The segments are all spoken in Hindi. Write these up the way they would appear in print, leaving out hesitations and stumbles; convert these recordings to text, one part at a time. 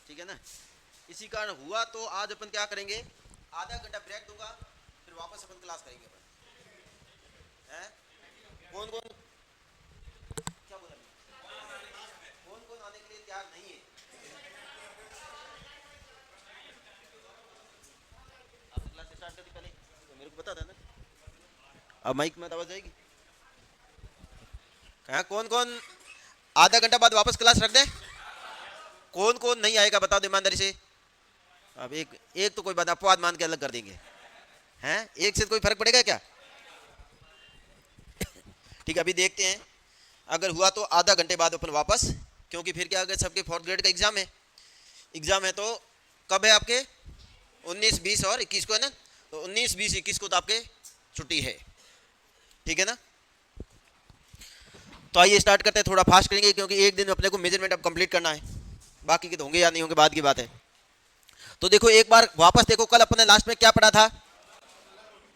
ठीक है ना। इसी कारण हुआ तो आज अपन क्या करेंगे, आधा घंटा ब्रेक दूंगा, फिर वापस अपन क्लास करेंगे अपन। हैं? कौन कौन क्या बोला, कौन कौन आने के लिए तैयार नहीं है? आपने क्लास स्टार्ट कर दी पहले तो मेरे को बता देना। अब माइक में आवाज जाएगी। कहा कौन कौन आधा घंटा बाद वापस क्लास रख दे? कौन कौन नहीं आएगा बता दो ईमानदारी से। अब एक एक तो कोई बात अपवाद मान के अलग कर देंगे, हैं? एक से कोई फर्क पड़ेगा क्या? ठीक है, अभी देखते हैं। अगर हुआ तो आधा घंटे बाद अपन वापस, क्योंकि फिर क्या, अगर सबके 4th ग्रेड का एग्जाम है तो कब है आपके? 19, 20 और 21 को है ना। तो 19, 20, 21 को तो आपके छुट्टी है, ठीक है ना। तो आइए स्टार्ट करते हैं, थोड़ा फास्ट करेंगे क्योंकि एक दिन में अपने को मेजरमेंट अब कंप्लीट करना है, बाकी के तो होंगे या नहीं होंगे बाद की बात है। तो देखो एक बार वापस देखो, कल अपने लास्ट में क्या पढ़ा था,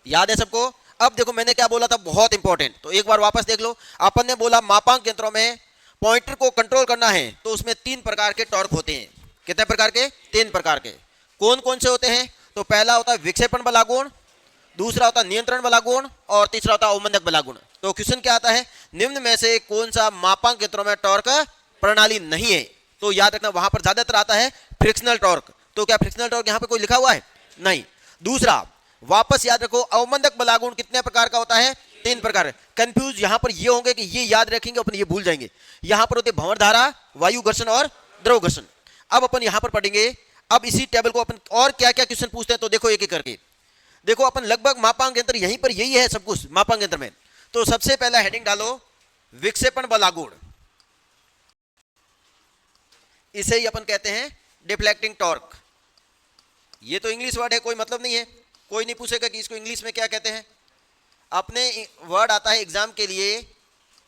याद है सबको? अब देखो मैंने क्या बोला था, बहुत इंपॉर्टेंट, तो एक बार वापस देख लो। अपन ने बोला मापांक यंत्रों में पॉइंटर को कंट्रोल करना है तो उसमें 3 प्रकार के टॉर्क होते हैं। कितने प्रकार के? 3 प्रकार के। कौन कौन से होते हैं? तो पहला होता है विक्षेपण बला गुण, दूसरा होता है नियंत्रण बला गुण, और तीसरा होता है अवमंदक बला गुण। तो क्वेश्चन क्या आता है, निम्न में से कौन सा मापांक यंत्रों में टॉर्क प्रणाली नहीं है? तो याद रखना वहां पर ज्यादातर आता है फ्रिक्शनल टॉर्क। तो क्या फ्रिक्शनल टॉर्क यहाँ पे कोई लिखा हुआ है? नहीं। दूसरा, वापस याद रखो, अवमंदक बलागुण कितने प्रकार का होता है? 3 प्रकार। कंफ्यूज यहां पर ये होंगे कि ये याद रखेंगे अपन, ये भूल जाएंगे। यहां पर होते भंवर धारा, वायु घर्षण और द्रव घर्षण। अब अपन यहां पर पढ़ेंगे। अब इसी टेबल को अपन और क्या क्या क्वेश्चन पूछते हैं तो देखो एक एक करके। देखो अपन लगभग मापांक यंत्र यहीं पर यही है सब कुछ मापांक यंत्र में। तो सबसे पहला हेडिंग डालो विक्षेपण बलागुण, इसे ही अपन कहते हैं डिफ्लेक्टिंग टॉर्क। ये तो इंग्लिश वर्ड है, कोई मतलब नहीं है, कोई नहीं पूछेगा कि इसको इंग्लिश में क्या कहते हैं। अपने वर्ड आता है एग्जाम के लिए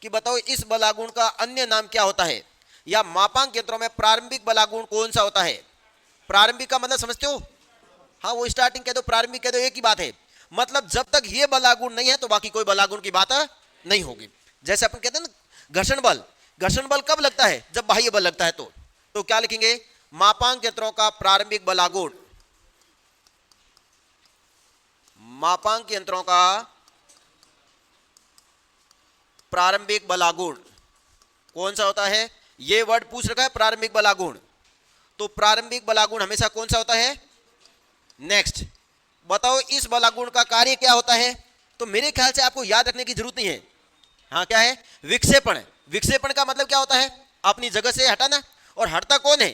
कि बताओ इस बलागुण का अन्य नाम क्या होता है, या मापांक यंत्रों में प्रारंभिक बलागुण कौन सा होता है। प्रारंभिक का मतलब समझते हो? हाँ, वो स्टार्टिंग कह दो, प्रारंभिक कह दो, एक ही बात है। मतलब जब तक ये बलागुण नहीं है तो बाकी कोई बलागुण की बात नहीं होगी। जैसे अपन कहते हैं ना घर्षण बल, घर्षण बल कब लगता है? जब बाह्य बल लगता है। तो क्या लिखेंगे? मापांक यंत्रों का प्रारंभिक बलागुण, मापांक यंत्रों का प्रारंभिक बलागुण कौन सा होता है? ये वर्ड पूछ रखा है प्रारंभिक बलागुण, तो प्रारंभिक बलागुण हमेशा कौन सा होता है? नेक्स्ट, बताओ इस बलागुण का कार्य क्या होता है? तो मेरे ख्याल से आपको याद रखने की जरूरत नहीं है। हाँ, क्या है? विक्षेपण। विक्षेपण का मतलब क्या होता है? अपनी जगह से हटाना, और हटता कौन है?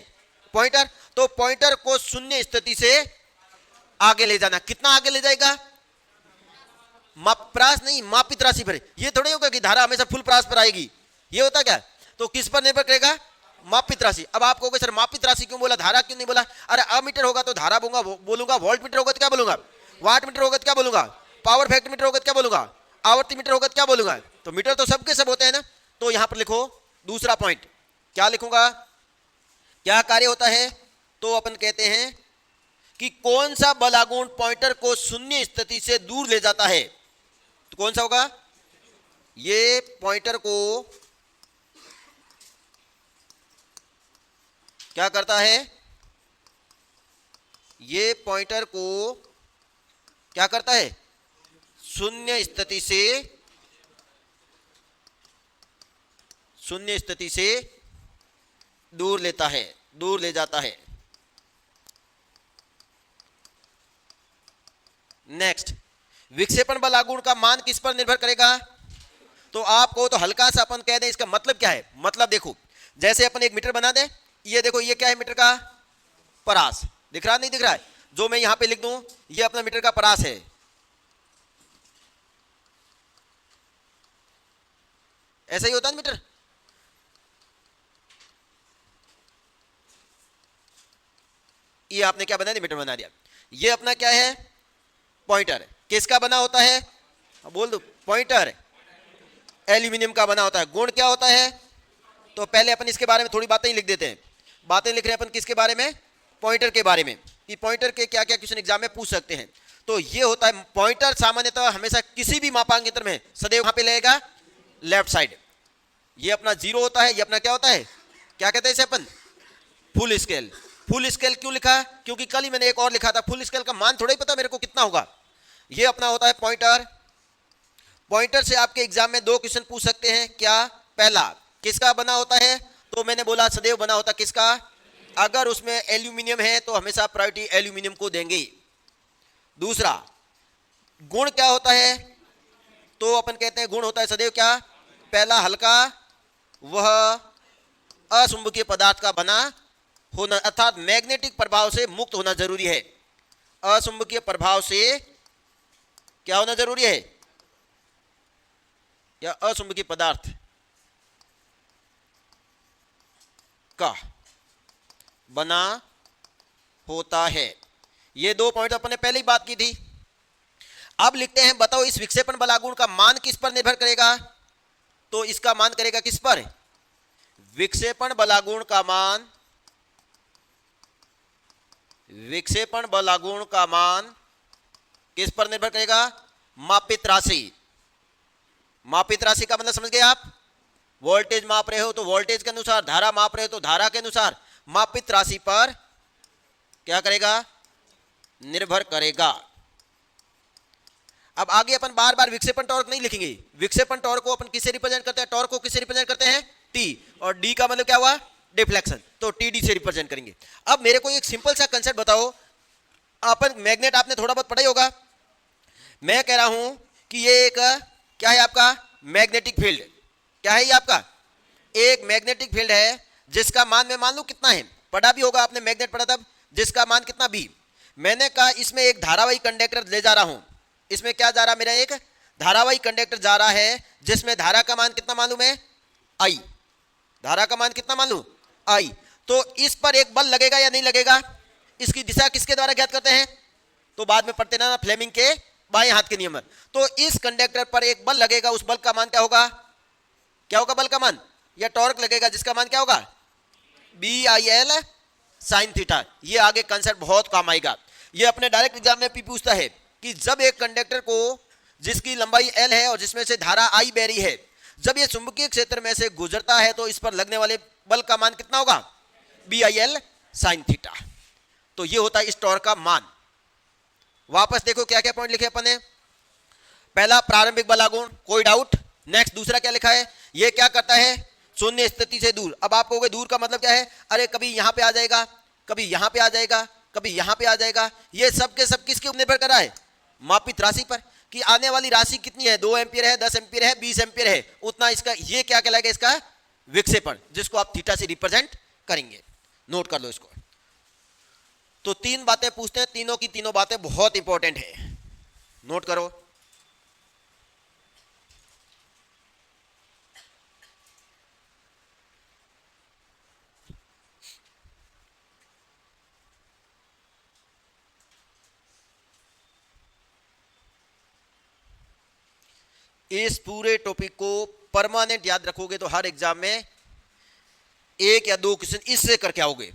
पॉइंटर। तो पॉइंटर को शून्य स्थिति से आगे ले जाना। कितना आगे ले जाएगा? प्रास नहीं, मापित राशि पर। ये थोड़ी होगा कि धारा हमेशा फुल प्रास पर आएगी, ये होता क्या? तो किस पर निर्भर करेगा? मापित राशि। अब आप कहोगे सर मापित राशि क्यों बोला, धारा क्यों नहीं बोला? अरे अमीटर होगा तो धारा बोलूंगा, वोल्ट मीटर होगा तो क्या बोलूंगा, वाट मीटर होगा तो क्या बोलूंगा, पावर फैक्टर मीटर होगा तो क्या बोलूंगा, आवर्ती मीटर होगा तो क्या बोलूंगा। तो मीटर तो सबके सब होते हैं ना। तो यहां पर लिखो दूसरा पॉइंट, क्या लिखूंगा, क्या कार्य होता है? तो अपन कहते हैं कि कौन सा बलागुण पॉइंटर को शून्य स्थिति से दूर ले जाता है। तो कौन सा होगा? ये पॉइंटर को क्या करता है? ये पॉइंटर को क्या करता है? शून्य स्थिति से दूर लेता है, दूर ले जाता है। नेक्स्ट, विक्षेपण बलागुण का मान किस पर निर्भर करेगा? तो आपको तो हल्का सा अपन कह दें इसका मतलब क्या है। मतलब देखो, जैसे अपन एक मीटर बना दें, ये देखो ये क्या है? मीटर का परास। दिख रहा नहीं दिख रहा है? जो मैं यहां पे लिख दूं, ये अपना मीटर का परास है। ऐसा ही होता है मीटर। ये आपने क्या बना दिया? मीटर बना दिया। ये अपना क्या है? पॉइंटर। किसका बना होता है? बोल दो। पॉइंटर एल्यूमिनियम का बना होता है। गुण क्या होता है? तो पहले अपन इसके बारे में थोड़ी बातें ही लिख देते हैं। बातें लिख रहे हैं अपन किसके बारे में? पॉइंटर के बारे में, कि पॉइंटर के क्या क्या क्वेश्चन एग्जाम में पूछ सकते हैं। तो ये होता है पॉइंटर, सामान्यतः हमेशा किसी भी मापांक यंत्र में सदैव कहां पे लगेगा? Left side. ये अपना जीरो होता है, ये अपना क्या होता है? क्या कहते हैं इसे अपन? Full scale. फुल स्केल क्यों लिखा? क्योंकि कल ही मैंने एक और लिखा था, फुल स्केल का मान थोड़ा ही पता मेरे को कितना होगा। ये अपना होता है पॉइंटर। पॉइंटर से आपके एग्जाम में 2 क्वेश्चन पूछ सकते हैं। क्या? पहला, किसका बना होता है? तो मैंने बोला सदैव बना होता किसका? अगर उसमें एल्यूमिनियम है तो हमेशा प्रायोरिटी एल्यूमिनियम को देंगे। दूसरा, गुण क्या होता है? तो अपन कहते हैं गुण होता है सदैव क्या? पहला, हल्का, वह असुंबकीय पदार्थ का बना होना, अर्थात मैग्नेटिक प्रभाव से मुक्त होना जरूरी है। असुंबकीय प्रभाव से क्या होना जरूरी है? या असुंबकीय पदार्थ का बना होता है। ये 2 पॉइंट अपन ने पहले ही बात की थी। अब लिखते हैं, बताओ इस विक्षेपण बलागुण का मान किस पर निर्भर करेगा? तो इसका मान करेगा किस पर? विक्षेपण बलागुण का मान, विक्षेपण बलागुण का मान किस पर निर्भर करेगा? मापित राशि। मापित राशि का मतलब समझ गए आप? वोल्टेज माप रहे हो तो वोल्टेज के अनुसार, धारा माप रहे हो तो धारा के अनुसार, मापित राशि पर क्या करेगा? निर्भर करेगा। अब आगे अपन बार बार विक्षेपण टॉर्क नहीं लिखेंगे। विक्षेपण टॉर्क को अपन किससे रिप्रेजेंट करते हैं? टॉर्क को किससे रिप्रेजेंट करते हैं? टी। और डी का मतलब क्या हुआ? डिफ्लेक्शन, तो टीडी से रिप्रेजेंट करेंगे। अब मेरे को एक सिंपल सा कंसेप्ट बताओ। अपन मैग्नेट आपने थोड़ा बहुत पढ़ा ही होगा। मैं कह रहा हूं कि ये एक क्या है आपका? Magnetic field. क्या है ये आपका? एक मैग्नेटिक फील्ड है जिसका मान मैं मान लूं कितना है, पढ़ा भी होगा आपने, मैग्नेट पढ़ा तब, जिसका मान कितना? बी। मैंने कहा इसमें एक धारावाही कंडक्टर ले जा रहा हूं। इसमें क्या जा रहा? मेरा एक धारावाही कंडक्टर जा रहा है जिसमें धारा का मान कितना मालूम है? आई। धारा का मान कितना मालूम? आई। तो इस पर एक बल लगेगा या नहीं लगेगा? इसकी दिशा किसके द्वारा ज्ञात करते हैं? तो बाद में पढ़ते ना, फ्लेमिंग के बाएं हाथ के नियम। तो इस कंडक्टर पर एक बल लगेगा, उस बल का मान क्या होगा? क्या होगा बल का मान? या टॉर्क लगेगा जिसका मान क्या होगा? BIL sine theta. ये आगे कंसेप्ट बहुत काम आएगा। ये अपने डायरेक्ट एग्जाम में भी पूछता है कि जब एक कंडक्टर को, जिसकी लंबाई L है और जिसमें से धारा I बह रही है, जब ये चुंबकीय क्षेत्र में से गुजरता है तो इस पर लगने वाले बल का मान कितना होगा? BIL sine theta. तो ये होता है इस टॉर्क का मान। वापस देखो क्या क्या पॉइंट लिखे अपन ने। पहला, प्रारंभिक बलागुण, कोई डाउट? नेक्स्ट, दूसरा क्या लिखा है? ये क्या करता है? शून्य स्थिति से दूर। अब आप कहोगे दूर का मतलब क्या है? अरे कभी यहां पे आ जाएगा, कभी यहां पे आ जाएगा, कभी यहां पे आ जाएगा। ये सब के सब किसके ऊपर निर्भर कर रहा है? मापित राशि पर। कि आने वाली राशि कितनी है? 2 एम्पियर है, 10 एम्पियर है, 20 एम्पियर है, उतना इसका, ये क्या कहलाएगा? इसका विक्षेपण, जिसको आप थीटा से रिप्रेजेंट करेंगे। नोट कर लो इसको। तो 3 बातें पूछते हैं, तीनों की तीनों बातें बहुत इंपॉर्टेंट है, नोट करो। इस पूरे टॉपिक को परमानेंट याद रखोगे तो हर एग्जाम में 1 या 2 क्वेश्चन इससे करके आओगे।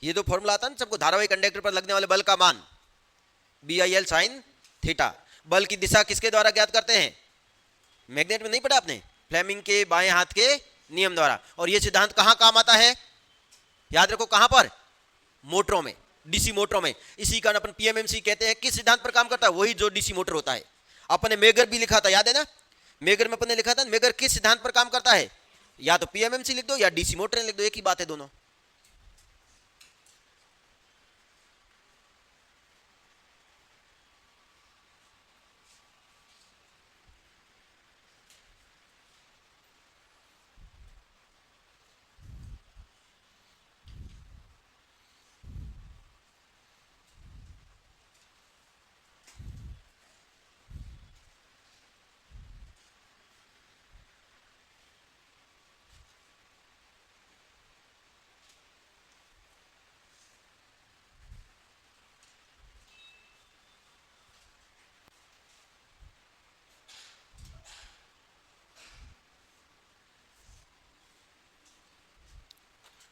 ये तो फॉर्मूला आता है ना सबको, धारावाही कंडक्टर पर लगने वाले बल का मान BIL साइन थीटा। बल की दिशा किसके द्वारा ज्ञात करते हैं? मैग्नेट में नहीं पढ़ा आपने? फ्लेमिंग के बाएं हाथ के नियम द्वारा। और ये सिद्धांत कहां काम आता है? याद रखो, कहां पर? मोटरों में, डीसी मोटरों में। इसी कारण अपन PMMC कहते हैं। किस सिद्धांत पर काम करता है? वही जो डीसी मोटर होता है। अपन ने मेगर भी लिखा था, याद है ना? मेगर में अपन ने लिखा था मेगर किस सिद्धांत पर काम करता है? या तो PMMC लिख दो या डीसी मोटर लिख दो, एक ही बात है दोनों।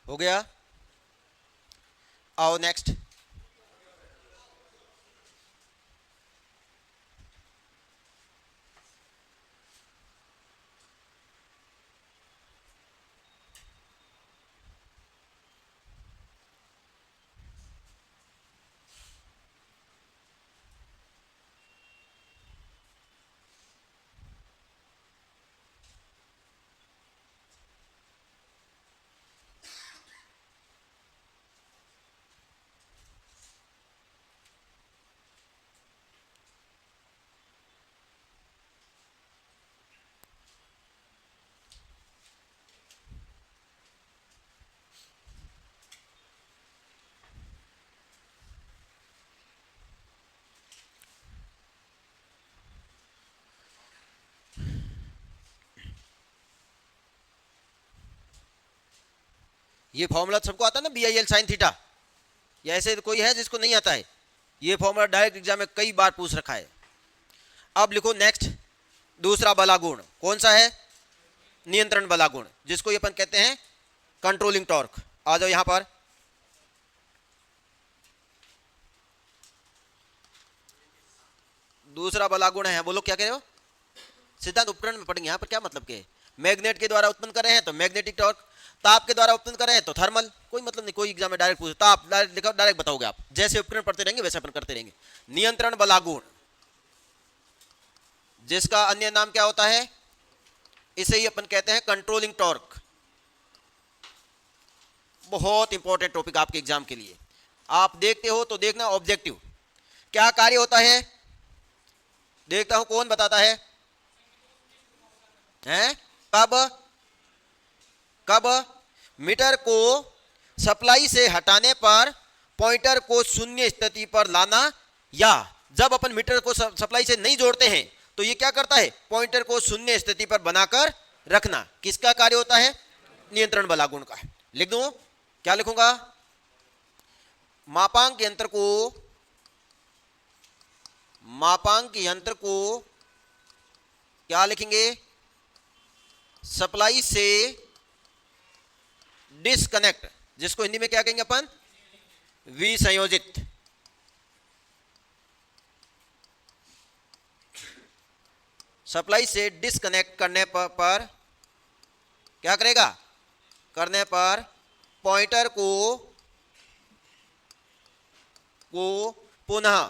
हो गया? आओ नेक्स्ट। ये फॉर्मूला सबको आता है ना, BIL sin थीटा, या ऐसे कोई है जिसको नहीं आता है? ये फॉर्मूला डायरेक्ट एग्जाम में कई बार पूछ रखा है। अब लिखो नेक्स्ट, दूसरा बलागुण कौन सा है? नियंत्रण बलागुण, जिसको ये अपन कहते हैं कंट्रोलिंग टॉर्क। आ जाओ यहां पर। दूसरा बलागुण है, बोलो क्या कह रहे हो? सिद्धांत उपकरण में पढ़ेंगे, यहाँ पर क्या मतलब के? मैग्नेट के द्वारा उत्पन्न कर रहे हैं तो मैग्नेटिक टॉर्क, ताप के द्वारा उत्पन्न कर रहे हैं तो थर्मल। कोई मतलब नहीं, कोई एग्जाम में डायरेक्ट पूछे ताप डायरेक्ट लिखो, डायरेक्ट बताओगे आप। जैसे उपकरण पढ़ते रहेंगे वैसे अपन करते रहेंगे। नियंत्रण बलागुण, जिसका अन्य नाम क्या होता है? इसे ही अपन कहते हैं कंट्रोलिंग टॉर्क। बहुत इंपॉर्टेंट टॉपिक आपके एग्जाम के लिए। आप देखते हो तो देखना ऑब्जेक्टिव क्या कार्य होता है। देखता हूं कौन बताता है? हैं? कब मीटर को सप्लाई से हटाने पर पॉइंटर को शून्य स्थिति पर लाना, या जब अपन मीटर को सप्लाई से नहीं जोड़ते हैं तो ये क्या करता है? पॉइंटर को शून्य स्थिति पर बनाकर रखना। किसका कार्य होता है? नियंत्रण बलागुण का। लिख दूं, क्या लिखूंगा? मापांक यंत्र को क्या लिखेंगे? सप्लाई से डिस्कनेक्ट, जिसको हिंदी में क्या कहेंगे अपन? विसंयोजित। सप्लाई से डिस्कनेक्ट करने पर क्या करेगा? करने पर पॉइंटर को पुनः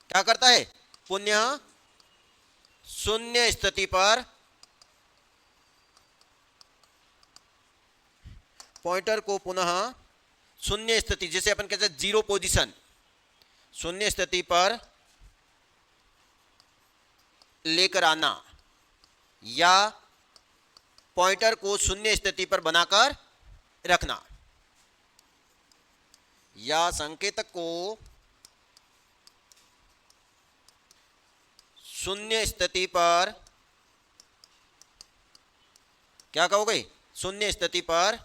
क्या करता है? पुनः शून्य स्थिति पर, पॉइंटर को पुनः शून्य स्थिति, जिसे अपन कहते हैं जीरो पोजीशन, शून्य स्थिति पर लेकर आना, या पॉइंटर को शून्य स्थिति पर बनाकर रखना, या संकेतक को शून्य स्थिति पर क्या कहोगे? शून्य स्थिति पर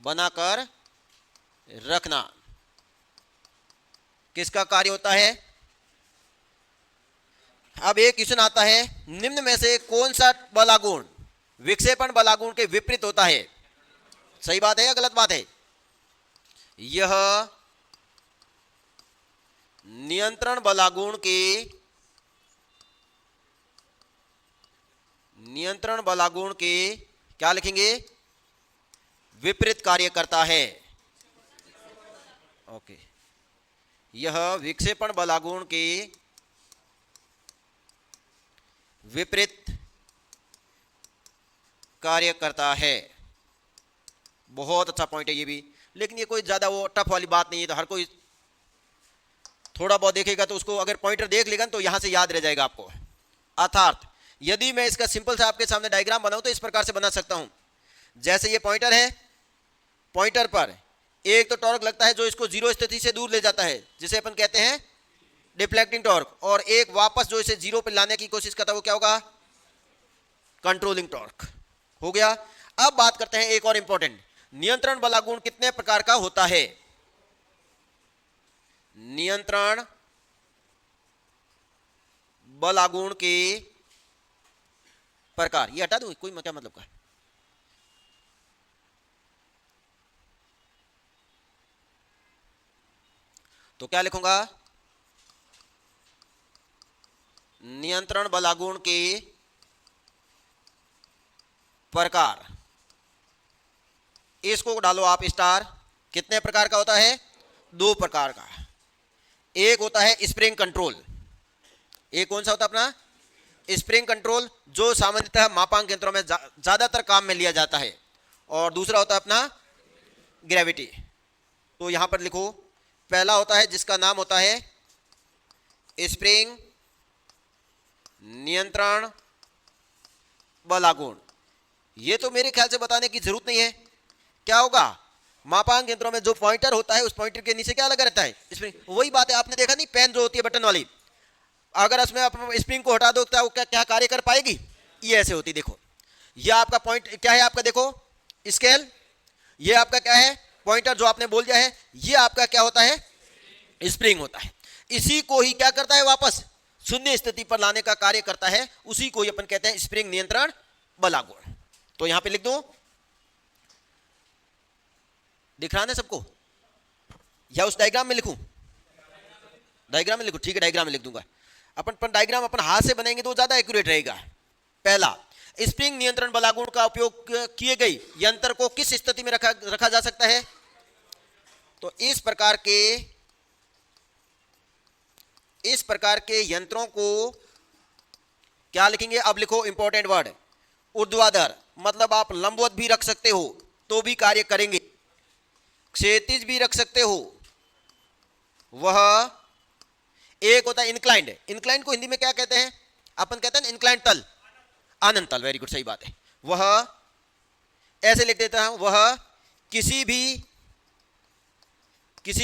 बनाकर रखना। किसका कार्य होता है? अब एक क्वेश्चन आता है, निम्न में से कौन सा बलागुण विक्षेपण बलागुण के विपरीत होता है? सही बात है या गलत बात है? यह नियंत्रण बलागुण के क्या लिखेंगे? विपरीत कार्य करता है। ओके, यह विक्षेपण बलागुण के विपरीत कार्य करता है। बहुत अच्छा पॉइंट है ये भी, लेकिन ये कोई ज्यादा वो टफ वाली बात नहीं है, तो हर कोई थोड़ा बहुत देखेगा तो उसको अगर पॉइंटर देख लेगा तो यहां से याद रह जाएगा आपको। अर्थात यदि मैं इसका सिंपल सा आपके सामने डायग्राम बनाऊं तो इस प्रकार से बना सकता हूं। जैसे ये पॉइंटर है, पॉइंटर पर एक तो टॉर्क लगता है जो इसको जीरो स्थिति से दूर ले जाता है, जिसे अपन कहते हैं डिफ्लेक्टिंग टॉर्क, और एक वापस जो इसे जीरो पे लाने की कोशिश करता है वो क्या होगा? कंट्रोलिंग टॉर्क हो गया। अब बात करते हैं एक और इंपॉर्टेंट, नियंत्रण बलागुण कितने प्रकार का होता है? नियंत्रण बलागुण के प्रकार, ये हटा दूं, कोई क्या मतलब का? तो क्या लिखूंगा? नियंत्रण बलागुण के प्रकार, इसको डालो आप स्टार। कितने प्रकार का होता है? 2 प्रकार का। एक होता है स्प्रिंग कंट्रोल। एक कौन सा होता है अपना? स्प्रिंग कंट्रोल, जो सामान्यतः मापांक यंत्रों में ज्यादातर काम में लिया जाता है, और दूसरा होता है अपना ग्रेविटी। तो यहां पर लिखो, पहला होता है जिसका नाम होता है स्प्रिंग नियंत्रण बलागुण। ये तो मेरे ख्याल से बताने की जरूरत नहीं है। क्या होगा? मापांक यंत्रों में जो पॉइंटर होता है उस पॉइंटर के नीचे क्या लगा रहता है? स्प्रिंग। वही बात है, आपने देखा नहीं पेन जो होती है बटन वाली, अगर उसमें आप स्प्रिंग को हटा दो तो वो क्या कार्य कर पाएगी? ये ऐसे होती। देखो ये आपका पॉइंट क्या है? आपका देखो स्केल, ये आपका क्या है, पॉइंटर जो आपने बोल दिया है, ये आपका क्या होता है, स्प्रिंग होता है। इसी को ही क्या करता है, वापस शून्य स्थिति पर लाने का कार्य करता है, उसी को ही अपन कहते हैं स्प्रिंग नियंत्रण बलागुण। तो यहां पे लिख दो, दिख रहा है सबको, या उस डायग्राम में लिखूं, डायग्राम में लिखूं, ठीक है डायग्राम में लिख दूंगा। अपन डायग्राम अपन हाथ से बनाएंगे तो ज्यादा एक्यूरेट रहेगा। पहला, स्प्रिंग नियंत्रण बलागुण का उपयोग किए गए यंत्र को किस स्थिति में रखा जा सकता है, तो इस प्रकार के यंत्रों को क्या लिखेंगे, अब लिखो इंपॉर्टेंट वर्ड, ऊर्ध्वाधर, मतलब आप लंबवत भी रख सकते हो तो भी कार्य करेंगे, क्षैतिज भी रख सकते हो। वह एक होता है इंक्लाइंड, इंक्लाइंड को हिंदी में क्या कहते हैं, अपन कहते हैं इंक्लाइंड तल, आनंद तल, वेरी गुड, सही बात है। वह ऐसे लिख देता हूं, वह किसी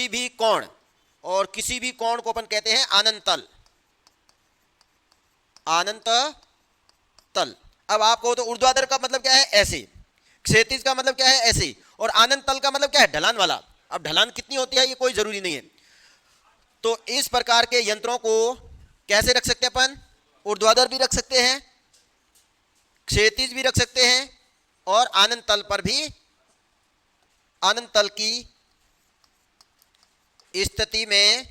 भी कोण, और किसी भी कोण को अपन कहते हैं अनंत तल, अनंत तल। अब आपको तो ऊर्ध्वाधर का मतलब क्या है, ऐसे, क्षैतिज का मतलब क्या है, ऐसे, और अनंत तल का मतलब क्या है, ढलान वाला। अब ढलान कितनी होती है ये कोई जरूरी नहीं है। तो इस प्रकार के यंत्रों को कैसे रख सकते हैं अपन, ऊर्ध्वाधर भी रख सकते हैं, क्षैतिज भी रख सकते हैं, और अनंत तल पर भी, अनंत तल की स्थिति में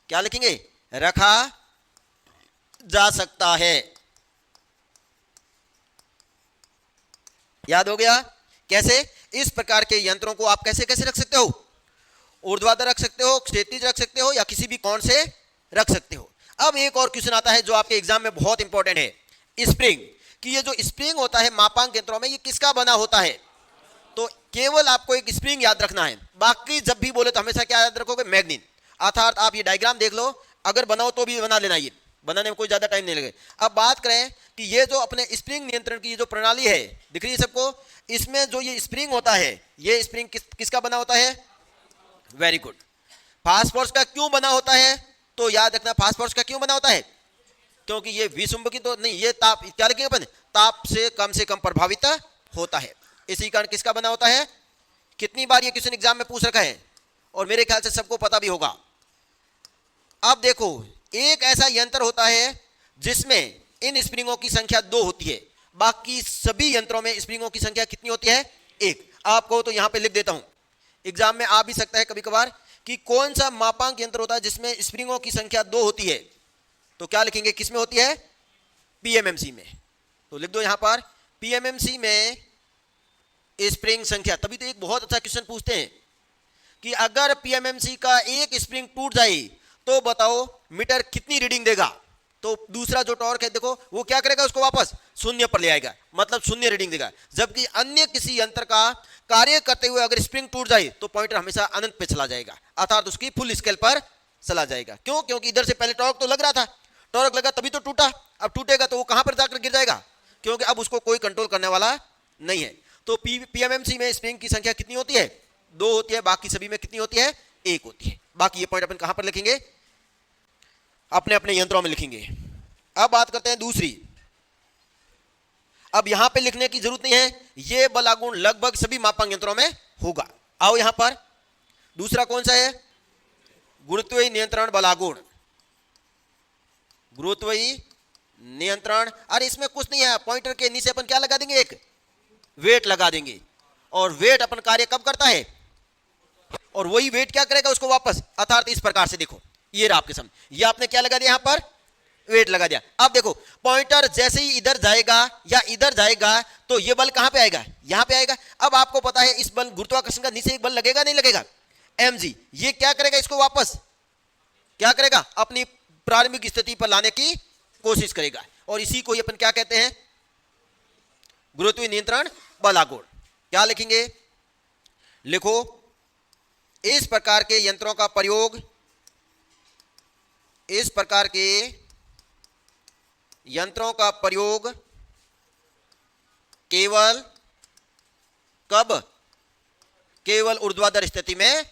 क्या लिखेंगे, रखा जा सकता है। याद हो गया कैसे, इस प्रकार के यंत्रों को आप कैसे कैसे रख सकते हो, ऊर्ध्वाधर रख सकते हो, क्षैतिज रख सकते हो, या किसी भी कोण से रख सकते हो। अब एक और क्वेश्चन आता है जो आपके एग्जाम में बहुत इंपॉर्टेंट है, स्प्रिंग, कि ये जो स्प्रिंग होता है मापांक यंत्रों में, ये किसका बना होता है। तो केवल आपको एक स्प्रिंग याद रखना है, बाकी जब भी बोले तो हमेशा क्या याद रखोगे, मैग्नीन। अर्थात आप ये डायग्राम देख लो, अगर बनाओ तो भी बना लेना, ये बनाने में कोई ज्यादा टाइम नहीं लगे। अब बात करें कि ये जो अपने स्प्रिंग नियंत्रण की जो प्रणाली है, दिख रही है सबको, इसमें जो ये स्प्रिंग होता है, ये स्प्रिंग किसका बना होता है, वेरी गुड, फास्फोरस का क्यों बना होता है, तो याद रखना फास्फोरस का क्यों बना होता है, क्योंकि ये विसुंबकी तो नहीं, ये ताप, क्या लिखेंगे अपन, ताप से कम प्रभावित होता है। इसी कारण किसका बना होता है। कितनी बार ये क्वेश्चन एग्जाम में पूछ रखा है, और मेरे ख्याल से सबको पता भी होगा। अब देखो, एक ऐसा यंत्र होता है जिसमें इन स्प्रिंगों की संख्या 2 होती है, बाकी सभी यंत्रों में स्प्रिंगों की संख्या कितनी होती है, 1। आपको तो यहां पे लिख देता हूं, एग्जाम में आ भी सकता है कभी कभार, कि कौन सा मापांक यंत्र होता है जिसमें स्प्रिंगों की संख्या 2 होती है, तो क्या लिखेंगे, किसमें होती है, पीएमएमसी में। तो लिख दो यहां पर, पीएमएमसी में स्प्रिंग संख्या। तभी तो एक बहुत अच्छा क्वेश्चन पूछते हैं कि अगर पीएमएमसी का एक स्प्रिंग टूट जाए तो बताओ मीटर कितनी रीडिंग देगा। तो दूसरा जो टॉर्क है देखो, वो क्या करेगा, उसको वापस शून्य पर ले आएगा, मतलब शून्य रीडिंग देगा। जबकि अन्य किसी यंत्र का कार्य करते हुए अगर स्प्रिंग टूट जाए तो पॉइंटर हमेशा अनंत पे चला जाएगा, अर्थात उसकी फुल स्केल पर चला जाएगा। क्यों, क्योंकि इधर से पहले टॉर्क तो लग रहा था, टॉर्क लगा तभी तो टूटा, अब टूटेगा तो वो कहां पर जाकर गिर जाएगा, क्योंकि अब उसको कोई कंट्रोल करने वाला नहीं है। तो पीएमएमसी में स्प्रिंग की संख्या कितनी होती है, 2 होती है, बाकी सभी में कितनी होती है, 1 होती है। बाकी ये पॉइंट अपन कहां पर लिखेंगे, अपने अपने यंत्रों में लिखेंगे। अब बात करते हैं दूसरी। अब यहां पे लिखने की जरूरत नहीं है, ये बलागुण लगभग सभी मापांक यंत्रों में होगा। आओ यहां पर दूसरा कौन सा है, गुरुत्वीय नियंत्रण बलागुण, गुरुत्वीय नियंत्रण। अरे इसमें कुछ नहीं है, पॉइंटर के नीचे अपन क्या लगा देंगे, एक वेट लगा देंगे, और वेट अपन कार्य कब करता है, और वही वेट क्या करेगा उसको वापस, अर्थात इस प्रकार से देखो, ये रहा आपके सामने, ये आपने क्या लगा दिया, यहां पर वेट लगा दिया। अब देखो पॉइंटर जैसे ही इधर जाएगा या इधर जाएगा तो ये बल कहां पे आएगा, यहां पे आएगा। अब आपको पता है इस बल गुरुत्वाकर्षण का नीचे एक बल लगेगा, नहीं लगेगा, mg, ये क्या करेगा, इसको वापस क्या करेगा, अपनी प्रारंभिक स्थिति पर लाने की कोशिश करेगा, और इसी को अपन क्या कहते हैं, गुरुत्वीय नियंत्रण बलागुण। क्या लिखेंगे, लिखो, इस प्रकार के यंत्रों का प्रयोग, इस प्रकार के यंत्रों का प्रयोग केवल कब, केवल ऊर्ध्वाधर स्थिति में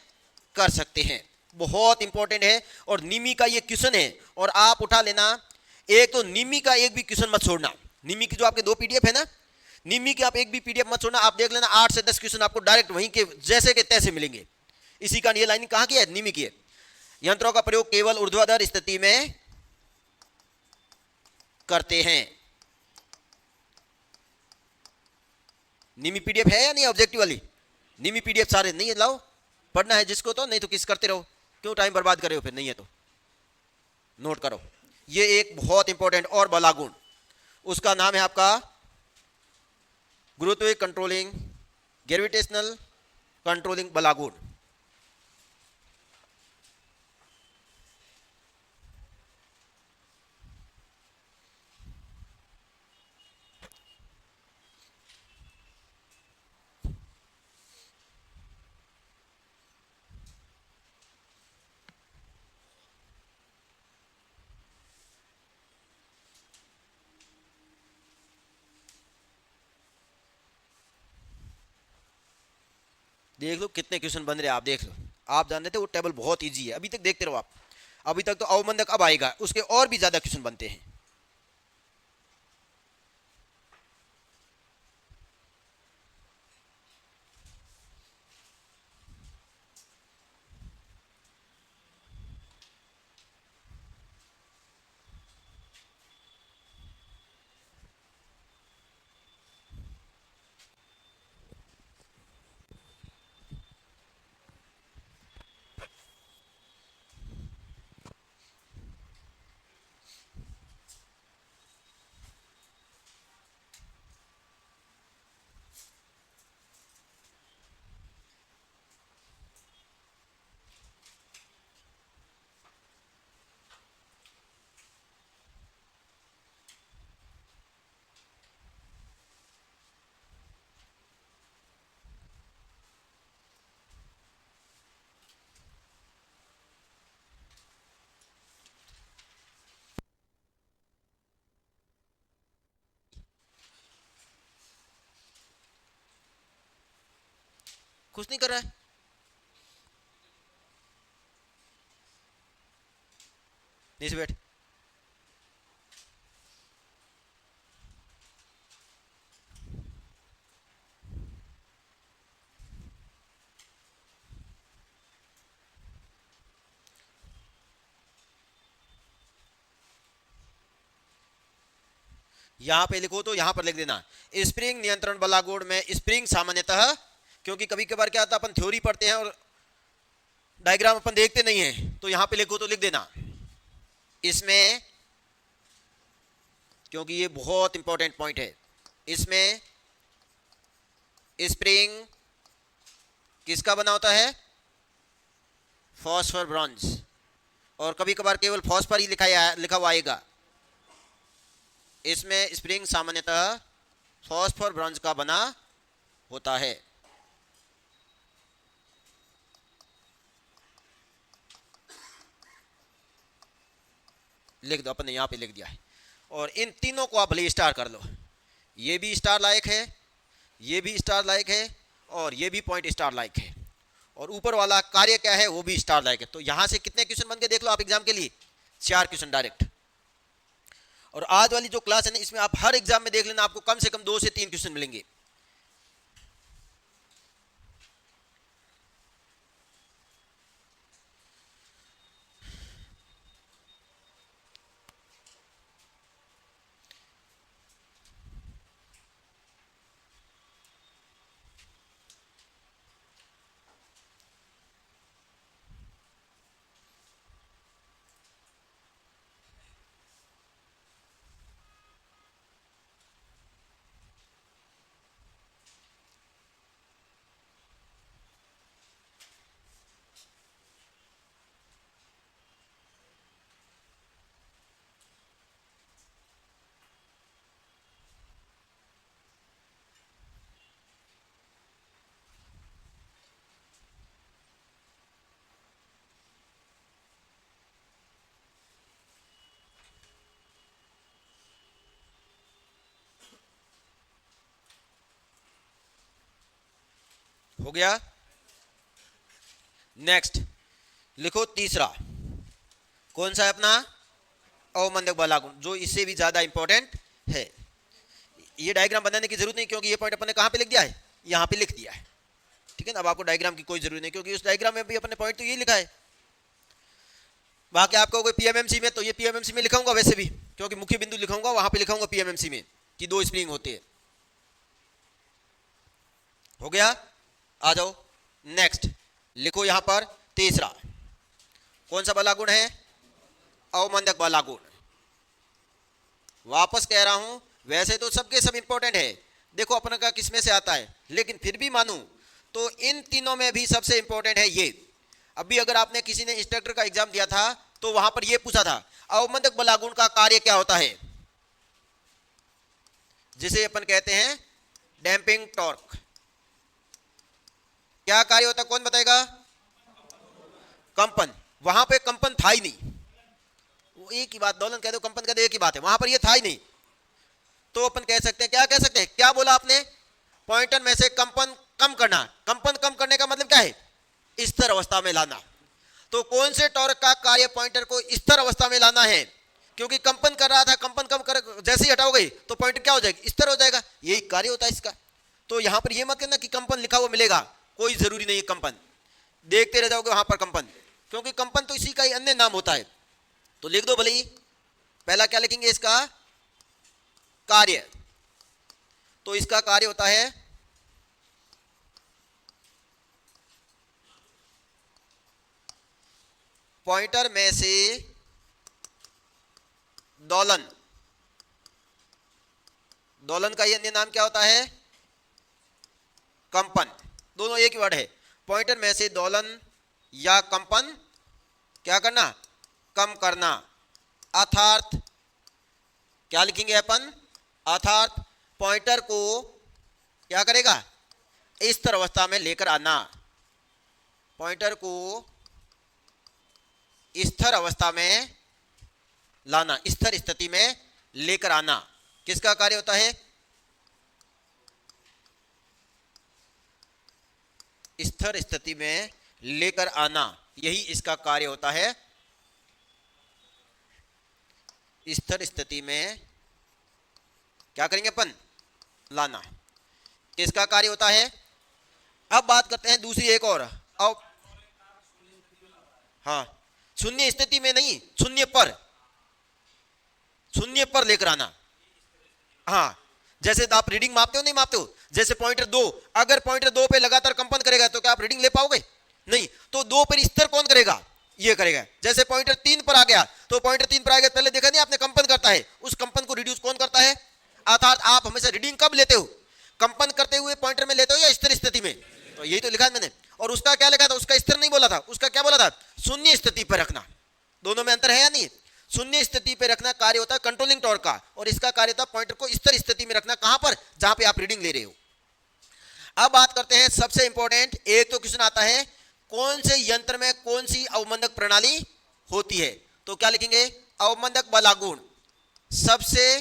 कर सकते हैं। बहुत इंपॉर्टेंट है, और निमी का ये क्वेश्चन है, और आप उठा लेना, एक तो निमी का एक भी क्वेश्चन मत छोड़ना। निमी की जो आपके 2 पीडीएफ है ना, निमी की आप एक भी पीडीएफ मत छोड़ना, आप देख लेना 8 से 10 क्वेश्चन आपको डायरेक्ट वहीं के जैसे के तैसे मिलेंगे। इसी का ये लाइन कहाँ की है, निमी की है। यंत्रों का प्रयोग केवल ऊर्ध्वाधर स्थिति में करते हैं। निमी पीडीएफ है या नहीं ऑब्जेक्टिव वाली? निमी पीडीएफ सारे नहीं है, लाओ पढ़ना है जिसको तो, नहीं तो किस करते रहो, क्यों टाइम बर्बाद करे हो फिर, नहीं है तो नोट करो। ये एक बहुत इंपॉर्टेंट और बला गुण, उसका नाम है आपका गुरुत्वीय कंट्रोलिंग, ग्रेविटेशनल कंट्रोलिंग बला गुण। देख लो कितने क्वेश्चन बन रहे हैं, आप देख लो। आप जान रहे थे वो टेबल बहुत इजी है, अभी तक देखते रहो आप। अभी तक तो अवमंदक अब आएगा, उसके और भी ज्यादा क्वेश्चन बनते हैं। कुछ नहीं कर रहा है, नीचे बैठ। यहां पे लिखो तो यहां पर लिख देना स्प्रिंग नियंत्रण बला गुण में स्प्रिंग सामान्यतः, क्योंकि कभी कभार क्या होता है अपन थ्योरी पढ़ते हैं और डायग्राम अपन देखते नहीं है, तो यहां पे लिखो तो लिख देना इसमें, क्योंकि ये बहुत इंपॉर्टेंट पॉइंट है। इसमें स्प्रिंग किसका बना होता है, फॉस्फर ब्रॉन्ज, और कभी कभार केवल फॉस्फर ही लिखा हुआ आएगा। इसमें स्प्रिंग सामान्यतः फॉस्फर ब्रॉन्ज का बना होता है। लिख दो, अपन ने यहां पे लिख दिया है। और इन तीनों को आप भले स्टार कर लो, ये भी स्टार लायक है, ये भी स्टार लायक है, और ये भी पॉइंट स्टार लायक है, और ऊपर वाला कार्य क्या है वो भी स्टार लायक है। तो यहां से कितने क्वेश्चन बन के देख लो आप एग्जाम के लिए, 4 क्वेश्चन डायरेक्ट। और आज वाली जो क्लास है ना, इसमें आप हर एग्जाम में देख लेना आपको कम से कम 2 से 3 क्वेश्चन मिलेंगे। हो गया। नेक्स्ट लिखो तीसरा, कौन सा है अपना, अवमंदक बला गुण, जो इससे भी ज्यादा इंपॉर्टेंट है। ये डायग्राम बनाने की जरूरत नहीं, क्योंकि ये पॉइंट अपन ने कहाँ पे लिख दिया है, यहाँ पे लिख दिया है। ठीक है ना, अब आपको डायग्राम की कोई जरूरत नहीं, क्योंकि उस डायग्राम में भी अपने पॉइंट तो ये लिखा है। बाकी आपको कोई पीएमएमसी में, तो ये पीएमएमसी में लिखाऊंगा वैसे भी, क्योंकि मुख्य बिंदु लिखाऊंगा वहां पे लिखाऊंगा पीएमएमसी में कि 2 स्प्रिंग होते हैं। हो गया, आ जाओ नेक्स्ट, लिखो यहां पर तीसरा कौन सा बला गुण है, अवमंदक बला गुण। वापस कह रहा हूं, वैसे तो सबके सब इंपॉर्टेंट है, देखो अपना का किसमें से आता है, लेकिन फिर भी मानूं तो इन तीनों में भी सबसे इंपॉर्टेंट है ये। अभी अगर आपने किसी ने इंस्ट्रक्टर का एग्जाम दिया था तो वहां पर ये पूछा था अवमंदक बला गुण का कार्य क्या होता है, जिसे अपन कहते हैं डैम्पिंग टॉर्क। क्या कार्य होता है, कौन बताएगा? कंपन। वहां पे कंपन था ही नहीं, वो एक ही बात, दोलन कह दो कंपन कह दो, एक ही बात है, वहां पर ये था ही नहीं। तो अपन कह सकते हैं, क्या कह सकते हैं, क्या बोला आपने, पॉइंटर में से कंपन कम करना। कंपन कम करने का मतलब क्या है, स्थिर अवस्था में लाना। तो कौन से टॉर्क का कार्य पॉइंटर को स्थिर अवस्था में लाना है, क्योंकि कंपन कर रहा था, कंपन कम कर जैसे ही हटाओगे तो पॉइंटर क्या हो जाएगा, स्थिर हो जाएगा, यही कार्य होता है इसका। तो यहां पर ये मत कहना कि कंपन लिखा हुआ मिलेगा, कोई जरूरी नहीं है कंपन, देखते रह जाओगे वहां पर कंपन, क्योंकि कंपन तो इसी का ही अन्य नाम होता है। तो लिख दो भले ही, पहला क्या लिखेंगे, इसका कार्य। तो इसका कार्य होता है पॉइंटर में से दोलन। दोलन का ये अन्य नाम क्या होता है, कंपन। दोनों एक ही वर्ड है, पॉइंटर में से दोलन या कंपन क्या करना, कम करना। अर्थात क्या लिखेंगे अपन, अर्थात पॉइंटर को क्या करेगा, स्थिर अवस्था में लेकर आना। पॉइंटर को स्थिर अवस्था में लाना, स्थिर स्थिति में लेकर आना, किसका कार्य होता है, स्थिर स्थिति में लेकर आना, यही इसका कार्य होता है, स्थिर स्थिति में क्या करेंगे अपन, लाना, किसका कार्य होता है। अब बात करते हैं दूसरी एक और, अब हाँ, शून्य स्थिति में नहीं, शून्य पर लेकर आना। हाँ, जैसे आप रीडिंग मापते हो नहीं मापते हो, जैसे पॉइंटर 2, अगर पॉइंटर 2 पे लगातार कंपन करेगा तो क्या आप रीडिंग ले पाओगे, नहीं। तो 2 पर स्थिर कौन करेगा, ये करेगा। जैसे पॉइंटर 3 पर आ गया, तो पॉइंटर 3 पर आ गया, पहले देखा नहीं आपने, कंपन करता है, उस कंपन को रिड्यूस कौन करता है। अर्थात आप हमेशा रीडिंग कब लेते हो, कंपन करते हुए पॉइंटर में लेते हो या स्थिर स्थिति में, तो यही तो लिखा है मैंने। और उसका क्या लिखा था, उसका स्थिर नहीं बोला था, उसका क्या बोला था, शून्य स्थिति पर रखना। दोनों में अंतर है या नहीं, शून्य स्थिति पे रखना कार्य होता है कंट्रोलिंग टॉर्क का, और इसका कार्य होता है पॉइंटर को स्थिर स्थिति में रखना, कहां पर, जहां पे आप रीडिंग ले रहे हो। अब बात करते हैं सबसे इंपॉर्टेंट, एक तो क्वेश्चन आता है कौन से यंत्र में कौन सी अवमंदक प्रणाली होती है, तो क्या लिखेंगे, अवमंदक बला गुण। सबसे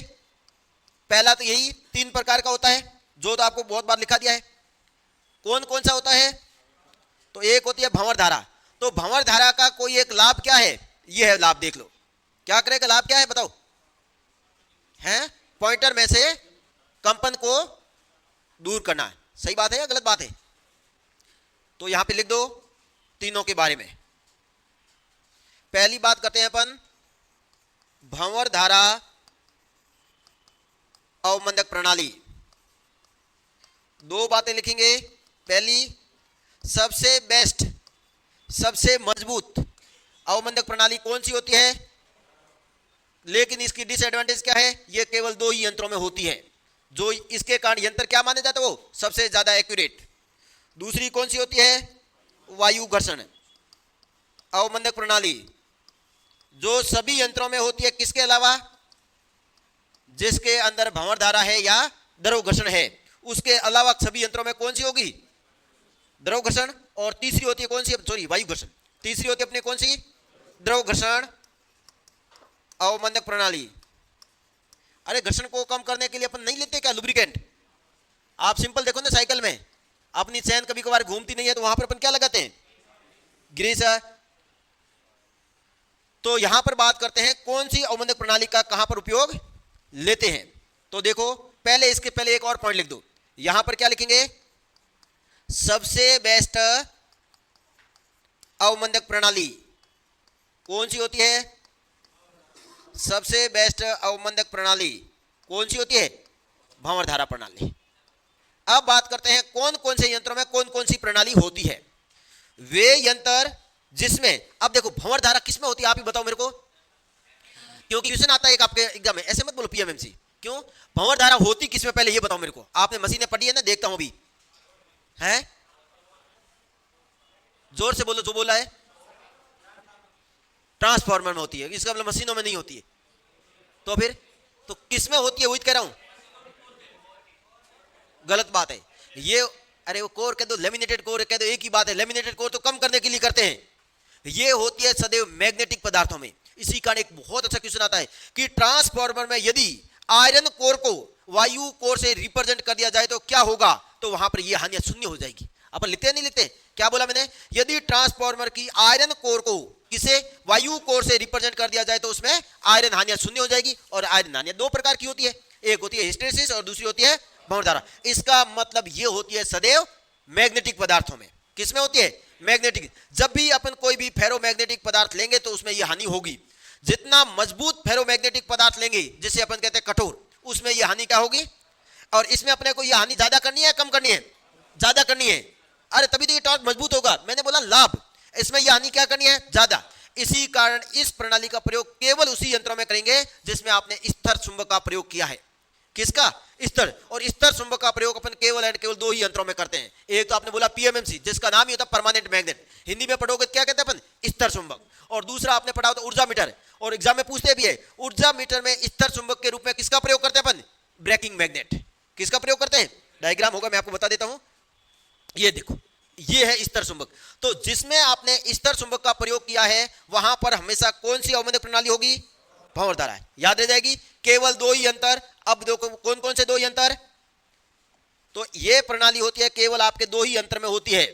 पहला तो यही 3 प्रकार का होता है, जो तो आपको बहुत बार लिखा दिया है। कौन कौन सा होता है, तो एक होती है भंवर धारा। तो भंवर धारा का कोई एक लाभ क्या है, ये है लाभ, देख लो क्या करेगा, लाभ क्या है बताओ, है पॉइंटर में से कंपन को दूर करना है। सही बात है या गलत बात है, तो यहां पे लिख दो तीनों के बारे में। पहली बात करते हैं अपन, भंवर धारा अवमंदक प्रणाली। 2 बातें लिखेंगे, पहली, सबसे बेस्ट, सबसे मजबूत अवमंदक प्रणाली कौन सी होती है, लेकिन इसकी डिसएडवांटेज क्या है, ये केवल 2 ही यंत्रों में होती है, जो इसके कारण यंत्र क्या माने जाते हैं, वो सबसे ज्यादा एक्यूरेट। दूसरी कौन सी होती है, वायु घर्षण अवमंदक प्रणाली, जो सभी यंत्रों में होती है, किसके अलावा, जिसके अंदर भंवर धारा है या द्रव घर्षण है, उसके अलावा सभी यंत्रों में कौन सी होगी, द्रव घर्षण। और तीसरी होती है कौन सी, सॉरी वायु घर्षण, तीसरी होती है अपनी कौन सी, द्रव घर्षण अवमंदक प्रणाली। अरे घर्षण को कम करने के लिए अपन नहीं लेते क्या लुब्रिकेंट, आप सिंपल देखो ना, साइकिल में अपनी चैन कभी कभार घूमती नहीं है, तो वहां पर अपन क्या लगाते हैं, ग्रीस है। तो यहां पर बात करते हैं कौन सी अवमंदक प्रणाली का कहां पर उपयोग लेते हैं। तो देखो पहले इसके पहले एक और पॉइंट लिख दो, यहां पर क्या लिखेंगे, सबसे बेस्ट अवमंदक प्रणाली कौन सी होती है, सबसे बेस्ट अवमंदक प्रणाली कौन सी होती है, भंवर धारा प्रणाली। अब बात करते हैं कौन कौन से यंत्रों में कौन कौन सी प्रणाली होती है। वे यंत्र जिसमें, अब देखो भंवर धारा किसमें होती है आप ही बताओ मेरे को, क्योंकि क्वेश्चन आता है एक आपके एग्जाम में, ऐसे मत बोलो पीएमएमसी, क्यों भंवर धारा होती किसमें पहले ये बताओ मेरे को, आपने मशीनें पढ़ी है ना, देखता हूं अभी है, जोर से बोलो जो बोला है, ट्रांसफार्मर में होती है, इसका मतलब मशीनों में नहीं होती है, तो फिर तो किसमें होती है, वही कह रहा हूं, गलत बात है ये, अरे वो कोर कह दो, लेमिनेटेड कोर कह दो, एक ही बात है, लेमिनेटेड कोर तो कम करने के लिए करते हैं, ये होती है सदैव मैग्नेटिक पदार्थों में। इसी कारण एक बहुत अच्छा क्वेश्चन आता है कि ट्रांसफार्मर में यदि आयरन कोर को वायु कोर से रिप्रेजेंट कर दिया जाए तो क्या होगा, तो वहां पर ये हानियां शून्य हो जाएगी। अपन लिखते हैं नहीं लिखते, क्या बोला मैंने, यदि ट्रांसफार्मर की आयरन कोर को किसे वायु कोर से रिप्रेजेंट कर दिया जाए तो उसमें आयरन हानियां शून्य हो जाएगी। और आयरन हानियां दो प्रकार की होती है, एक होती है हिस्टेरेसिस और दूसरी होती है भंवर धारा। इसका मतलब ये होती है सदैव मैग्नेटिक पदार्थों में, किसमें होती है, मैग्नेटिक। जब भी अपन कोई भी फेरोमैग्नेटिक पदार्थ लेंगे तो उसमें यह हानि होगी, जितना मजबूत फेरोमैग्नेटिक पदार्थ लेंगे जिसे अपन कहते हैं कठोर, उसमें यह हानि क्या होगी, और इसमें अपने को यह हानि ज्यादा करनी है कम करनी है, ज्यादा करनी है, अरे तभी तो ये टॉर्क मजबूत होगा, मैंने बोला लाभ, इसमें यह हानि क्या करनी है, ज्यादा। इसी कारण इस प्रणाली का प्रयोग केवल उसी यंत्रों में करेंगे जिसमें आपने स्थिर चुंबक का प्रयोग किया है, किसका, स्थिर। और स्थिर चुंबक का प्रयोग अपन केवल एंड केवल दो ही यंत्रों में करते हैं, एक तो आपने बोला पीएमएमसी जिसका नाम ही होता है परमानेंट मैग्नेट, हिंदी में पढ़ोगे क्या कहते हैं अपन, स्थिर चुंबक, और दूसरा आपने पढ़ा होता ऊर्जा मीटर, और एग्जाम में पूछते भी है ऊर्जा मीटर में स्थिर चुंबक के रूप में किसका प्रयोग करते हैं अपन, ब्रेकिंग मैग्नेट, किसका प्रयोग करते हैं, डायग्राम होगा मैं आपको बता देता हूं, ये देखो ये है स्थिर चुंबक। तो जिसमें आपने स्थिर चुंबक का प्रयोग किया है वहां पर हमेशा कौन सी अवमंदक प्रणाली होगी, भंवर धारा है, याद रह जाएगी। केवल दो ही यंत्र, अब देखो कौन कौन से दो यंत्र, तो ये प्रणाली होती है केवल आपके दो ही यंत्र में होती है,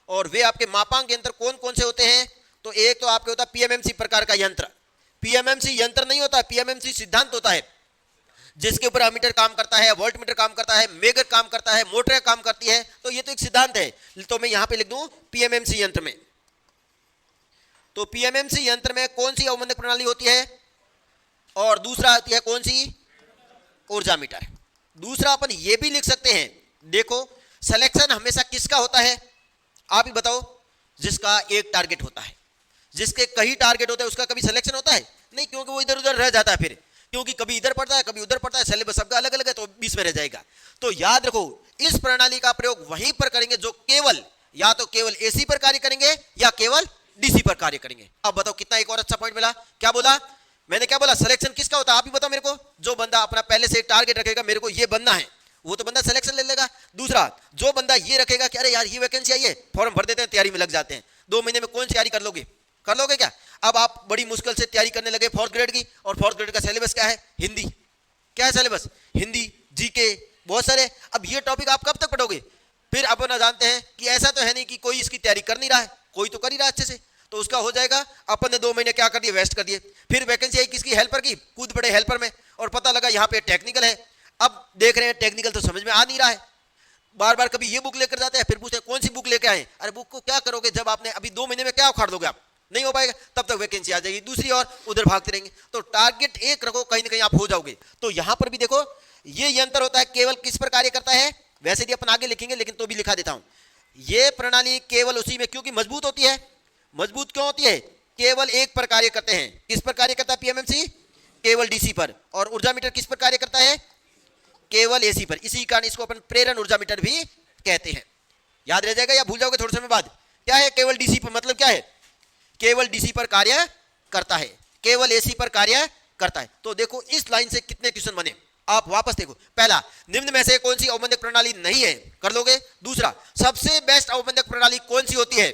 और वे आपके मापांक यंत्र कौन कौन से होते हैं, तो एक तो आपके होता है पीएमएमसी प्रकार का यंत्र, पीएमएमसी यंत्र नहीं होता, पीएमएमसी सिद्धांत होता है जिसके ऊपर अमीटर काम करता है, वोल्ट मीटर काम करता है, मेगर काम करता है, मोटर काम करती है, तो ये तो एक सिद्धांत है। तो मैं यहां पे लिख दूं पीएमएमसी यंत्र में, तो पीएमएमसी यंत्र में कौन सी अवमंदक प्रणाली होती है, और दूसरा आती है कौन सी, ऊर्जा मीटर। दूसरा अपन ये भी लिख सकते हैं, देखो सिलेक्शन हमेशा किसका होता है, आप ही बताओ, जिसका एक टारगेट होता है, जिसके कई टारगेट होते हैं उसका कभी सिलेक्शन होता है नहीं, क्योंकि वो इधर उधर रह जाता है, फिर क्योंकि कभी इधर पड़ता है कभी उधर पड़ता है, सिलेबस सबका अलग अलग है तो बीच में रह जाएगा। तो याद रखो इस प्रणाली का प्रयोग वहीं पर करेंगे जो केवल या तो केवल एसी पर कार्य करेंगे या केवल डीसी पर कार्य करेंगे। अब बताओ कितना एक और अच्छा पॉइंट मिला, क्या बोला मैंने, क्या बोला, सिलेक्शन किसका होता है आप ही बताओ मेरे को, जो बंदा अपना पहले से टारगेट रखेगा मेरे को ये बनना है, वो तो बंदा सिलेक्शन ले लेगा। दूसरा जो बंदा ये रखेगा कि अरे यार ये वैकेंसी आई है, फॉर्म भर देते हैं, तैयारी में लग जाते हैं, 2 महीने में कौन सी तैयारी कर लोगे क्या। अब आप बड़ी मुश्किल से तैयारी करने लगे 4th ग्रेड की, और 4th ग्रेड का सिलेबस क्या है, हिंदी, क्या है सिलेबस, हिंदी, जीके, बहुत सारे। अब ये टॉपिक आप कब तक पढ़ोगे, फिर अपन जानते हैं कि ऐसा तो है नहीं कि कोई इसकी तैयारी कर नहीं रहा है, कोई तो कर ही रहा है अच्छे से, तो उसका हो जाएगा। अपन ने 2 महीने क्या कर दिए, वेस्ट कर दिए। फिर वैकेंसी आई किसकी, हेल्पर की, कूद पड़े हेल्पर में, और पता लगा यहाँ पे टेक्निकल है। अब देख रहे हैं टेक्निकल तो समझ में आ नहीं रहा है, बार बार कभी ये बुक लेकर जाते हैं, फिर पूछते हैं कौन सी बुक लेके आए, अरे बुक को क्या करोगे जब आपने अभी 2 महीने में क्या उखाड़ दोगे आप, नहीं हो पाएगा, तब तक वैकेंसी आ जाएगी दूसरी और उधर भागते रहेंगे। तो टारगेट एक रखो, कहीं ना कहीं आप हो जाओगे। तो यहां पर भी देखो ये यंत्र होता है केवल किस पर कार्य करता है, वैसे भी अपन आगे लिखेंगे लेकिन तो भी लिखा देता हूं, ये प्रणाली केवल उसी में, क्योंकि मजबूत होती है, मजबूत क्यों होती है, केवल एक पर कार्य करते हैं, किस पर कार्य करता है पीएमएमसी, केवल डीसी पर, और ऊर्जा मीटर किस पर कार्य करता है, केवल एसी पर। इसी कारण इसको अपन प्रेरण ऊर्जा मीटर भी कहते हैं। याद रह जाएगा या भूल जाओगे थोड़े समय बाद, क्या है केवल डीसी पर, मतलब क्या है, केवल डीसी पर कार्य करता है, केवल एसी पर कार्य करता है। तो देखो इस लाइन से कितने क्वेश्चन बने, आप वापस देखो। पहला, निम्न में से कौन सी अवमंदक प्रणाली नहीं है, कर लोगे। दूसरा, सबसे बेस्ट अवमंदक प्रणाली कौन सी होती है,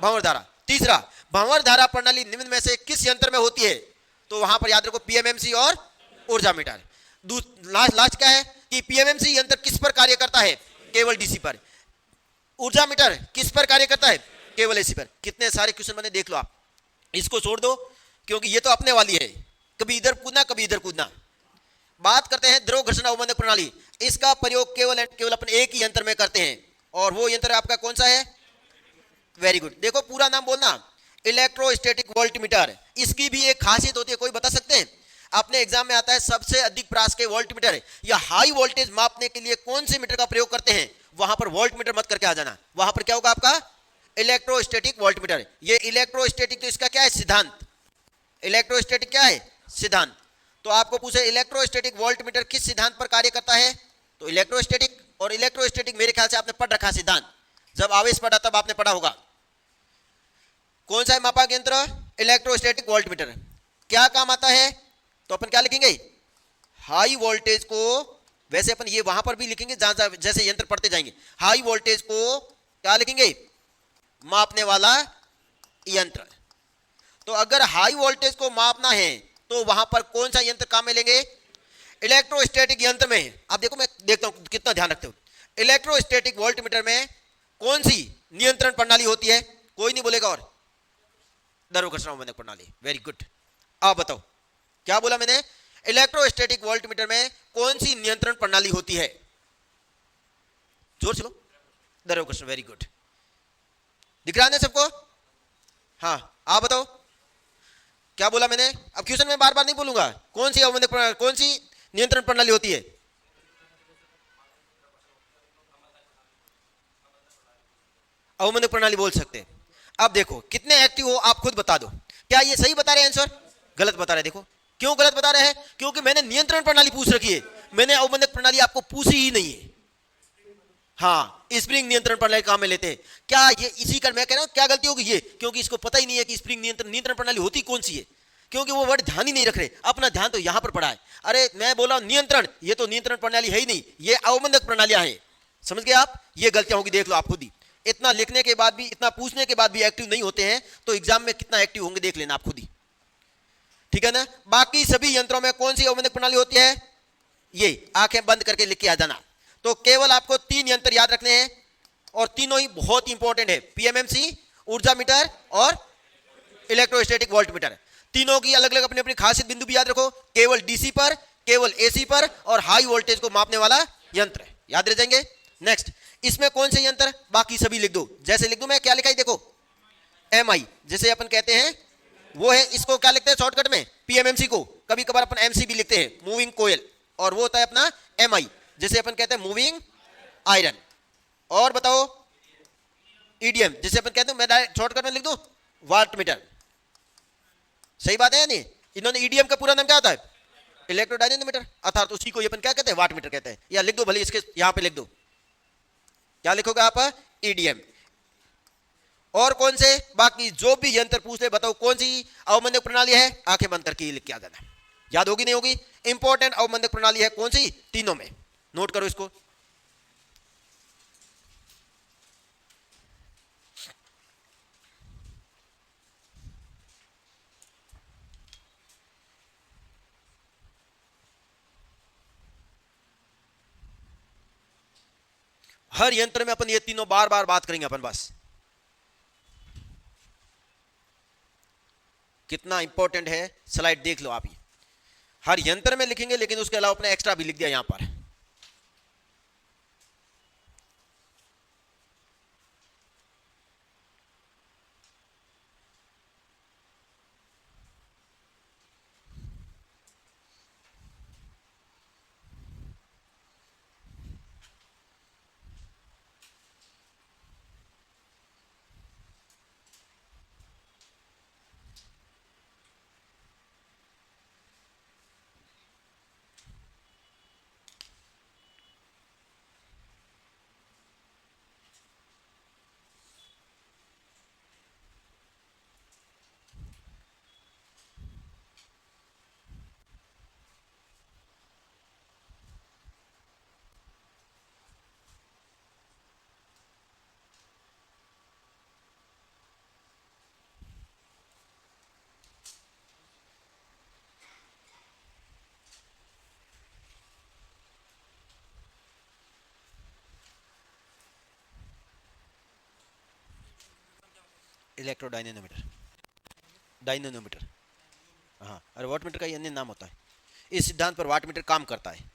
भंवर धारा। तीसरा, भंवर धारा प्रणाली निम्न में से किस यंत्र में होती है, तो वहां पर याद रखो पीएमएमसी और ऊर्जा मीटर। लास्ट क्या है कि पीएमएमसी यंत्र किस पर कार्य करता है, केवल डीसी पर। ऊर्जा मीटर किस पर कार्य करता है, केवल एसी पर। कितने सारे क्वेश्चन बने देख लो आप, इसको छोड़ दो क्योंकि ये तो अपने वाली है, कभी इधर कूदना कभी इधर कूदना। बात करते हैं द्रव घर्षण अवमंदक प्रणाली। इसका प्रयोग केवल एंड केवल अपन एक ही यंत्र में करते हैं, और वो यंत्र आपका कौन सा है? Very good. देखो पूरा नाम बोलना, इलेक्ट्रोस्टैटिक वोल्टमीटर। इसकी भी एक खासियत होती है, कोई बता सकते हैं? अपने एग्जाम में आता है सबसे अधिक प्रास के वोल्टमीटर या हाई वोल्टेज मापने के लिए कौन से मीटर का प्रयोग करते हैं, वहां पर वोल्टमीटर मत करके आ जाना, वहां पर क्या होगा आपका? Electrostatic voltmeter. ये इलेक्ट्रोस्टैटिक तो इसका क्या है? सिद्धांत। इलेक्ट्रोस्टैटिक क्या है? सिद्धांत। तो आपको पूछे इलेक्ट्रोस्टैटिक वोल्टमीटर किस सिद्धांत पर कार्य करता है, तो इलेक्ट्रोस्टैटिक। और इलेक्ट्रोस्टैटिक मेरे ख्याल से आपने पढ़ रखा सिद्धांत, जब आवेश पढ़ा तब आपने पढ़ा होगा। कौन सा है मापक यंत्र? Electrostatic voltmeter. क्या काम आता है? तो अपन क्या लिखेंगे? हाई वोल्टेज को, वैसे अपन ये वहां पर भी लिखेंगे जहां जैसे यंत्र पढ़ते जाएंगे। हाई वोल्टेज को क्या लिखेंगे? मापने वाला यंत्र। तो अगर हाई वोल्टेज को मापना है तो वहां पर कौन सा यंत्र काम में लेंगे? इलेक्ट्रोस्टैटिक यंत्र में। अब देखो मैं देखता हूं कितना ध्यान रखते हो। इलेक्ट्रोस्टैटिक वोल्टमीटर में कौन सी नियंत्रण प्रणाली होती है? कोई नहीं बोलेगा। और द्रव घर्षण अवमंदक प्रणाली। Very good. आप बताओ क्या बोला मैंने? इलेक्ट्रोस्टैटिक वोल्टमीटर में कौन सी नियंत्रण प्रणाली होती है? जोर से लो। द्रव घर्षण। Very good. दिख रहा है सबको? हाँ आप बताओ क्या बोला मैंने? अब क्वेश्चन में बार बार नहीं बोलूंगा। कौन सी अवमंदक प्रणाली, कौन सी नियंत्रण प्रणाली होती है? अवमंदक प्रणाली बोल सकते हैं। अब देखो कितने एक्टिव हो आप खुद बता दो। क्या ये सही बता रहे हैं आंसर? गलत बता रहे हैं। देखो क्यों गलत बता रहे हैं? क्योंकि मैंने नियंत्रण प्रणाली पूछ रखी है, मैंने अवमंदक प्रणाली आपको पूछी ही नहीं है। हाँ स्प्रिंग नियंत्रण प्रणाली काम में लेते हैं। क्या ये इसी का मैं कह रहा हूं क्या गलती होगी? ये क्योंकि इसको पता ही नहीं है कि स्प्रिंग नियंत्रण प्रणाली होती कौन सी है, क्योंकि वो वर्ड ध्यान ही नहीं रख रहे। अपना ध्यान तो यहां पर पड़ा है। अरे मैं बोला नियंत्रण, ये तो नियंत्रण प्रणाली है ही नहीं, ये अवमंदक प्रणालियां हैं। समझ गए आप? ये गलतियां होगी, देख लो आप खुद ही। इतना लिखने के बाद भी, इतना पूछने के बाद भी एक्टिव नहीं होते हैं, तो एग्जाम में कितना एक्टिव होंगे देख लेना आप खुद ही। ठीक है ना? बाकी सभी यंत्रों में कौन सी अवमंदक प्रणाली होती है? ये आंखें बंद करके लिख के आ जाना। तो केवल आपको 3 यंत्र याद रखने हैं, और तीनों ही बहुत इंपॉर्टेंट है। पीएमएमसी, ऊर्जा मीटर और इलेक्ट्रोस्टैटिक वोल्टमीटर। तीनों की अलग अलग अपनी अपनी खासियत बिंदु भी याद रखो। केवल डीसी पर, केवल एसी पर, और हाई वोल्टेज को मापने वाला यंत्र याद रह जाएंगे। नेक्स्ट, इसमें कौन से यंत्र? बाकी सभी लिख दो। जैसे लिख दो मैं, क्या लिखा है देखो, एमआई जिसे अपन कहते हैं वो है। इसको क्या लिखते हैं शॉर्टकट में? पीएमएमसी को कभी कभार अपन एमसी भी लिखते हैं, मूविंग कोयल। और वो होता है अपना एमआई जिसे अपन कहते हैं मूविंग आयरन। और बताओ ईडीएम जिसे अपन कहते हैं, मैं शॉर्टकट में लिख दूं, वाट मीटर। सही बात है या नहीं? इन्होंने ईडीएम का पूरा नाम क्या होता है? इलेक्ट्रोडायनेमोमीटर, अर्थात उसी को अपन क्या कहते हैं? वाट मीटर कहते हैं। या लिख दो भले, इसके यहां पे लिख दो। क्या लिखोगे आप? ईडीएम। और कौन से बाकी जो भी यंत्र पूछ ले बताओ कौन सी अवमंदक प्रणाली है, आंखें बंद करके लिख के आ जाना। याद होगी नहीं होगी? इंपॉर्टेंट अवमंदक प्रणाली है कौन सी? तीनों में। नोट करो इसको। हर यंत्र में अपन ये तीनों बार बार बात करेंगे अपन। बस कितना इंपॉर्टेंट है स्लाइड देख लो आप। ही हर यंत्र में लिखेंगे, लेकिन उसके अलावा अपने एक्स्ट्रा भी लिख दिया यहां पर। इलेक्ट्रोडायनेमोमीटर, डायनेमोमीटर। हाँ, और वाटमीटर का ये अन्य नाम होता है। इस सिद्धांत पर वाटमीटर काम करता है।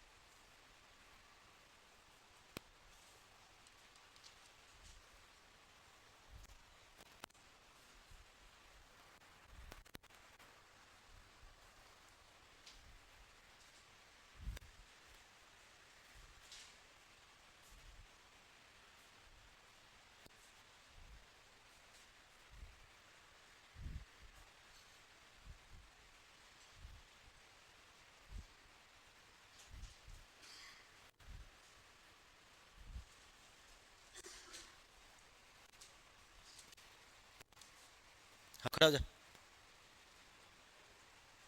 हाँ, खड़ा हो जा।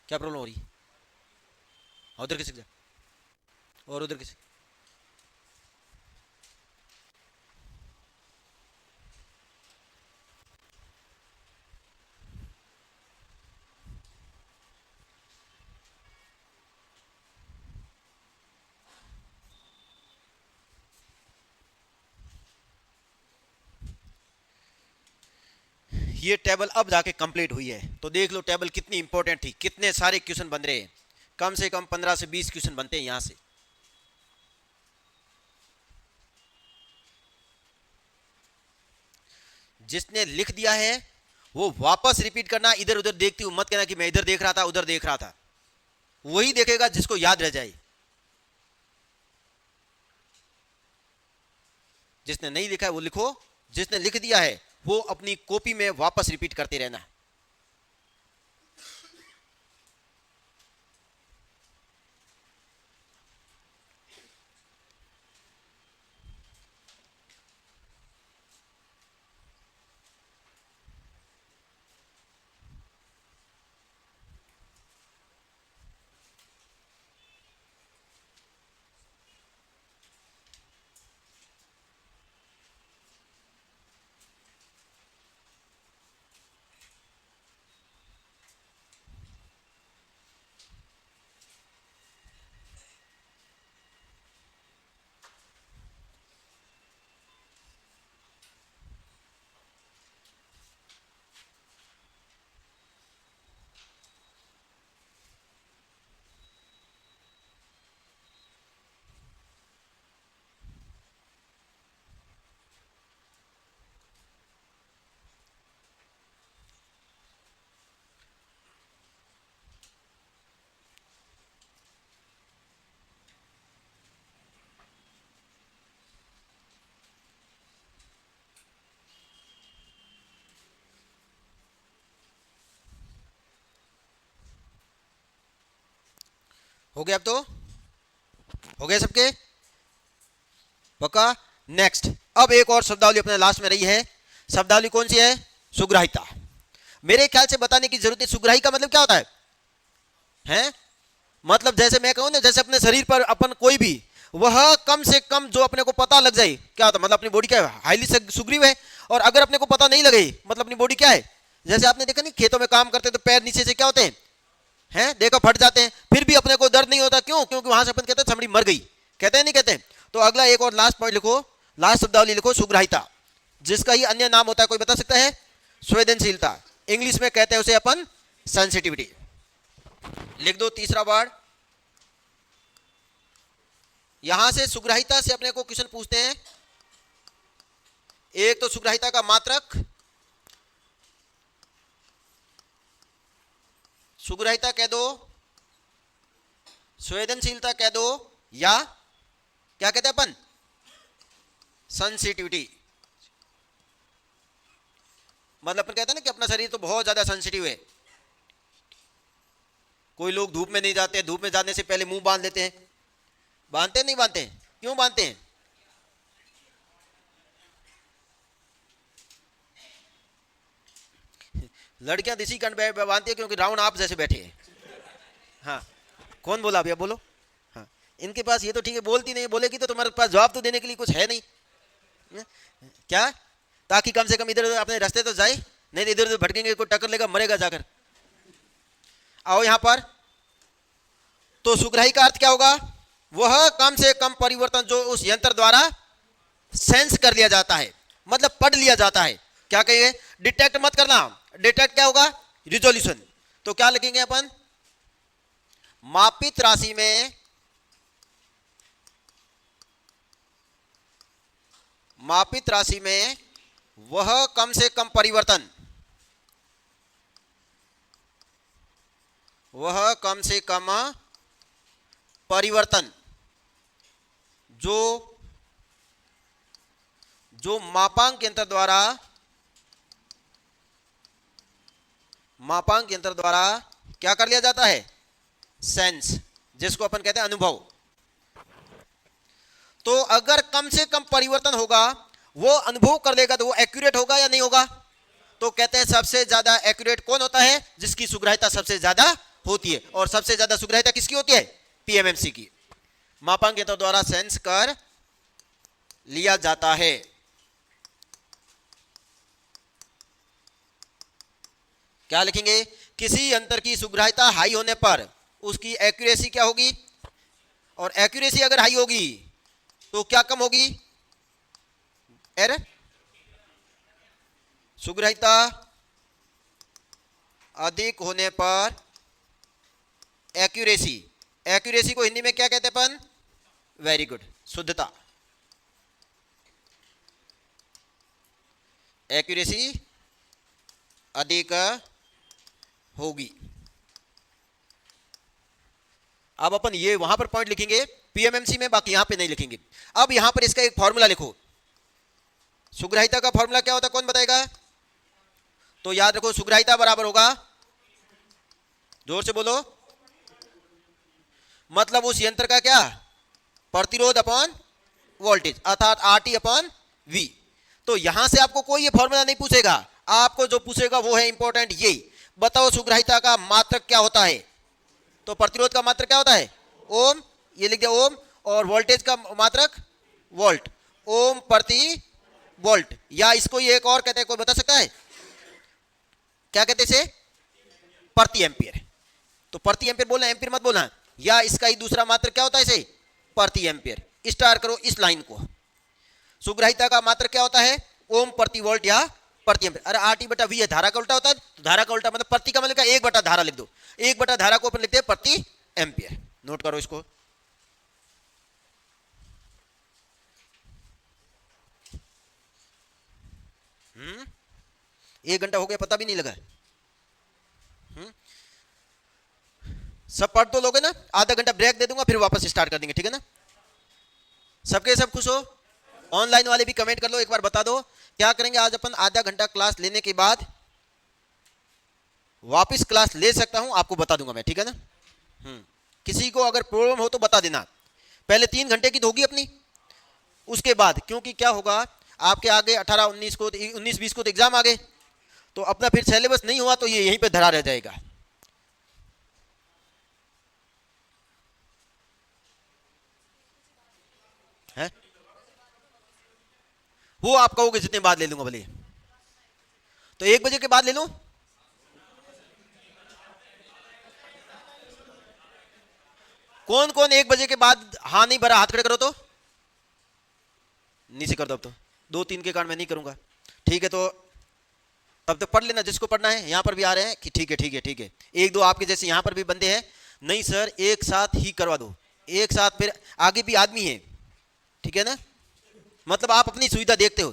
क्या प्रॉब्लम हो रही है? उधर किसी जा, और उधर किसी। ये टेबल अब जाके कंप्लीट हुई है, तो देख लो टेबल कितनी इंपॉर्टेंट थी, कितने सारे क्वेश्चन बन रहे हैं, कम से कम 15 से 20 क्वेश्चन बनते हैं यहां से। जिसने लिख दिया है वो वापस रिपीट करना, इधर उधर देखती हूं मत कहना कि मैं इधर देख रहा था उधर देख रहा था, वही देखेगा जिसको याद रह जाए। जिसने नहीं लिखा है वो लिखो, जिसने लिख दिया है वो अपनी कॉपी में वापस रिपीट करते रहना। हो गया? अब तो हो गया सबके? पक्का? नेक्स्ट, अब एक और शब्दावली अपने लास्ट में रही है। शब्दावली कौन सी है? सुग्राहिता। मेरे ख्याल से बताने की जरूरत है, सुग्राही का मतलब क्या होता है? हैं? मतलब जैसे मैं कहूं ना, जैसे अपने शरीर पर अपन कोई भी वह कम से कम जो अपने को पता लग जाए, क्या होता है? मतलब अपनी बॉडी क्या है? हाईली सुग्रीव है। और अगर अपने को पता नहीं लगे मतलब अपनी बॉडी क्या है? जैसे आपने देखा नहीं, खेतों में काम करते तो पैर नीचे से क्या होते हैं, देखो फट जाते हैं, फिर भी अपने को दर्द नहीं होता। क्यों? क्योंकि वहां से अपन कहते हैं चमड़ी मर गई, कहते हैं नहीं कहते? तो अगला एक और लास्ट पॉइंट लिखो, लास्ट शब्दावली लिखो, सुग्राहिता, जिसका ही अन्य नाम होता है, कोई बता सकता है? संवेदनशीलता। इंग्लिश में कहते हैं उसे अपन सेंसिटिविटी। लिख दो तीसरा वर्ड। यहां से सुग्राहिता से अपने को क्वेश्चन पूछते हैं। एक तो सुग्राहिता का मात्रक, सुग्राहिता कह दो, संवेदनशीलता कह दो, या क्या कहते हैं अपन? सेंसिटिविटी। मतलब अपन कहते हैं ना कि अपना शरीर तो बहुत ज्यादा सेंसिटिव है। कोई लोग धूप में नहीं जाते, धूप में जाने से पहले मुंह बांध लेते हैं। बांधते नहीं बांधते? क्यों बांधते हैं? लड़कियां देसी कंठ बांधती है क्योंकि रावण आप जैसे बैठे हैं। हाँ, कौन बोला भैया? बोलो। हाँ, इनके पास ये तो ठीक है, बोलती नहीं, बोलेगी तो तुम्हारे पास जवाब तो देने के लिए कुछ है नहीं। क्या? ताकि कम से कम इधर अपने रास्ते तो जाए, नहीं तो इधर उधर भटकेंगे, कोई टक्कर लेगा, मरेगा जाकर। आओ यहां पर। तो सुग्राही का अर्थ क्या होगा? वह कम से कम परिवर्तन जो उस यंत्र द्वारा सेंस कर लिया जाता है, मतलब पढ़ लिया जाता है। क्या कहिए? डिटेक्ट मत करना। डिटेक्ट क्या होगा? रिजोल्यूशन। तो क्या लिखेंगे अपन? मापित राशि में वह कम से कम परिवर्तन, जो मापांक यंत्र द्वारा क्या कर लिया जाता है, सेंस, जिसको अपन कहते हैं अनुभव। तो अगर कम से कम परिवर्तन होगा, वो अनुभव कर लेगा, तो वो एक्यूरेट होगा या नहीं होगा? तो कहते हैं सबसे ज्यादा एक्यूरेट कौन होता है? जिसकी सुग्राह्यता सबसे ज्यादा होती है। और सबसे ज्यादा सुग्राह्यता किसकी होती है? पीएमएमसी की। मापांक यंत्र द्वारा सेंस कर लिया जाता है। क्या लिखेंगे? किसी यंत्र की सुग्राह्यता हाई होने पर उसकी एक्यूरेसी क्या होगी? और एक्यूरेसी अगर हाई होगी तो क्या कम होगी? एरर। सुग्राह्यता अधिक होने पर एक्यूरेसी को हिंदी में क्या कहते हैं अपन? वेरी गुड, शुद्धता। एक्यूरेसी अधिक होगी। अब अपन ये वहां पर पॉइंट लिखेंगे पीएमएमसी में, बाकी यहां पे नहीं लिखेंगे। अब यहां पर इसका एक फॉर्मूला लिखो। सुग्राह्यता का फॉर्मूला क्या होता है, कौन बताएगा? तो याद रखो, सुग्राह्यता बराबर होगा, जोर से बोलो, मतलब उस यंत्र का क्या? प्रतिरोध अपॉन वोल्टेज, अर्थात आरटी अपॉन वी। तो यहां से आपको कोई ये फॉर्मूला नहीं पूछेगा, आपको जो पूछेगा वो है इंपॉर्टेंट ये, बताओ सुग्राह्यता का मात्रक क्या होता है? तो प्रतिरोध का मात्रक क्या होता है? ओम, ये लिख दिया ओम, और वोल्टेज का मात्रक वोल्ट, ओम प्रति वोल्ट, या इसको ये एक और कहते हैं, कोई बता सकता है क्या कहते हैं इसे? प्रति एम्पियर। तो प्रति एम्पियर बोलना, एम्पियर मत बोलना। या इसका ही दूसरा मात्रक क्या होता है इसे? प्रति एम्पियर। स्टार करो इस लाइन को। सुग्राह्यता का मात्रक क्या होता है? ओम प्रति वोल्ट या प्रति एम्पियर। अरे आरटी बटा वी है, धारा का उल्टा होता है, तो धारा का उल्टा मतलब प्रति का मतलब एक बटा धारा लिख दो, एक बटा धारा को अपन लिखते हैं प्रति एम्पियर। नोट करो इसको। एक घंटा हो गया, पता भी नहीं लगा। सब पढ़ तो लोगे ना? आधा घंटा ब्रेक दे दूंगा, फिर वापस स्टार्ट कर देंगे, ठीक है ना? सबके सब खुश हो? ऑनलाइन वाले भी कमेंट कर लो, एक बार बता दो क्या करेंगे आज अपन। आधा घंटा क्लास लेने के बाद वापस क्लास ले सकता हूं, आपको बता दूंगा मैं, ठीक है ना? किसी को अगर प्रॉब्लम हो तो बता देना। पहले 3 घंटे की तो होगी अपनी, उसके बाद क्योंकि क्या होगा, आपके आगे 18-19 को, 19-20 को तो एग्जाम आ गए, तो अपना फिर सिलेबस नहीं हुआ तो ये यहीं पे धरा रह जाएगा। है वो आप कहोगे जितने बाद ले लूंगा भले, तो 1 बजे के बाद ले लूं? कौन कौन 1 बजे के बाद हाँ नहीं भरा, हाथ खड़े करो तो। नीचे कर दो। अब तो 2-3 के कारण मैं नहीं करूंगा, ठीक है? तो तब तो पढ़ लेना जिसको पढ़ना है। यहां पर भी आ रहे हैं कि ठीक है ठीक है ठीक है, 1-2 आपके जैसे यहां पर भी बंदे हैं, नहीं सर एक साथ ही करवा दो, एक साथ, फिर आगे भी आदमी है, ठीक है ना? मतलब आप अपनी सुविधा देखते हो।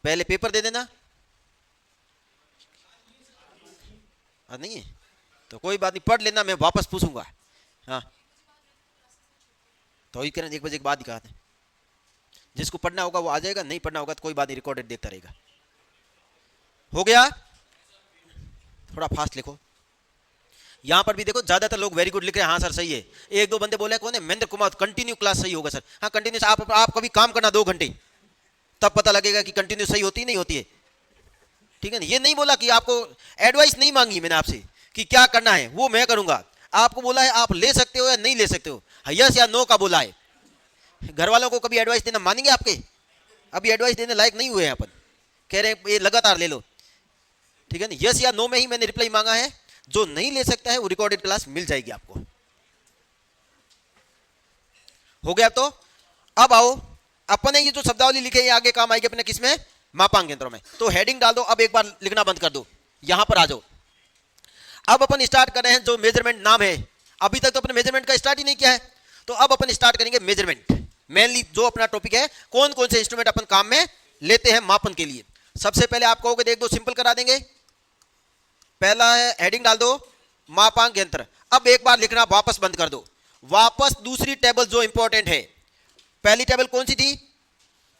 पहले पेपर दे देना। नहीं है तो कोई बात नहीं, पढ़ लेना, मैं वापस पूछूंगा। हाँ तो ही करें, 1 बजे के बाद ही कहा था। जिसको पढ़ना होगा वो आ जाएगा, नहीं पढ़ना होगा तो कोई बात नहीं, रिकॉर्डेड देखता रहेगा। हो गया? थोड़ा फास्ट लिखो। यहां पर भी देखो ज्यादातर लोग वेरी गुड लिख रहे हैं, हाँ सर सही है। 1-2 बंदे बोले, कौन है? महेंद्र कुमार, कंटिन्यू क्लास सही होगा सर। हाँ कंटिन्यू, आप कभी काम करना 2 घंटे, तब पता लगेगा कि कंटिन्यू सही होती नहीं होती है, ठीक है ना? ये नहीं बोला कि आपको एडवाइस नहीं मांगी मैंने आपसे कि क्या करना है, वो मैं करूंगा। आपको बोला है आप ले सकते हो या नहीं ले सकते हो, यस या नो का बोला है। घर वालों को कभी एडवाइस देना मानेंगे आपके? अभी एडवाइस देने लायक नहीं हुए हैं अपन, कह रहे हैं ये लगातार ले लो, ठीक है ना? यस या नो में ही मैंने रिप्लाई मांगा है। जो नहीं ले सकता है वो रिकॉर्डेड क्लास मिल जाएगी आपको। हो गया? तो अब आओ, अपने ये जो शब्दावली लिखे ये आगे काम आएगी अपने किसमें? मापांक यंत्रों में। तो हेडिंग डाल दो, अब एक बार लिखना बंद कर दो, यहां पर आ जाओ। अब अपन स्टार्ट कर रहे हैं जो मेजरमेंट नाम है, अभी तक तो अपने मेजरमेंट का स्टार्ट ही नहीं किया है, तो अब अपन स्टार्ट करेंगे मेजरमेंट। मेनली जो अपना टॉपिक है कौन कौन से इंस्ट्रूमेंट अपन काम में लेते हैं मापन के लिए। सबसे पहले आप कहोगे देख दो सिंपल करा देंगे, पहला है हेडिंग डाल दो मापांक यंत्र। अब एक बार लिखना वापस बंद कर दो, वापस दूसरी टेबल जो इंपॉर्टेंट है, पहली टेबल कौन सी थी,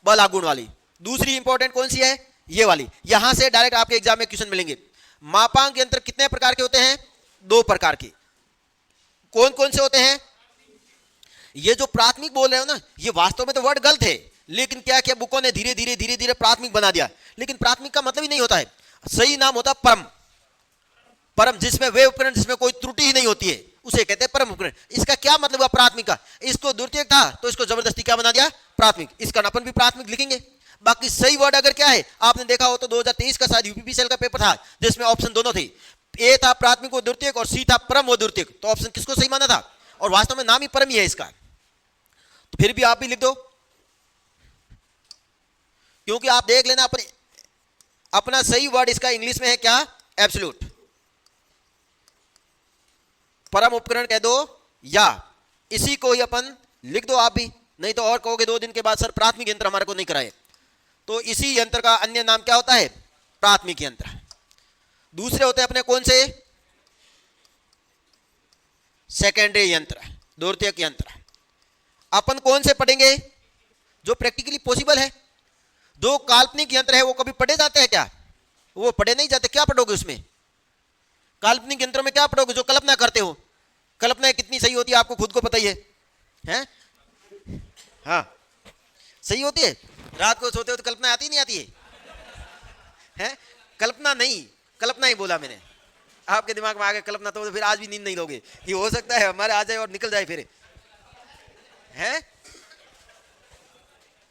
बल आघूर्ण वाली, दूसरी इंपॉर्टेंट कौन सी है, ये वाली। यहां से डायरेक्ट आपके एग्जाम में क्वेश्चन मिलेंगे। मापांक यंत्र कितने प्रकार के होते हैं, 2 प्रकार के। कौन कौन से होते हैं, ये जो प्राथमिक बोल रहे हो ना, ये वास्तव में तो वर्ड गलत है, लेकिन क्या किया बुकों ने धीरे धीरे धीरे धीरे प्राथमिक बना दिया। लेकिन प्राथमिक का मतलब ही नहीं होता है, सही नाम होता परम। परम जिसमें वे उपकरण जिसमें कोई त्रुटि ही नहीं होती है उसे कहते हैं परम उपकरण। इसका क्या मतलब हुआ प्राथमिक का, इसको द्वितीयक था तो इसको जबरदस्ती क्या बना दिया, प्राथमिक। इसका अपन भी प्राथमिक लिखेंगे। बाकी सही वर्ड अगर क्या है, आपने देखा हो तो 2023 का शायद यूपीपीसीएल का पेपर था जिसमें ऑप्शन दोनों थे, ए था प्राथमिक व द्वितीयक और सी था परम व द्वितीयक। तो ऑप्शन किसको सही माना था, और वास्तव में नाम ही परम ही है इसका। तो फिर भी आप भी लिख दो, क्योंकि आप देख लेना अपना सही वर्ड इसका इंग्लिश में है क्या, एब्सोल्यूट। परम उपकरण कह दो, या इसी को ही अपन लिख दो आप भी, नहीं तो और कहोगे 2 दिन के बाद सर प्राथमिक यंत्र हमारे को नहीं कराए। तो इसी यंत्र का अन्य नाम क्या होता है, प्राथमिक यंत्र। दूसरे होते हैं अपने कौन से, सेकेंडरी यंत्र, द्वितीयक यंत्र। अपन कौन से पढ़ेंगे, जो प्रैक्टिकली पॉसिबल है। जो काल्पनिक यंत्र है वो कभी पढ़े जाते हैं क्या, वो पढ़े नहीं जाते। क्या पढ़ोगे उसमें, काल्पनिक यंत्रों में क्या पढ़ोगे, जो कल्पना करते हो। कल्पना कितनी सही होती है आपको खुद को पता ही है, हैं? हाँ सही होती है, रात को सोते हो तो कल्पना आती नहीं आती है? कल्पना नहीं, कल्पना ही बोला मैंने, आपके दिमाग में आ गया कल्पना, तो फिर आज भी नींद नहीं लोगे। ये हो सकता है हमारे आ जाए और निकल जाए फिर, है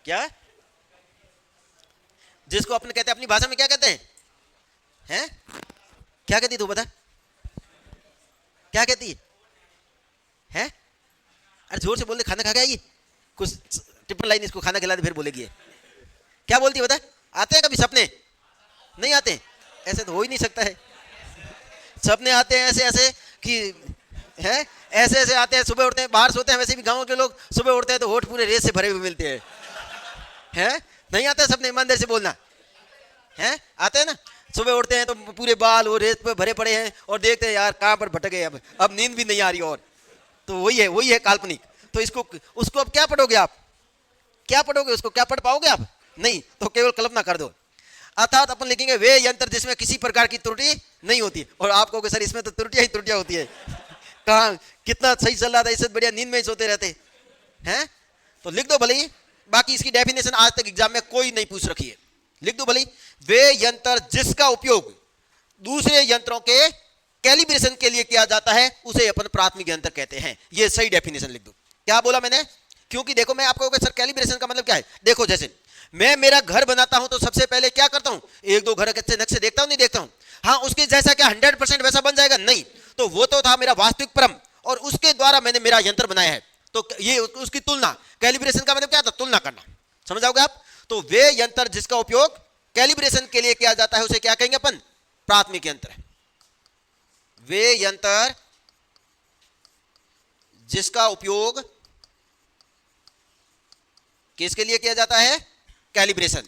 क्या, जिसको अपन कहते हैं अपनी भाषा में क्या कहते हैं, क्या कहती तू बता, क्या कहती है? अरे जोर से बोल दे, खाना खा गया, ये कुछ ट्रिपल लाइन इसको खाना खिला दे फिर बोलेगी। क्या बोलती है बता, आते हैं कभी सपने, नहीं आते? ऐसे तो हो ही नहीं सकता है, सपने आते हैं ऐसे ऐसे कि है, ऐसे ऐसे आते हैं। सुबह उठते हैं, बाहर सोते हैं, वैसे भी गांव के लोग सुबह उठते हैं तो होठ पूरे रेत से भरे हुए मिलते हैं, हैं? नहीं आते सपने, ईमानदारी से बोलना, हैं? आते हैं ना, सुबह उठते हैं तो पूरे बाल वो रेत पे भरे पड़े हैं और देखते हैं यार कहाँ पर भटक गए, अब नींद भी नहीं आ रही, और तो वही है काल्पनिक। तो इसको उसको अब क्या पढ़ोगे आप, क्या पढ़ोगे उसको, क्या पढ़ पाओगे आप, नहीं, तो केवल कल्पना कर दो। अर्थात अपन लिखेंगे वे यंत्र जिसमें किसी प्रकार की त्रुटि नहीं होती। और आप कहोगे सर इसमें तो त्रुटियां ही त्रुटियां होती है, कहाँ कितना सही चल रहा था, इससे बढ़िया नींद में ही सोते रहते हैं। तो लिख दो भले ही, बाकी इसकी डेफिनेशन आज तक एग्जाम में कोई नहीं पूछ रखी है, लिख दो भले ही, वे यंत्र जिसका उपयोग दूसरे यंत्रों के कैलिब्रेशन के लिए किया जाता है उसे अपन प्राथमिक यंत्र कहते हैं। ये सही डेफिनेशन लिख दो। क्या बोला मैंने, क्योंकि देखो मैं आपको सर कैलिब्रेशन का मतलब क्या है, देखो जैसे मैं मेरा घर बनाता हूं तो सबसे पहले क्या करता हूं, 1-2 घर के नक्शे देखता हूं, नहीं देखता हूं, हाँ उसके जैसा क्या 100% वैसा बन जाएगा, नहीं, तो वो तो था मेरा वास्तविक परम, और उसके द्वारा मैंने मेरा यंत्र बनाया है, तो ये उसकी तुलना, कैलिब्रेशन का मतलब क्या था, तुलना करना, समझ आओगे आप। तो वे यंत्र जिसका उपयोग कैलिब्रेशन के लिए किया जाता है उसे क्या कहेंगे अपन, प्राथमिक यंत्र। वे यंत्र जिसका उपयोग किसके लिए किया जाता है, कैलिब्रेशन।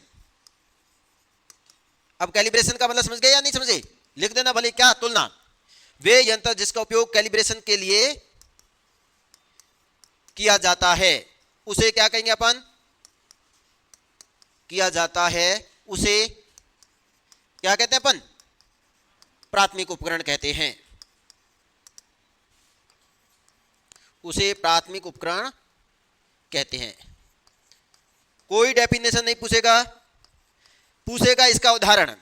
अब कैलिब्रेशन का मतलब समझ गए या नहीं समझे, लिख देना भले, क्या, तुलना। वे यंत्र जिसका उपयोग कैलिब्रेशन के लिए किया जाता है उसे क्या कहेंगे अपन, किया जाता है उसे क्या कहते हैं अपन, प्राथमिक उपकरण कहते हैं, उसे प्राथमिक उपकरण कहते हैं। कोई डेफिनेशन नहीं पूछेगा, पूछेगा इसका उदाहरण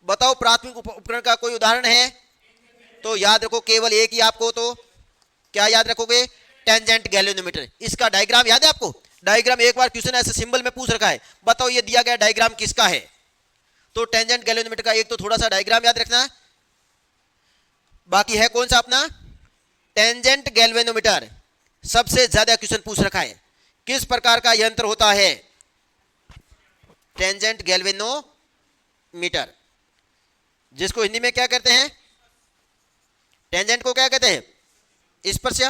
बताओ, प्राथमिक उपकरण का कोई उदाहरण है तो याद रखो केवल एक ही आपको, तो क्या याद रखोगे, टेंजेंट गैल्वेनोमीटर। इसका डायग्राम याद है आपको, डायग्राम एक बार क्वेश्चन ऐसे सिंबल में पूछ रखा है, बताओ ये दिया गया डायग्राम किसका है, तो टेंजेंट गैल्वेनोमीटर का एक तो थोड़ा सा डायग्राम याद रखना, बाकी है कौन सा अपना टेंजेंट गैल्वेनोमीटर। सबसे ज्यादा क्वेश्चन पूछ रखा है, किस प्रकार का यंत्र होता है टेंजेंट गैल्वेनोमीटर, जिसको हिंदी में क्या कहते हैं, टेंजेंट को क्या कहते हैं? स्पर्श।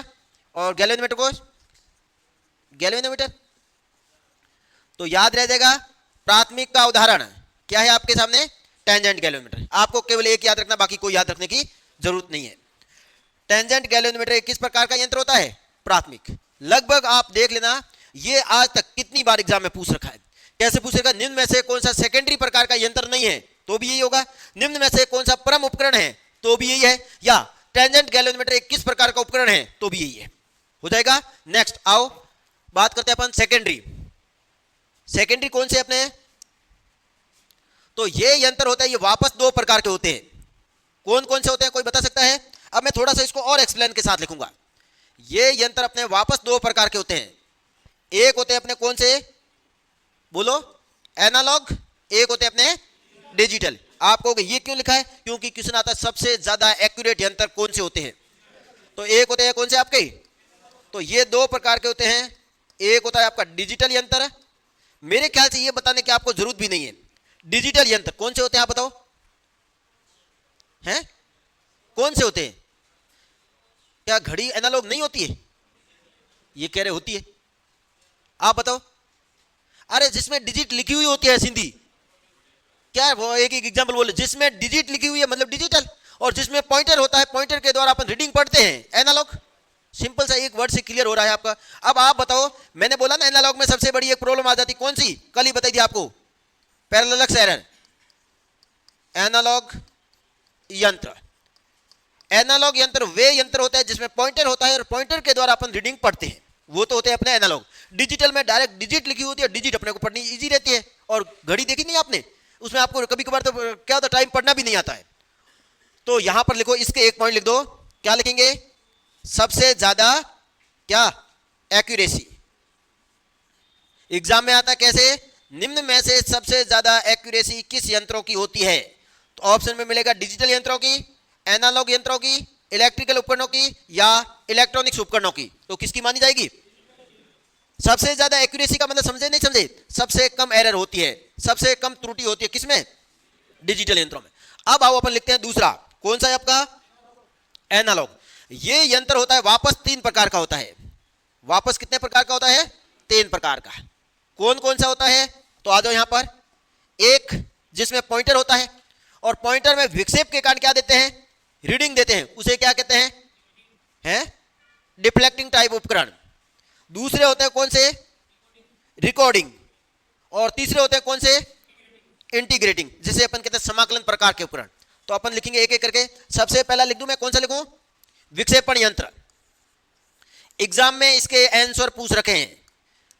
और गैल्वेनोमीटर को गैल्वेनोमीटर। तो याद रह जाएगा, प्राथमिक का उदाहरण क्या है आपके सामने? Tangent galvanometer. आपको केवल एक याद रखना, बाकी कोई याद रखने की जरूरत नहीं है। टेंजेंट गैल्वेनोमीटर किस प्रकार का यंत्र होता है? प्राथमिक। लगभग आप देख लेना, ये आज तक कितनी बार एग्जाम में पूछ रखा है। कैसे पूछ रखा? निम्न में से कौन सा सेकेंडरी प्रकार का यंत्र नहीं है? तो भी यही होगा। निम्न में से कौन सा परम उपकरण है? तो भी यही है। या टेंजेंट गैल्वेनोमीटर एक किस प्रकार का उपकरण है? तो भी यही है। हो जाएगा। नेक्स्ट आओ बात करते हैं अपन सेकेंडरी। सेकेंडरी कौन से अपने? तो ये यंत्र होता है, ये वापस दो प्रकार के होते हैं। कौन कौन से होते हैं, कोई बता सकता है? अब मैं थोड़ा सा इसको और एक्सप्लेन के साथ लिखूंगा। ये यंत्र अपने वापस दो प्रकार के होते हैं। एक होते हैं अपने कौन से? बोलो। एनालॉग। एक होते हैं अपने डिजिटल। आप कहोगे ये क्यों लिखा है? क्योंकि क्वेश्चन आता है सबसे ज्यादा एक्यूरेट यंत्र कौन से होते हैं। तो एक होते हैं कौन से आपके? तो ये दो प्रकार के होते हैं। एक होता है आपका डिजिटल यंत्र। मेरे ख्याल से ये बताने की आपको जरूरत भी नहीं है। डिजिटल यंत्र कौन से होते हैं आप बताओ? हैं? कौन से होते हैं? क्या घड़ी एनालॉग नहीं होती है? ये कह रहे होती है। आप बताओ। अरे जिसमें डिजिट लिखी हुई होती है सिंधी, क्या वो एक एक एग्जांपल बोले, जिसमें डिजिट लिखी हुई है मतलब डिजिटल, और जिसमें पॉइंटर होता है, पॉइंटर के द्वारा अपन रीडिंग पढ़ते हैं, एनालॉग। सिंपल सा एक वर्ड से क्लियर हो रहा है आपका। अब आप बताओ, मैंने बोला ना एनालॉग में सबसे बड़ी एक प्रॉब्लम आ जाती, कौन सी? कल ही बताई थी आपको, पैरेलल एरर। एनालॉग यंत्र। एनालॉग यंत्र वे यंत्र होता है जिसमें पॉइंटर होता है और पॉइंटर के द्वारा अपन रीडिंग पढ़ते हैं, वो तो होते हैं अपने एनालॉग। डिजिटल में डायरेक्ट डिजिट लिखी होती है, डिजिट अपने को पढ़नी इजी रहती है। और घड़ी देखी नहीं आपने, उसमें आपको कभी कभार तो क्या होता है, टाइम पढ़ना भी नहीं आता है। तो यहां पर लिखो, इसके एक पॉइंट लिख दो। क्या लिखेंगे? सबसे ज्यादा क्या? एक्यूरेसी। एग्जाम में आता कैसे? निम्न में से सबसे ज्यादा एक्यूरेसी किस यंत्रों की होती है? तो ऑप्शन में मिलेगा डिजिटल यंत्रों की, एनालॉग यंत्रों की, इलेक्ट्रिकल उपकरणों की, या इलेक्ट्रॉनिक्स उपकरणों की। तो किसकी मानी जाएगी? सबसे ज्यादा एक्यूरेसी का मतलब समझे नहीं समझे? सबसे कम एरर होती है, सबसे कम त्रुटि होती है किसमें? डिजिटल यंत्रों में। अब आओ अपन लिखते हैं दूसरा। कौन सा है आपका? एनालॉग। ये यंत्र होता है वापस तीन प्रकार का होता है। वापस कितने प्रकार का होता है? तीन प्रकार का। कौन कौन सा होता है? तो आ जाओ यहां पर। एक जिसमें पॉइंटर होता है और पॉइंटर में विक्षेप के कारण क्या देते हैं? रीडिंग देते हैं, उसे क्या कहते हैं? डिफ्लेक्टिंग टाइप उपकरण। दूसरे होते हैं कौन से? रिकॉर्डिंग। और तीसरे होते हैं कौन से? इंटीग्रेटिंग, जिसे अपन कहते हैं समाकलन प्रकार के उपकरण। तो अपन लिखेंगे एक एक करके। सबसे पहला लिख दूं मैं, कौन सा लिखूं? विक्षेपण यंत्र। एग्जाम में इसके आंसर पूछ रखे हैं,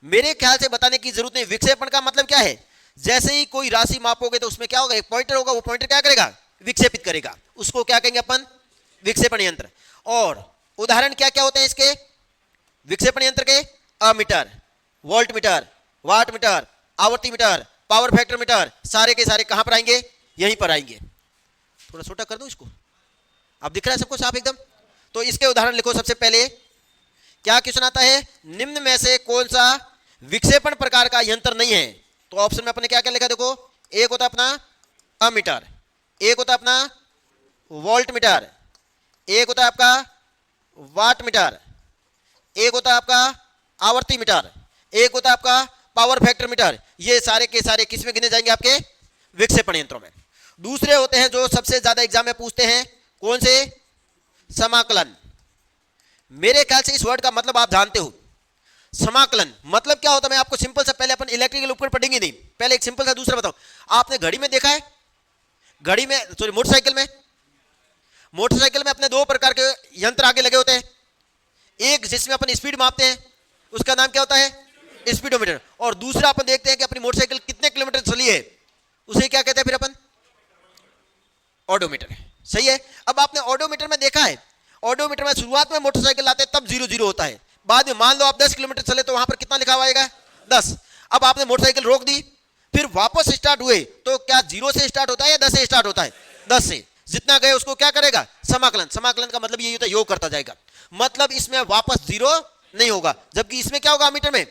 मेरे ख्याल से बताने की जरूरत नहीं। विक्षेपण का मतलब क्या है? जैसे ही कोई राशि मापोगे तो उसमें क्या होगा? एक पॉइंटर होगा, वो पॉइंटर क्या करेगा? विक्षेपित करेगा। उसको क्या कहेंगे अपन? विक्षेपण यंत्र। और उदाहरण क्या क्या होते हैं इसके विक्षेपण यंत्र के? Ammeter, volt meter, watt meter, आवर्ती मीटर, पावर फैक्टर मीटर। सारे के सारे कहां पर आएंगे? यहीं पर आएंगे। थोड़ा छोटा कर दो इसको, अब दिख रहा है सबको साफ एकदम। तो इसके उदाहरण लिखो। सबसे पहले क्या क्वेश्चन आता है? निम्न में से कौन सा विक्षेपण प्रकार का यंत्र नहीं है? तो ऑप्शन में अपने क्या क्या लिखा देखो। एक होता अपना अमीटर, एक होता अपना वोल्ट मीटर, एक होता है आपका वाट मीटर, एक होता है आपका आवर्ती मीटर, एक होता है आपका पावर फैक्टर मीटर। ये सारे के सारे किस में गिने जाएंगे? आपके विक्षेपण यंत्रों में। दूसरे होते हैं जो सबसे ज्यादा एग्जाम में पूछते हैं, कौन से? समाकलन। मेरे ख्याल से इस वर्ड का मतलब आप जानते हो। समाकलन मतलब क्या होता है? मैं आपको सिंपल सा, पहले अपन इलेक्ट्रिकल उपकरण पढ़ेंगे नहीं, पहले एक सिंपल सा दूसरा बताओ। आपने घड़ी में देखा है? घड़ी में, सॉरी मोटरसाइकिल में, मोटरसाइकिल में अपने दो प्रकार के यंत्र आगे लगे होते हैं। एक जिसमें अपन स्पीड मापते हैं, उसका नाम क्या होता है? स्पीडोमीटर। और दूसरा अपन देखते हैं कि अपनी मोटरसाइकिल कितने किलोमीटर चली है, उसे क्या कहते हैं फिर अपन? ऑडोमीटर। सही है। अब आपने ऑडोमीटर में देखा है, ऑडोमीटर में शुरुआत में मोटरसाइकिल आते हैं तब 0 होता है, बाद में मान लो आप 10 किलोमीटर चले तो वहां पर कितना लिखा हुआ आएगा? 10। अब आपने मोटरसाइकिल रोक दी, फिर वापस स्टार्ट हुए तो क्या 0 से स्टार्ट होता है या 10 से स्टार्ट होता है? 10 से। जितना गए उसको क्या करेगा? समाकलन। समाकलन का मतलब यही होता है, योग करता जाएगा। मतलब इसमें वापस 0 नहीं होगा। जबकि इसमें क्या होगा? मीटर में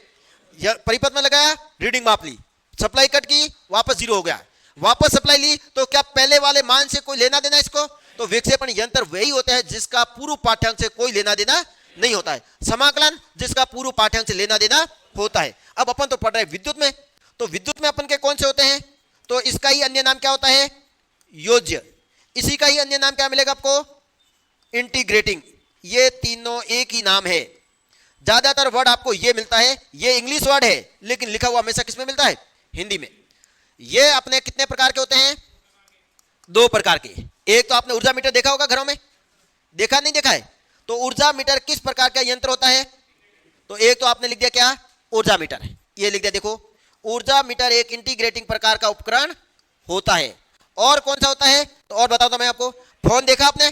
परिपथ में लगाया, रीडिंग माप ली, सप्लाई कट की, वापस 0 हो गया। वापस सप्लाई ली तो क्या पहले वाले मान से कोई लेना देना इसको? तो विक्षेपण यंत्र वही होता है जिसका पूर्व पाठ्यांक से कोई लेना देना नहीं होता है। समाकलन जिसका पूर्व पाठ्यांक से लेना देना होता है। अब अपन तो पढ़ रहे हैं विद्युत में, तो विद्युत में अपन के कौन से होते हैं, तो इसका ही अन्य नाम क्या होता है, योज्य। इसी का ही अन्य नाम क्या मिलेगा आपको, इंटीग्रेटिंग। ये तीनों एक ही नाम है। ज्यादातर वर्ड आपको ये मिलता है, ये इंग्लिश वर्ड है लेकिन लिखा हुआ हमेशा किसमें मिलता है, हिंदी में। ये अपने कितने प्रकार के होते हैं, दो प्रकार के। एक तो आपने ऊर्जा मीटर देखा होगा घरों में, देखा नहीं देखा है, तो ऊर्जा मीटर किस प्रकार का यंत्र होता है, तो एक तो आपने लिख दिया क्या, ऊर्जा मीटर, ये लिख दिया। देखो ऊर्जा मीटर एक इंटीग्रेटिंग प्रकार का उपकरण होता है। और कौन सा होता है, तो और बताता मैं आपको। फोन देखा आपने,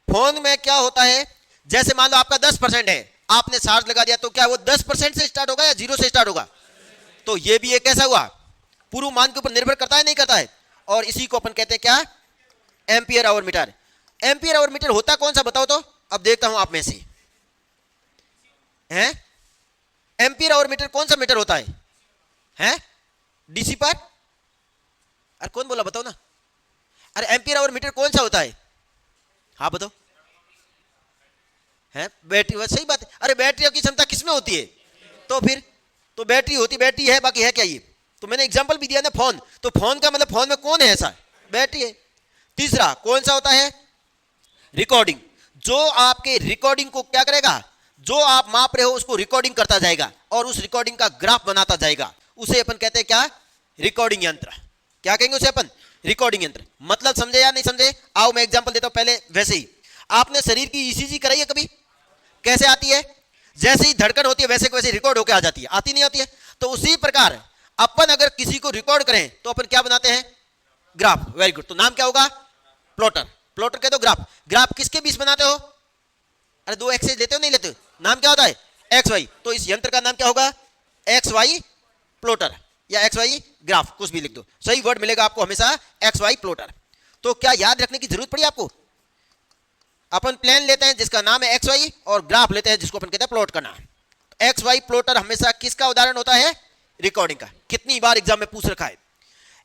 फोन में क्या होता है, जैसे मान लो आपका 10% है, आपने चार्ज लगा दिया, तो क्या वो 10% से स्टार्ट होगा या 0 से स्टार्ट होगा, तो ये भी एक कैसा हुआ, पूर्व मान के ऊपर निर्भर करता है नहीं करता है। और इसी को अपन कहते हैं क्या, ampere hour meter. Ampere hour meter होता कौन सा बताओ तो, अब देखता हूं आप में से हैं, एम्पियर आवर मीटर कौन सा मीटर होता है, हैं डीसी पर, अरे कौन बोला बताओ ना, अरे एम्पियर आवर मीटर कौन सा होता है, हाँ बताओ, है बैटरी, सही बात है। अरे बैटरी की क्षमता किसमें होती है, तो फिर तो बैटरी होती, बैटरी है, बाकी है क्या ये, तो मैंने एग्जांपल भी दिया ना फोन, तो फोन का मतलब फोन में कौन है, ऐसा बैटरी है। तीसरा कौन सा होता है, रिकॉर्डिंग, जो आपके रिकॉर्डिंग को क्या करेगा, जो आप माप रहे हो उसको रिकॉर्डिंग करता जाएगा और उस रिकॉर्डिंग का ग्राफ बनाता जाएगा, उसे अपन कहते हैं क्या, रिकॉर्डिंग यंत्र। क्या कहेंगे उसे अपन, रिकॉर्डिंग यंत्र। मतलब समझे या नहीं समझे, आओ मैं एग्जांपल देता हूं। पहले वैसे ही आपने शरीर की ईसीजी कराई है कभी, कैसे आती है, जैसे ही धड़कन होती है वैसे वैसे रिकॉर्ड होकर आ जाती है, आती नहीं आती है। तो उसी प्रकार अपन अगर किसी को रिकॉर्ड करें तो अपन क्या बनाते हैं, ग्राफ। वेरी गुड, तो नाम क्या होगा, प्लॉटर। प्लॉटर कह दो ग्राफ। ग्राफ किसके बीच बनाते हो, अरे दो एक्सेस लेते हो नहीं लेते हो, नाम क्या होता है, एक्स वाई। तो इस यंत्र का नाम क्या होगा, एक्स वाई प्लॉटर या एक्स वाई ग्राफ, कुछ भी लिख दो, सही वर्ड मिलेगा आपको हमेशा, एक्स वाई प्लॉटर। तो क्या याद रखने की जरूरत पड़ी आपको, अपन प्लेन लेते हैं जिसका नाम है एक्स वाई और ग्राफ लेते हैं जिसको अपन कहते हैं प्लॉट करना। एक्स वाई प्लॉटर हमेशा किसका उदाहरण होता है, रिकॉर्डिंग का। कितनी बार एग्जाम में पूछ रखा है,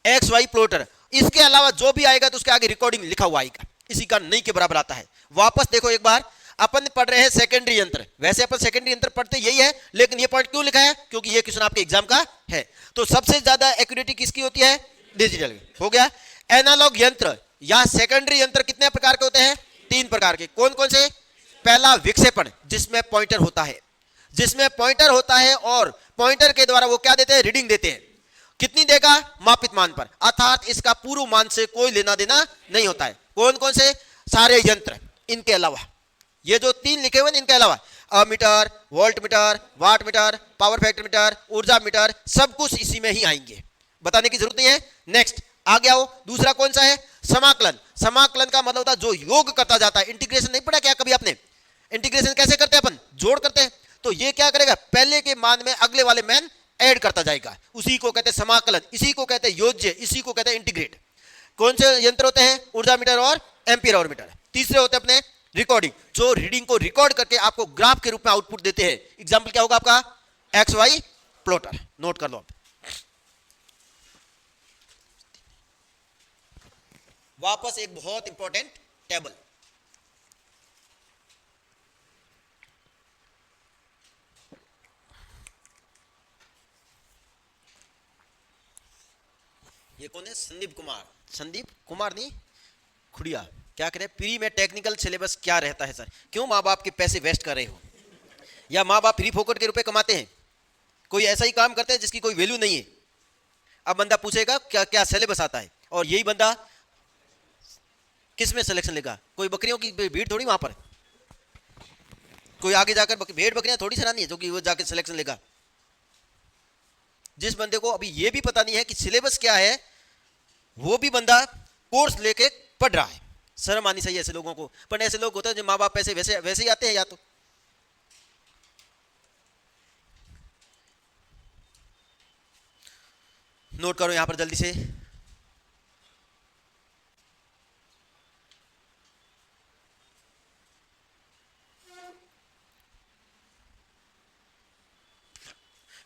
एक्स वाई प्लॉटर। इसके अलावा जो भी आएगा तो उसके आगे रिकॉर्डिंग लिखा हुआ आएगा, इसी का नहीं के बराबर आता है। वापस देखो एक बार, अपन पढ़ रहे हैं सेकेंडरी यंत्र, वैसे अपन सेकेंडरी यंत्र पढ़ते यही है, लेकिन ये पॉइंट क्यों लिखा है, क्योंकि ये क्वेश्चन आपके एग्जाम का है। तो सबसे ज्यादा एक्यूरेटी किसकी होती है, डिजिटल। हो गया। एनालॉग यंत्र या सेकेंडरी यंत्र कितने प्रकार के होते हैं, 3 प्रकार के। कौन कौन से, पहला विक्षेपण, जिसमें पॉइंटर होता है, जिसमें पॉइंटर होता है और पॉइंटर के द्वारा वो क्या देते हैं, रीडिंग देते हैं। कितनी देगा, मापित मान पर, अर्थात इसका पूर्व मान से कोई लेना देना नहीं होता है। कौन कौन से, सारे यंत्र। इनके अलावा ये जो 3 लिखे हुए हैं, इनके अलावा ammeter, volt meter, watt meter, power factor meter, ऊर्जा मीटर, सब कुछ इसी में ही आएंगे, बताने की जरूरत नहीं है। नेक्स्ट आगे आओ, दूसरा कौन सा है, समाकलन। समाकलन का मतलब होता है जो योग करता जाता है। इंटीग्रेशन नहीं पढ़ा क्या कभी आपने, इंटीग्रेशन कैसे करते हैं अपन, जोड़ करते हैं। तो ये क्या करेगा, पहले के मान में अगले वाले मान ऐड करता जाएगा, उसी को कहते हैं समाकलन, इसी को कहते हैं योज्य, इसी को कहते हैं इंटीग्रेट। कौन से यंत्र होते हैं, ऊर्जा मीटर और एम्पियर आवर मीटर। तीसरे होते हैं अपने रिकॉर्डिंग, जो रीडिंग को रिकॉर्ड करके आपको ग्राफ के रूप में आउटपुट देते हैं। एग्जांपल क्या होगा आपका, एक्स वाई प्लॉटर, नोट कर लो आप। वापस एक बहुत इंपॉर्टेंट टेबल, ये कौन है, संदीप कुमार। संदीप कुमार नहीं, खुड़िया। क्या करें, प्री में टेक्निकल सिलेबस क्या रहता है सर, क्यों माँ बाप के पैसे वेस्ट कर रहे हो, या माँ बाप फ्री फोकट के रुपए कमाते हैं, कोई ऐसा ही काम करते हैं जिसकी कोई वैल्यू नहीं है। अब बंदा पूछेगा क्या क्या सिलेबस आता है, और यही बंदा किस में सिलेक्शन लेगा, कोई बकरियों की भीड़ थोड़ी वहां पर, कोई आगे जाकर भेड़ बकरियां थोड़ी सरानी है जो कि वो जाकर सिलेक्शन लेगा। जिस बंदे को अभी ये भी पता नहीं है कि सिलेबस क्या है, वो भी बंदा कोर्स लेके पढ़ रहा है। शर्म आनी चाहिए ऐसे लोगों को, पर ऐसे लोग होते हैं जो माँ बाप पैसे वैसे वैसे ही आते हैं। या तो नोट करो यहां पर जल्दी से,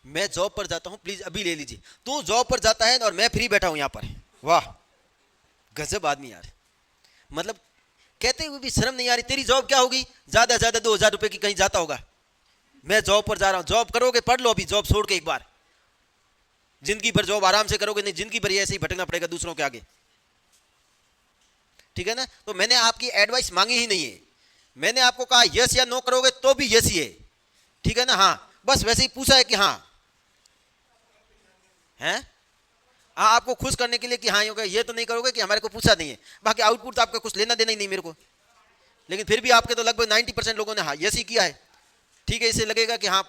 मैं जॉब पर जाता हूं, प्लीज अभी ले लीजिए। तू जॉब पर जाता है और मैं फ्री बैठा हूं यहां पर, वाह गजब आदमी यार। मतलब कहते हुए भी शर्म नहीं आ रही। तेरी जॉब क्या होगी, ज्यादा से ज्यादा 2000 रुपए की कहीं जाता होगा। मैं जॉब पर जा रहा हूं, जॉब करोगे पढ़ लो अभी, जॉब छोड़ के एक बार, जिंदगी भर जॉब आराम से करोगे नहीं, जिंदगी भर ऐसे ही भटकना पड़ेगा दूसरों के आगे, ठीक है ना। तो मैंने आपकी एडवाइस मांगी ही नहीं है, मैंने आपको कहा यस या नो करोगे तो भी यस ही है, ठीक है ना। हाँ बस वैसे ही पूछा है कि हाँ है, हाँ आपको खुश करने के लिए कि हाँ ये तो नहीं करोगे कि हमारे को पूछा नहीं है, बाकी आउटपुट तो आपका कुछ लेना देना ही नहीं मेरे को। लेकिन फिर भी आपके तो लगभग 90% लोगों ने हाँ यस ही किया है, ठीक है। इससे लगेगा कि हाँ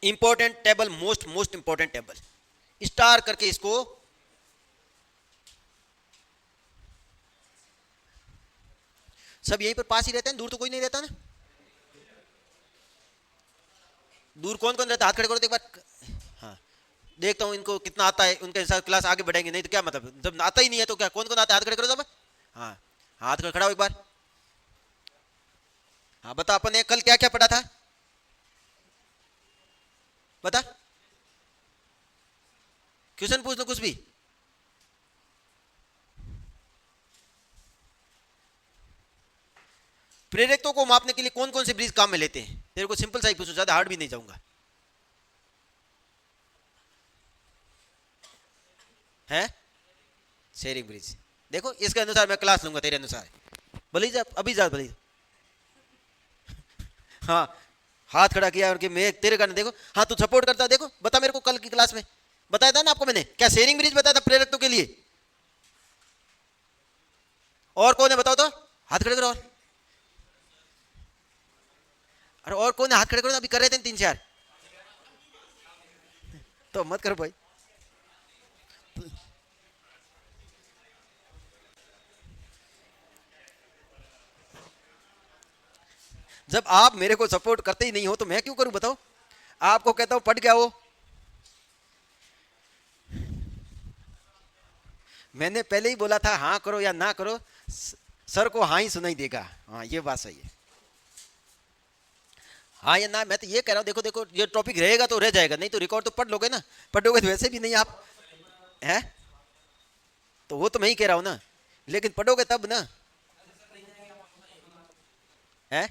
important table, most important table, star करके इसको सब यहीं पर पास ही रहते हैं, दूर तो कोई नहीं रहता ना। दूर कौन कौन रहता है, हाथ खड़े करो तो एक बार। हाँ देखता हूँ इनको कितना आता है, उनके साथ क्लास आगे बढ़ेंगे, नहीं तो क्या मतलब, जब आता ही नहीं है तो क्या, कौन कौन आता है हाथ खड़े करो सब। हाँ हाथ खड़ा हो एक बार। हाँ बता अपन ने कल क्या क्या पढ़ा था, बता, क्वेश्चन पूछ लो कुछ भी। प्रेरकत्व को मापने के लिए कौन कौन से ब्रिज काम में लेते हैं, तेरे को सिंपल सा ही पूछो, ज्यादा हार्ड भी नहीं जाऊंगा। है शेयरिंग ब्रिज, देखो इसके अनुसार मैं क्लास लूंगा तेरे अनुसार, भले जा अभी जा भले। हाँ हाथ खड़ा किया और कि मैं तेरे कारण, देखो हाँ तू सपोर्ट करता, देखो बता मेरे को, कल की क्लास में बताया था ना आपको मैंने, क्या शेयरिंग ब्रिज बताया था प्रेरकत्व के लिए। और कौन है बताओ तो, हाथ खड़े करो। और अरे और कौन है, हाथ खड़े करो, अभी कर रहे थे 3-4, तो मत करो भाई। जब आप मेरे को सपोर्ट करते ही नहीं हो तो मैं क्यों करूं बताओ। आपको कहता हूं पढ़ क्या हो, मैंने पहले ही बोला था हाँ करो या ना करो, सर को हाँ ही सुनाई देगा। हाँ ये बात सही है, हाँ या ना। मैं तो ये कह रहा हूँ, देखो देखो ये टॉपिक रहेगा तो रह जाएगा, नहीं तो रिकॉर्ड तो पढ़ लोगे ना, पढ़ोगे तो वैसे भी नहीं आप है, तो वो तो मैं ही कह रहा हूँ ना, लेकिन पढ़ोगे तब ना है।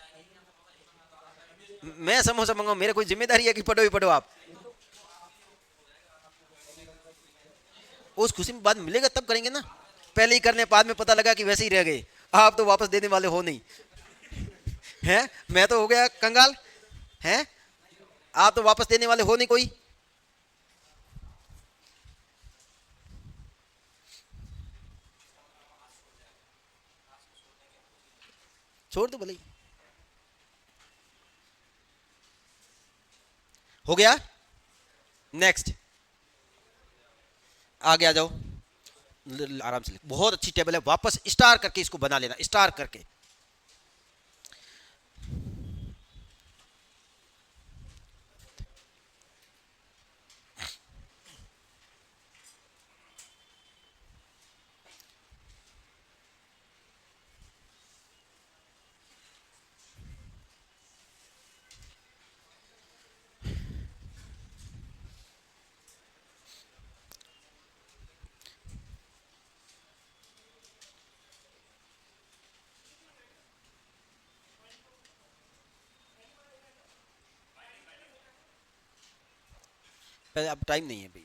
मैं समोसा मंगाऊं, मेरे कोई जिम्मेदारी है कि पढ़ो ही पढ़ो आप, उस खुशी में बाद मिलेगा तब करेंगे ना, पहले ही करने बाद में पता लगा कि वैसे ही रह गए, आप तो वापस देने वाले हो नहीं है, मैं तो हो गया कंगाल है, आप तो वापस देने वाले हो नहीं कोई। छोड़ दो भले, हो गया। नेक्स्ट आगे आ जाओ, आराम से, बहुत अच्छी टेबल है, वापस स्टार करके इसको बना लेना, स्टार करके। पहले अब टाइम नहीं है भाई,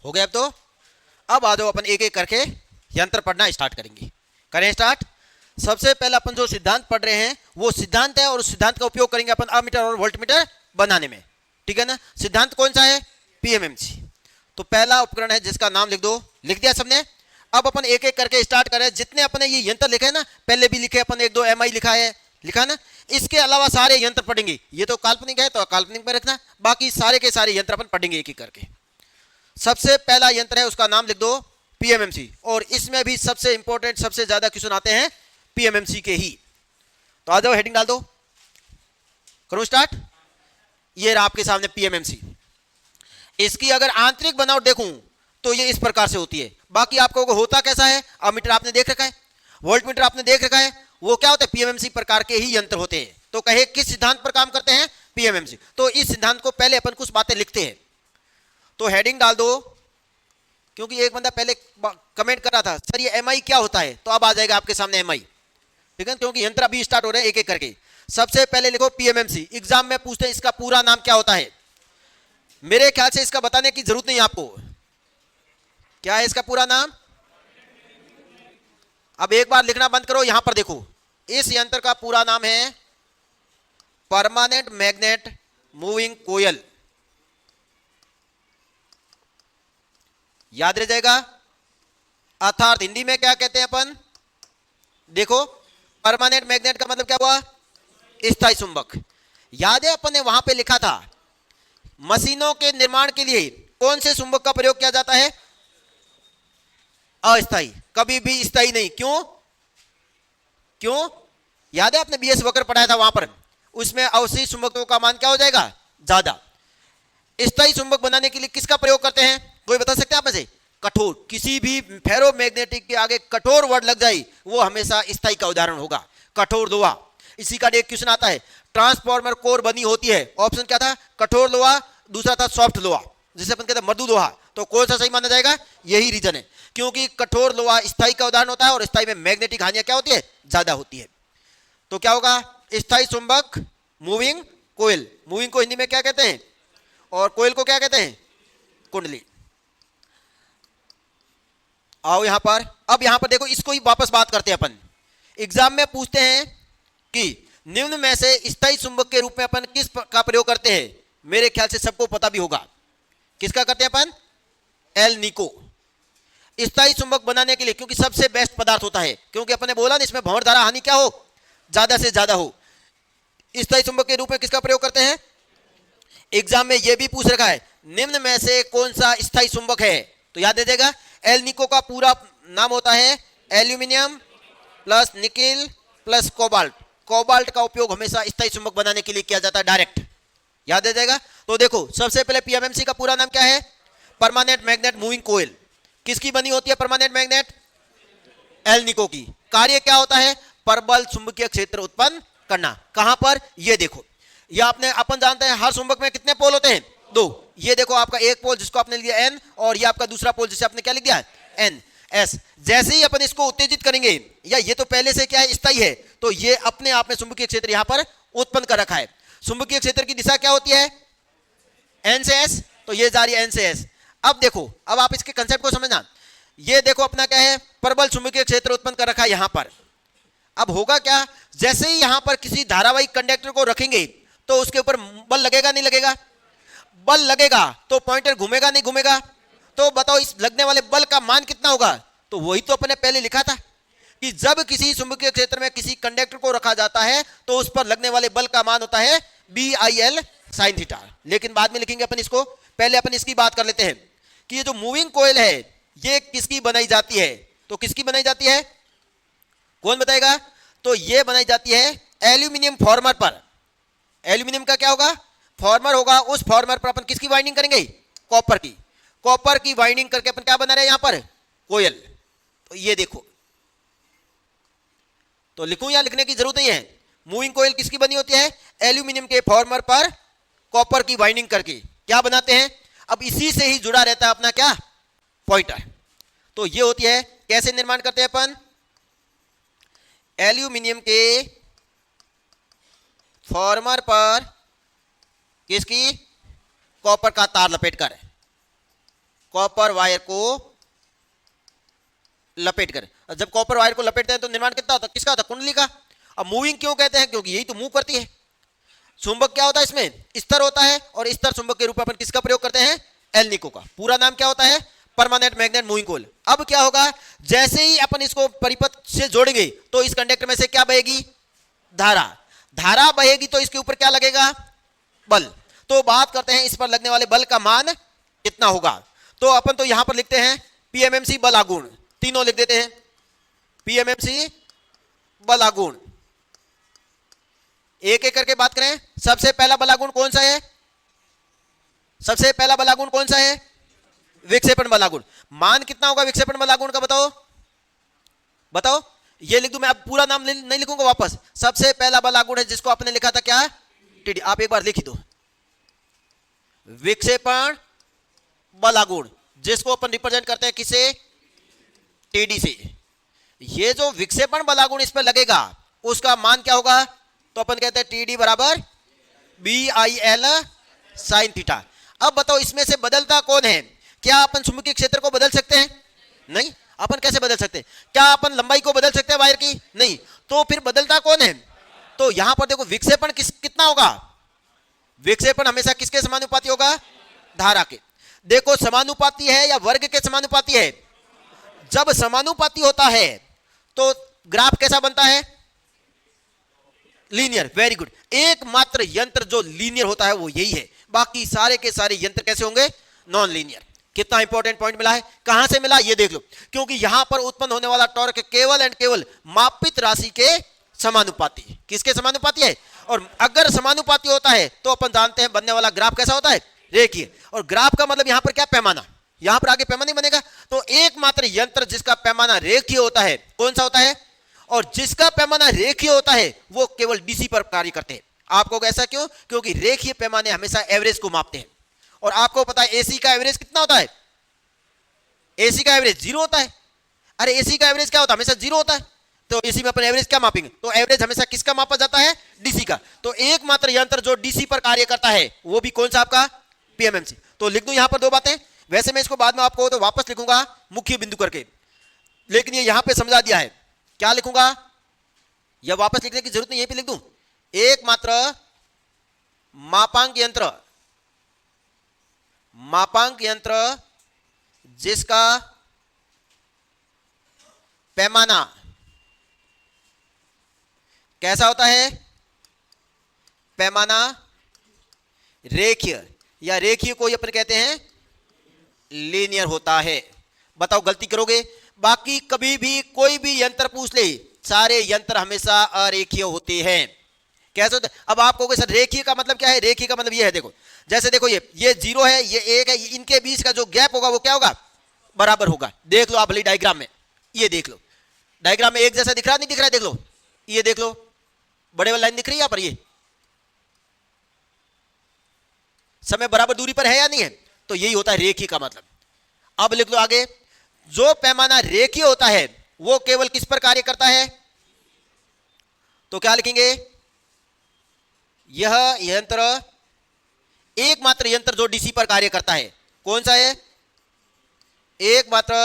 हो गया अब तो। अब आ जाओ अपन एक एक करके यंत्र पढ़ना स्टार्ट करेंगे, करें स्टार्ट। सबसे पहले अपन जो सिद्धांत पढ़ रहे हैं वो सिद्धांत है, और उस सिद्धांत का उपयोग करेंगे अपन अमीटर और वोल्टमीटर बनाने में, ठीक है ना। सिद्धांत कौन सा है, पीएमएमसी। तो पहला उपकरण है जिसका नाम लिख दो, लिख दिया सबने। अब अपन एक एक करके स्टार्ट करें, जितने अपने ये यंत्र लिखे हैं ना, पहले भी लिखे अपन, 1-2 एमआई लिखा है, लिखा ना, इसके अलावा सारे यंत्र पढ़ेंगे। ये तो काल्पनिक है तो काल्पनिक में रखना, बाकी सारे के सारे यंत्र अपन पढ़ेंगे एक एक करके। सबसे पहला यंत्र है उसका नाम लिख दो पीएमएमसी, और इसमें भी सबसे इंपॉर्टेंट सबसे ज्यादा क्वेश्चन आते हैं पीएमएमसी के ही। तो आ जाओ हेडिंग डाल दो, करो स्टार्ट। ये रहा आपके सामने पीएमएमसी। इसकी अगर आंतरिक बनावट देखूं तो ये इस प्रकार से होती है। बाकी आपको होता कैसा है, अमीटर आपने देख रखा है, वोल्टमीटर आपने देख रखा है, वो क्या होते हैं, पीएमएमसी प्रकार के ही यंत्र होते हैं। तो कहे किस सिद्धांत पर काम करते हैं, पीएमएमसी। तो इस सिद्धांत को पहले अपन कुछ बातें लिखते हैं। तो हेडिंग डाल दो, क्योंकि एक बंदा पहले कमेंट कर रहा था सर ये एमआई क्या होता है, तो अब आ जाएगा आपके सामने एमआई, ठीक है, क्योंकि यंत्र अभी स्टार्ट हो रहे हैं एक एक करके। सबसे पहले लिखो पीएमएमसी। एग्जाम में पूछते हैं इसका पूरा नाम क्या होता है। मेरे ख्याल से इसका बताने की जरूरत नहीं आपको, क्या है इसका पूरा नाम। अब एक बार लिखना बंद करो, यहां पर देखो, इस यंत्र का पूरा नाम है परमानेंट मैग्नेट मूविंग कोयल। याद रह जाएगा। अर्थात हिंदी में क्या कहते हैं अपन, देखो परमानेंट मैग्नेट का मतलब क्या हुआ, स्थायी चुंबक। याद है अपन ने वहां पे लिखा था मशीनों के निर्माण के लिए कौन से चुंबक का प्रयोग किया जाता है, अस्थायी, कभी भी स्थायी नहीं। क्यों क्यों, याद है आपने बीएस वक्र पढ़ाया था वहां पर, उसमें अवशेषी चुंबकों का मान क्या हो जाएगा, ज्यादा। स्थायी चुंबक बनाने के लिए किसका प्रयोग करते हैं, कोई बता सकते हैं आप में से। कठोर, किसी भी फेरोमैग्नेटिक के आगे कठोर वर्ड लग जाए वो हमेशा स्थायी का उदाहरण होगा, कठोर लोहा। इसी का एक क्वेश्चन आता है, ट्रांसफॉर्मर कोर बनी होती है, ऑप्शन क्या था, कठोर लोहा, दूसरा था सॉफ्ट लोहा, जिसे अपन कहते हैं मृदु लोहा। तो कौन सा सही माना जाएगा, यही रीजन है, क्योंकि कठोर लोहा स्थायी का उदाहरण होता है और स्थायी में मैग्नेटिक हानियां क्या होती है, ज्यादा होती है। तो क्या होगा, स्थायी चुंबक मूविंग कोयल। मूविंग को हिंदी में क्या कहते हैं और कोयल को क्या कहते हैं, कुंडली। आओ यहां पर, अब यहां पर देखो, इसको ही वापस बात करते हैं अपन। एग्जाम में पूछते हैं कि निम्न में से स्थायी चुंबक के रूप में अपन किस का प्रयोग करते हैं। मेरे ख्याल से सबको पता भी होगा किसका करते हैं अपन, एल निको। स्थायी चुंबक बनाने के लिए, क्योंकि सबसे बेस्ट पदार्थ होता है, क्योंकि अपन ने बोला ना इसमें भंवर धारा हानि क्या हो, ज्यादा से ज्यादा हो। स्थायी चुंबक के रूप में किसका प्रयोग करते हैं। एग्जाम में यह भी पूछ रखा है निम्न में से कौन सा स्थायी चुंबक है, तो याद रखिएगा एल निको का पूरा नाम होता है aluminium plus nickel plus cobalt. Cobalt का उपयोग हमेशा स्थायी चुंबक बनाने के लिए किया जाता है, डायरेक्ट, याद रह जाएगा। तो देखो सबसे पहले पीएमएमसी का पूरा नाम क्या है, परमानेंट मैग्नेट मूविंग कोयल। किसकी बनी होती है परमानेंट मैग्नेट, एल निको की। कार्य क्या होता है, प्रबल चुंबकीय क्षेत्र उत्पन्न करना। कहां पर, ये देखो, ये आपने अपन जानते हैं हर चुंबक में कितने पोल होते हैं, दो। ये देखो आपका एक पोल जिसको आपने लिया एन, और ये आपका दूसरा पोल जिसे आपने क्या लिख दिया एन एस। जैसे ही अपन इसको उत्तेजित करेंगे, या ये तो पहले से क्या है, स्थायी है, तो ये अपने आप में चुंबकीय क्षेत्र यहां पर उत्पन्न कर रखा है। चुंबकीय क्षेत्र की दिशा क्या होती है, एन से एस, तो ये जा रही है एन से एस। अब देखो, अब आप इसके कंसेप्ट को समझना। ये देखो अपना क्या है, प्रबल चुंबकीय क्षेत्र उत्पन्न कर रखा है यहां पर। अब होगा क्या, जैसे ही यहां पर किसी धारावाहिक कंडक्टर को रखेंगे तो उसके ऊपर बल लगेगा नहीं लगेगा, बल लगेगा तो पॉइंटर घूमेगा नहीं घूमेगा। तो बताओ इस लगने वाले बल का मान कितना होगा, तो वही तो अपने पहले लिखा था कि जब किसी चुंबकीय क्षेत्र में किसी कंडक्टर को रखा जाता है तो उस पर लगने वाले बल का मान होता है BIL sin थीटा। लेकिन बाद में लिखेंगे अपन इसको, पहले अपन इसकी बात कर लेते हैं कि ये जो मूविंग कोयल है ये किसकी बनाई जाती है। तो किसकी बनाई जाती है, कौन बताएगा, तो ये बनाई जाती है एल्यूमिनियम फॉर्मर पर। एल्यूमिनियम का क्या होगा, फॉर्मर होगा। उस फॉर्मर पर अपन किसकी वाइंडिंग करेंगे, कॉपर की। कॉपर की वाइंडिंग करके अपन क्या बना रहे हैं यहां पर, कोयल। तो ये देखो, तो लिखूं या लिखने की जरूरत नहीं है। मूविंग कोयल किसकी बनी होती है, एल्यूमिनियम के फॉर्मर पर कॉपर की वाइंडिंग करके क्या बनाते हैं। अब इसी से ही जुड़ा रहता है अपना क्या, पॉइंटर। तो ये होती है, कैसे निर्माण करते हैं अपन, एल्यूमिनियम के फॉर्मर पर किसकी, कॉपर का तार लपेटकर, कॉपर वायर को लपेटकर। जब कॉपर वायर को लपेटते हैं तो निर्माण कितना होता है, किसका होता है, कुंडली का। अब मूविंग क्यों कहते हैं, क्योंकि यही तो मूव करती है। चुंबक क्या होता है इसमें, स्तर होता है, और स्तर चुंबक के रूप में अपन किसका प्रयोग करते हैं, एल निको का। पूरा नाम क्या होता है, परमानेंट मैग्नेट मूविंग कोयल। अब क्या होगा, जैसे ही अपन इसको परिपथ से जोड़ेंगे तो इस कंडक्टर में से क्या बहेगी, धारा। धारा बहेगी तो इसके ऊपर क्या लगेगा, बल। तो बात करते हैं इस पर लगने वाले बल का मान कितना होगा। तो अपन तो यहां पर लिखते हैं पीएमएमसी बलागुण, तीनों लिख देते हैं, पीएमएमसी बलागुण। एक एक करके बात करें। सबसे पहला बलागुण कौन सा है, सबसे पहला बलागुण कौन सा है, विक्षेपण बलागुण। मान कितना होगा विक्षेपण बलागुण का, बताओ बताओ, ये लिख दूं मैं, अब पूरा नाम नहीं लिखूंगा वापस। सबसे पहला बल आघूर्ण है जिसको आपने लिखा था क्या, टीडी। आप एक बार लिख ही दो, विक्षेपण बल आघूर्ण, जिसको अपन रिप्रेजेंट करते हैं किसे, टीडी से। ये जो विक्षेपण बल आघूर्ण इस पर लगेगा उसका मान क्या होगा, तो अपन कहते हैं टीडी बराबर BIL साइन थीटा। अब बताओ इसमें से बदलता कौन है? क्या अपन चुंबकीय क्षेत्र को बदल सकते हैं? नहीं। अपन कैसे बदल सकते हैं? क्या अपन लंबाई को बदल सकते हैं वायर की? नहीं। तो फिर बदलता कौन है? तो यहां पर देखो विक्षेपण कितना होगा, विक्षेपण हमेशा किसके समानुपाती होगा, धारा के। देखो समानुपाती है या वर्ग के समानुपाती है? जब समानुपाती होता है तो ग्राफ कैसा बनता है, लीनियर। Very good. एकमात्र यंत्र जो लीनियर होता है वो यही है, बाकी सारे के सारे यंत्र कैसे होंगे, नॉन लीनियर। कितना इंपॉर्टेंट पॉइंट मिला है, कहां से मिला ये देख लो, क्योंकि यहां पर उत्पन्न होने वाला टॉर्क केवल एंड केवल मापित राशि के समानुपाती, किसके समानुपाती है? और अगर समानुपाती होता है तो अपन जानते हैं बनने वाला ग्राफ कैसा होता है, रेखीय। और ग्राफ का मतलब यहां पर क्या, पैमाना। यहां पर आगे पैमाना नहीं बनेगा। तो एकमात्र यंत्र जिसका पैमाना रेखीय होता है कौन सा होता है, और जिसका पैमाना रेखीय होता है वो केवल डीसी पर कार्य करते हैं। आपको ऐसा क्यों, क्योंकि रेखीय पैमाने हमेशा एवरेज को मापते हैं। और आपको पता है एसी का एवरेज कितना होता है, एसी का एवरेज 0 होता है। अरे एसी का एवरेज क्या होता है, हमेशा 0 होता है। तो एसी में अपन एवरेज क्या मापेंगे, तो एवरेज हमेशा किसका मापा जाता है, डीसी का। तो एकमात्र यंत्र जो डीसी पर कार्य करता है वो भी कौन सा आपका, पीएमएमसी। तो लिख दूं यहां पर दो बातें, वैसे मैं इसको बाद में आपको तो वापस लिखूंगा मुख्य बिंदु करके, लेकिन ये यहां पे समझा दिया है। क्या लिखूंगा, यह वापस लिखने की जरूरत नहीं, यहीं पे लिख दूं, एकमात्र मापांक यंत्र, मापांक यंत्र जिसका पैमाना कैसा होता है, पैमाना रेखीय, या रेखीय को अपन कहते हैं लीनियर होता है। बताओ गलती करोगे, बाकी कभी भी कोई भी यंत्र पूछ ले, सारे यंत्र हमेशा अरेखीय होते हैं। कैसे होते हैं? अब आप कहोगे सर रेखीय का मतलब क्या है, रेखीय का मतलब ये है, देखो जैसे देखो ये 0 है, ये 1 है, इनके बीच का जो गैप होगा वो क्या होगा, बराबर होगा। देख लो आप भले डायग्राम में, ये देख लो डायग्राम में एक जैसा दिख रहा नहीं दिख रहा है, देख लो ये देख लो, बड़े वाली लाइन दिख रही है यहां पर, ये समय बराबर दूरी पर है या नहीं है, तो यही होता है रेखीय का मतलब। अब लिख लो आगे, जो पैमाना रेखीय होता है वो केवल किस पर कार्य करता है, तो क्या लिखेंगे, यह यंत्र, एकमात्र यंत्र जो डीसी पर कार्य करता है कौन सा है, एकमात्र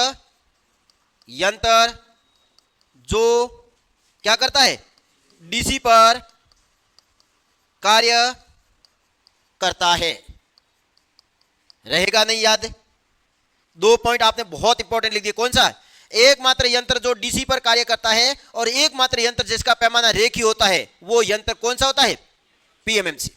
यंत्र जो क्या करता है, डीसी पर कार्य करता है। रहेगा नहीं याद, 2 पॉइंट आपने बहुत इंपॉर्टेंट लिख दिए। कौन सा, एकमात्र यंत्र जो डीसी पर कार्य करता है, और एकमात्र यंत्र जिसका पैमाना रेखीय होता है वो यंत्र कौन सा होता है, पीएमएमसी।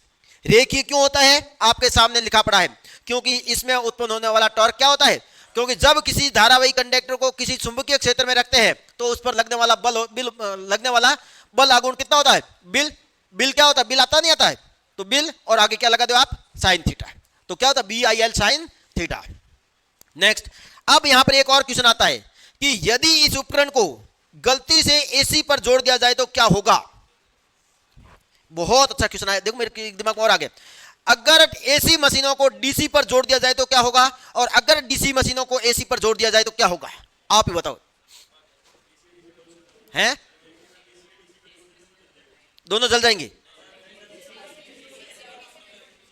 रेखीय क्यों होता है, आपके सामने लिखा पड़ा है, क्योंकि इसमें उत्पन्न होने वाला टॉर्क क्या होता है, क्योंकि जब किसी धारावाही कंडक्टर को किसी चुंबकीय क्षेत्र में रखते हैं तो उस पर लगने वाला बल आघूर्ण कितना होता है, बिल क्या होता है, बिल आता नहीं आता है, तो बिल और आगे क्या लगा दो आप, साइन थीटा। तो क्या होता है, BIL साइन थीटा। नेक्स्ट, अब यहां पर एक और क्वेश्चन आता है कि यदि इस उपकरण को गलती से एसी पर जोड़ दिया जाए तो क्या होगा। बहुत अच्छा क्वेश्चन है, देखो मेरे दिमाग में और आ गया। अगर एसी मशीनों को डीसी पर जोड़ दिया जाए तो क्या होगा, और अगर डीसी मशीनों को एसी पर जोड़ दिया जाए तो क्या होगा, आप ही बताओ। हैं, दोनों जल जाएंगे।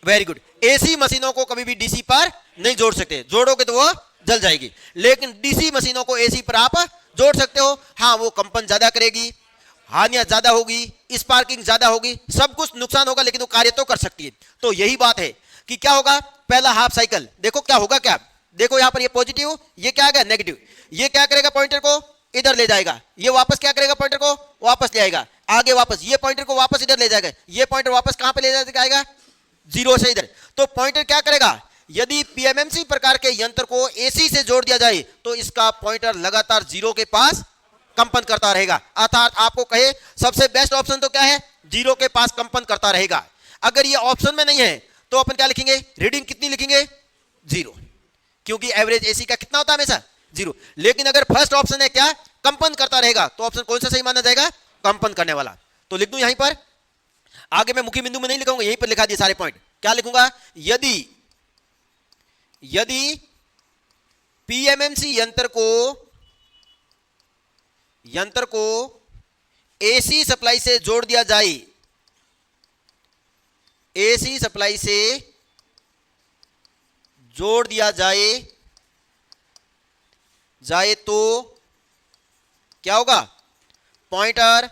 Very good. एसी मशीनों को कभी भी डीसी पर नहीं जोड़ सकते, जोड़ोगे तो वो जल जाएगी, लेकिन डीसी मशीनों को एसी पर आप जोड़ सकते हो। हाँ, वो कंपन ज्यादा करेगी, हानियां ज्यादा होगी, स्पार्किंग ज्यादा होगी, सब कुछ नुकसान होगा, लेकिन वो कार्य तो कर सकती है। तो यही बात है कि क्या होगा, पहला हाफ साइकिल देखो क्या होगा, क्या देखो यहां पर ये पॉजिटिव, ये क्या आ गया नेगेटिव, ये क्या करेगा, पॉइंटर को इधर ले जाएगा, ये वापस क्या करेगा, पॉइंटर को वापस ले आएगा, आगे वापस ये पॉइंटर को वापस इधर ले जाएगा, ये पॉइंटर वापस कहां पे ले जाएगा, 0 से इधर। तो पॉइंटर क्या करेगा, यदि पीएमएमसी प्रकार के यंत्र को एसी से जोड़ दिया जाए तो इसका पॉइंटर लगातार 0 के पास कंपन करता रहेगा। अर्थात आपको कहे सबसे बेस्ट ऑप्शन तो क्या है, 0 के पास कंपन करता रहेगा। अगर ये ऑप्शन में नहीं है तो अपन क्या लिखेंगे, रीडिंग कितनी लिखेंगे, 0, क्योंकि एवरेज एसी का कितना होता है, हमेशा 0। लेकिन अगर फर्स्ट ऑप्शन है क्या, कंपन करता रहेगा, तो ऑप्शन कौन सा सही माना जाएगा? कंपन करने वाला। तो लिख दूं यहीं पर, आगे मैं मुख्य बिंदु में नहीं लिखूंगा, यहीं पर लिखा दिए सारे पॉइंट। क्या लिखूंगा? यदि पीएमएमसी यंत्र को एसी सप्लाई से जोड़ दिया जाए, एसी सप्लाई से जोड़ दिया जाए तो क्या होगा? पॉइंटर,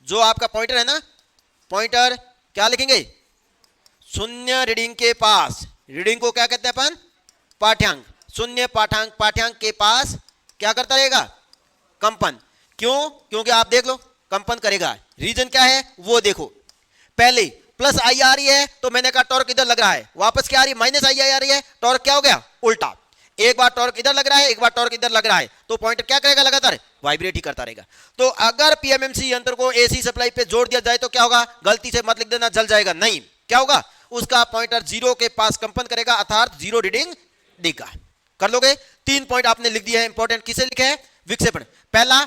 जो आपका पॉइंटर है ना, पॉइंटर क्या लिखेंगे? शून्य रीडिंग के पास, रीडिंग को क्या कहते हैं अपन? पाठ्यांक। शून्य पाठ्यांक के पास क्या करता रहेगा? कंपन। क्यों? क्योंकि आप देख लो कंपन करेगा। रीजन क्या है वो देखो, पहले प्लस आई आ रही है तो मैंने कहा टॉर्क इधर लग रहा है, वापस क्या आ रही है? माइनस आई आ रही है, टॉर्क क्या हो गया? उल्टा। एक बार टॉर्क इधर लग रहा है, एक बार टॉर्क इधर लग रहा है, तो पॉइंटर क्या करेगा? लगातार वाइब्रेट ही करता रहेगा। तो अगर पीएमएमसी यंत्र को एसी सप्लाई पे जोड़ दिया जाए तो क्या होगा? गलती से मत लिख देना जल जाएगा, नहीं, क्या होगा? उसका पॉइंटर जीरो के पास कंपन करेगा, अर्थात जीरो रीडिंग देगा। कर लोगे? 3 पॉइंट आपने लिख दिए हैं इंपॉर्टेंट। किसे लिखे हैं? विक्षेपण। पहला,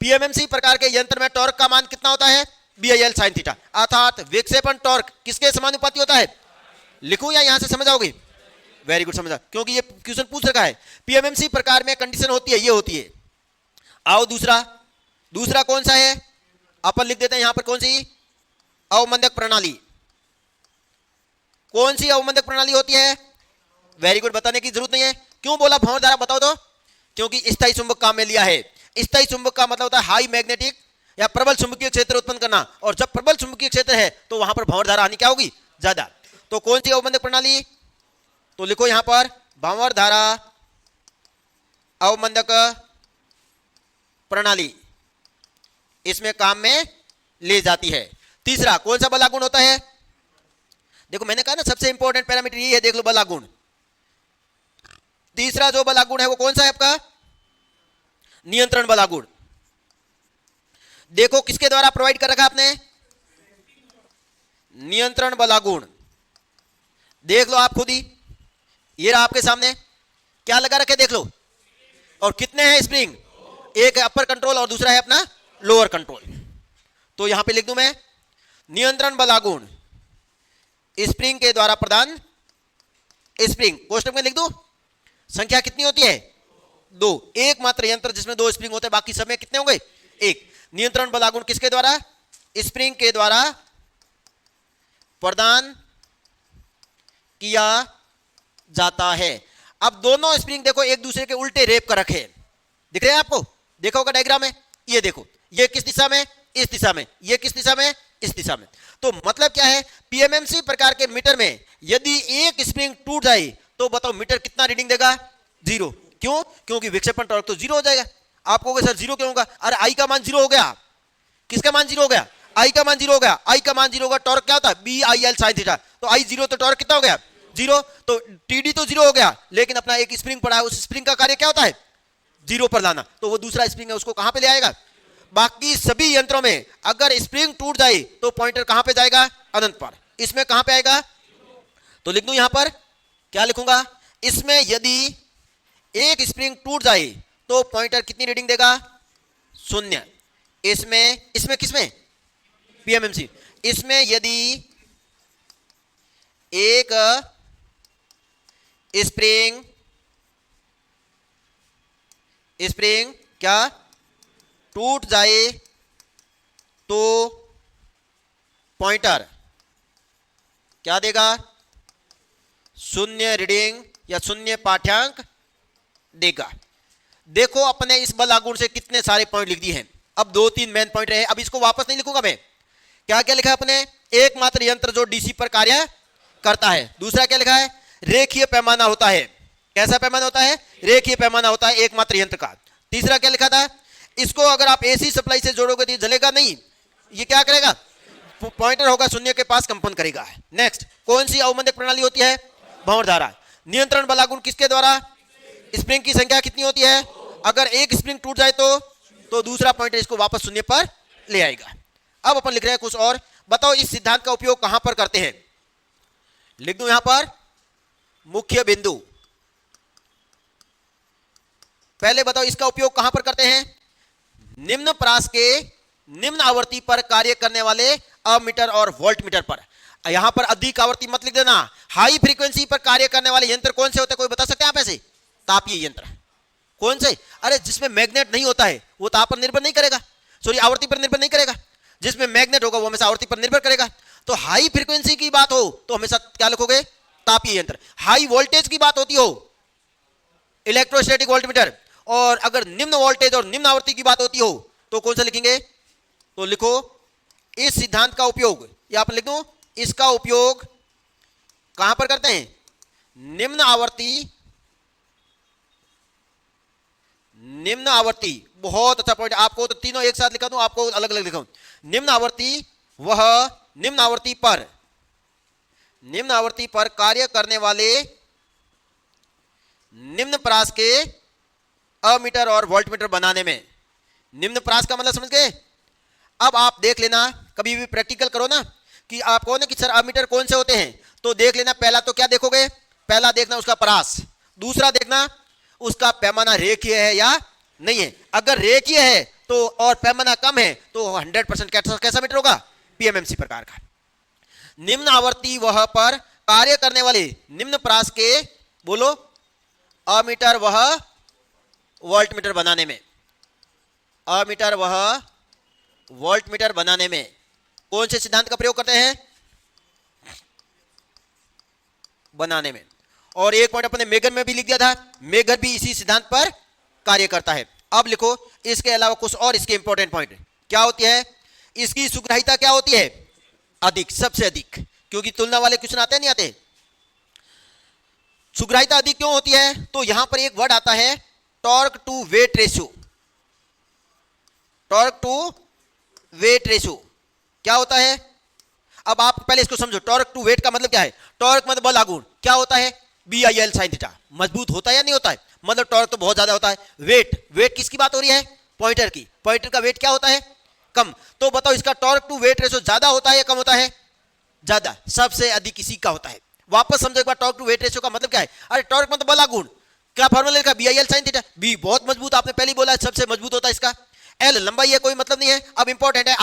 पीएमएमसी प्रकार के यंत्र में टॉर्क का मान कितना होता है? BIL sin थीटा, अर्थात विक्षेपण टॉर्क किसके समानुपाती होता है? लिखूं या यहां से समझ आओगे? वेरी गुड, समझा, क्योंकि ये क्वेश्चन पूछ रखा है। पीएमएमसी प्रकार में कंडीशन होती है, ये होती है। आओ दूसरा कौन सा है? अपन लिख देते हैं यहां पर, कौन सी? अवमंदक प्रणाली। कौन सी अवमंदक प्रणाली होती है? वेरी गुड, बताने की जरूरत नहीं है। क्यों बोला भंवर धारा? बताओ तो। क्योंकि स्थायी चुंबक काम में लिया है। स्थायी चुंबक का मतलब होता है हाई मैग्नेटिक या प्रबल चुंबकीय क्षेत्र उत्पन्न करना, और जब प्रबल चुंबकीय क्षेत्र है तो वहां पर भंवर धारा आनी क्या होगी? ज्यादा। तो कौन सी अवमंदक प्रणाली? तो लिखो यहां पर, भंवर धारा अवमंदक प्रणाली इसमें काम में ले जाती है। तीसरा कौन सा बलागुण होता है? देखो मैंने कहा ना सबसे इंपॉर्टेंट पैरामीटर ये है, देख लो बलागुण। तीसरा जो बलागुण है वो कौन सा है आपका? नियंत्रण बलागुण। देखो किसके द्वारा प्रोवाइड कर रखा आपने? नियंत्रण बलागुण। देख लो आप खुद ही, ये रहा आपके सामने, क्या लगा रखे देख लो। और कितने हैं स्प्रिंग? एक है अपर कंट्रोल और दूसरा है अपना लोअर कंट्रोल। तो यहां पे लिख दूं मैं, नियंत्रण बलागुण स्प्रिंग के द्वारा प्रदान, स्प्रिंग कोष्टक में लिख दूं, संख्या कितनी होती है? 2। एकमात्र यंत्र जिसमें 2 स्प्रिंग होते हैं, बाकी सब में कितने होंगे? 1। नियंत्रण बलागुण किसके द्वारा? स्प्रिंग के द्वारा प्रदान किया जाता है। अब दोनों स्प्रिंग देखो एक दूसरे के उल्टे रेप कर रखे हैं, दिख रहे हैं आपको? देखा होगा डायग्राम में, ये देखो, ये किस दिशा में? इस दिशा में। ये किस दिशा में? इस दिशा में। तो मतलब क्या है? पीएमएमसी प्रकार के मीटर में यदि एक स्प्रिंग टूट जाए तो बताओ मीटर कितना रीडिंग देगा? 0। क्यों? क्योंकि विक्षेपण टॉर्क तो 0 हो जाएगा। आप कहोगे सर 0 क्यों होगा? अरे आई का मान 0 हो गया। किसका मान 0 हो गया? आई का मान 0 हो गया। आई का मान 0 होगा, टॉर्क क्या होता है? BIL sin theta. तो आई 0 तो टॉर्क कितना हो गया? 0। तो TD तो 0 हो गया, लेकिन अपना एक स्प्रिंग पड़ा है, उस स्प्रिंग का कार्य क्या होता है? 0 पर लाना। तो वो दूसरा स्प्रिंग है, उसको कहां पे ले आएगा? बाकी सभी यंत्रों में अगर स्प्रिंग टूट जाए तो पॉइंटर कहां पे जाएगा? अनंत पर। इसमें कहां पे आएगा? तो लिख दूं यहां पर, क्या लिखूंगा? इसमें यदि एक स्प्रिंग टूट जाए तो पॉइंटर कितनी रीडिंग देगा? 0। इसमें किसमें? पीएमएमसी। इसमें यदि एक स्प्रिंग क्या टूट जाए तो पॉइंटर क्या देगा? 0 रीडिंग या 0 पाठ्यांक देगा। देखो अपने इस बलागुण से कितने सारे पॉइंट लिख दिए हैं। अब 2-3 मेन पॉइंट रहे, अब इसको वापस नहीं लिखूंगा मैं। क्या क्या लिखा है अपने? एकमात्र यंत्र जो डीसी पर कार्य करता है। दूसरा क्या लिखा है? रेखीय पैमाना होता है। कैसा पैमाना होता है? रेखीय पैमाना होता है एकमात्र यंत्र का। तीसरा क्या लिखा था? इसको अगर आप एसी सप्लाई से जोड़ोगे तो जलेगा नहीं, ये क्या करेगा? पॉइंटर होगा 0 के पास कंपन करेगा। नेक्स्ट, कौन सी अवमंदक प्रणाली होती है? भंवर धारा। नियंत्रण बलागुण किसके द्वारा? स्प्रिंग की संख्या कितनी होती है? अगर एक स्प्रिंग टूट जाए तो दूसरा पॉइंटर इसको वापस 0 पर ले आएगा। अब अपन लिख रहे हैं कुछ और। बताओ इस सिद्धांत का उपयोग कहां पर करते हैं? लिख दूं यहां पर, मुख्य बिंदु पहले बताओ इसका उपयोग कहां पर करते हैं? निम्न प्रास के निम्न आवृत्ति पर कार्य करने वाले अमीटर और वोल्ट मीटर पर। यहां पर अधिक आवृत्ति मत लिख देना। हाई फ्रीक्वेंसी पर कार्य करने वाले यंत्र कौन से होते हैं, कोई बता सकते हैं आप ऐसे? तापीय यंत्र। कौन से? अरे जिसमें मैग्नेट नहीं होता है वो ताप पर निर्भर नहीं करेगा, सॉरी आवृत्ति पर निर्भर नहीं करेगा। जिसमें मैग्नेट होगा वो हमेशा आवृत्ति पर निर्भर करेगा। तो हाई फ्रीक्वेंसी की बात हो तो हमेशा क्या लिखोगे? तापीय यंत्र। हाई वोल्टेज की बात होती हो इलेक्ट्रोस्टैटिक वोल्टमीटर, और अगर निम्न वोल्टेज और निम्न आवृत्ति की बात होती हो तो कौन सा लिखेंगे? तो लिखो इस सिद्धांत का उपयोग, यहां पर लिख दो, इसका उपयोग कहां पर करते हैं? निम्न आवृत्ति। बहुत अच्छा पॉइंट। आपको तो तीनों एक साथ लिखा दूं, आपको अलग अलग लिखा दूं। निम्न आवृत्ति पर कार्य करने वाले निम्न प्रास के अमीटर और वोल्टमीटर बनाने में। निम्न प्रास का मतलब समझ गए? अब आप देख लेना, कभी भी प्रैक्टिकल करो ना कि आपको ना कि सर अमीटर कौन से होते हैं, तो देख लेना पहला तो क्या देखोगे? पहला देखना उसका प्रास, दूसरा देखना उसका पैमाना रेखीय है या नहीं है। अगर रेखीय है तो और पैमाना कम है तो 100% कैसा मीटर होगा? पीएमएमसी प्रकार का। निम्न आवृत्ति वह पर कार्य करने वाले निम्न प्रास के, बोलो, अमीटर वह वोल्टमीटर बनाने में। अमीटर वह वोल्टमीटर बनाने में कौन से सिद्धांत का प्रयोग करते हैं? बनाने में। और एक पॉइंट अपने मेगर में भी लिख दिया था, मेगर भी इसी सिद्धांत पर कार्य करता है। अब लिखो इसके अलावा कुछ और इसके इंपॉर्टेंट पॉइंट क्या होती है? इसकी सुग्राहिता क्या होती है? अधिक, सबसे अधिक, क्योंकि तुलना वाले क्वेश्चन आते नहीं आते। सुग्राहिता अधिक क्यों होती है? तो यहां पर एक वर्ड आता है torque to weight ratio. Torque to weight ratio क्या होता है? अब आप पहले इसको समझो। टॉर्क टू वेट का मतलब क्या है? टॉर्क मतलब बल आघूर्ण। क्या होता है? BIL sin theta. मजबूत होता है या नहीं होता है? मतलब टॉर्क तो बहुत ज्यादा होता है। वेट किसकी बात हो रही है? पॉइंटर की। पॉइंटर का वेट क्या होता है? कम। तो बताओ इसका टॉर्क टू वेट रेशियो ज्यादा होता है या कम होता है? ज्यादा। सबसे अधिक इसी का होता है। वापस समझो एक बार, टॉर्क टू वेट रेशियो का मतलब क्या है? अरे टॉर्क मतलब बल आघूर्ण। क्या फॉर्मूला लिखा? BIL sin theta. बी बहुत मजबूत, आपने पहले ही बोला सबसे मजबूत होता है इसका। एल लंबाई है, कोई मतलब नहीं है। अब इंपॉर्टेंट है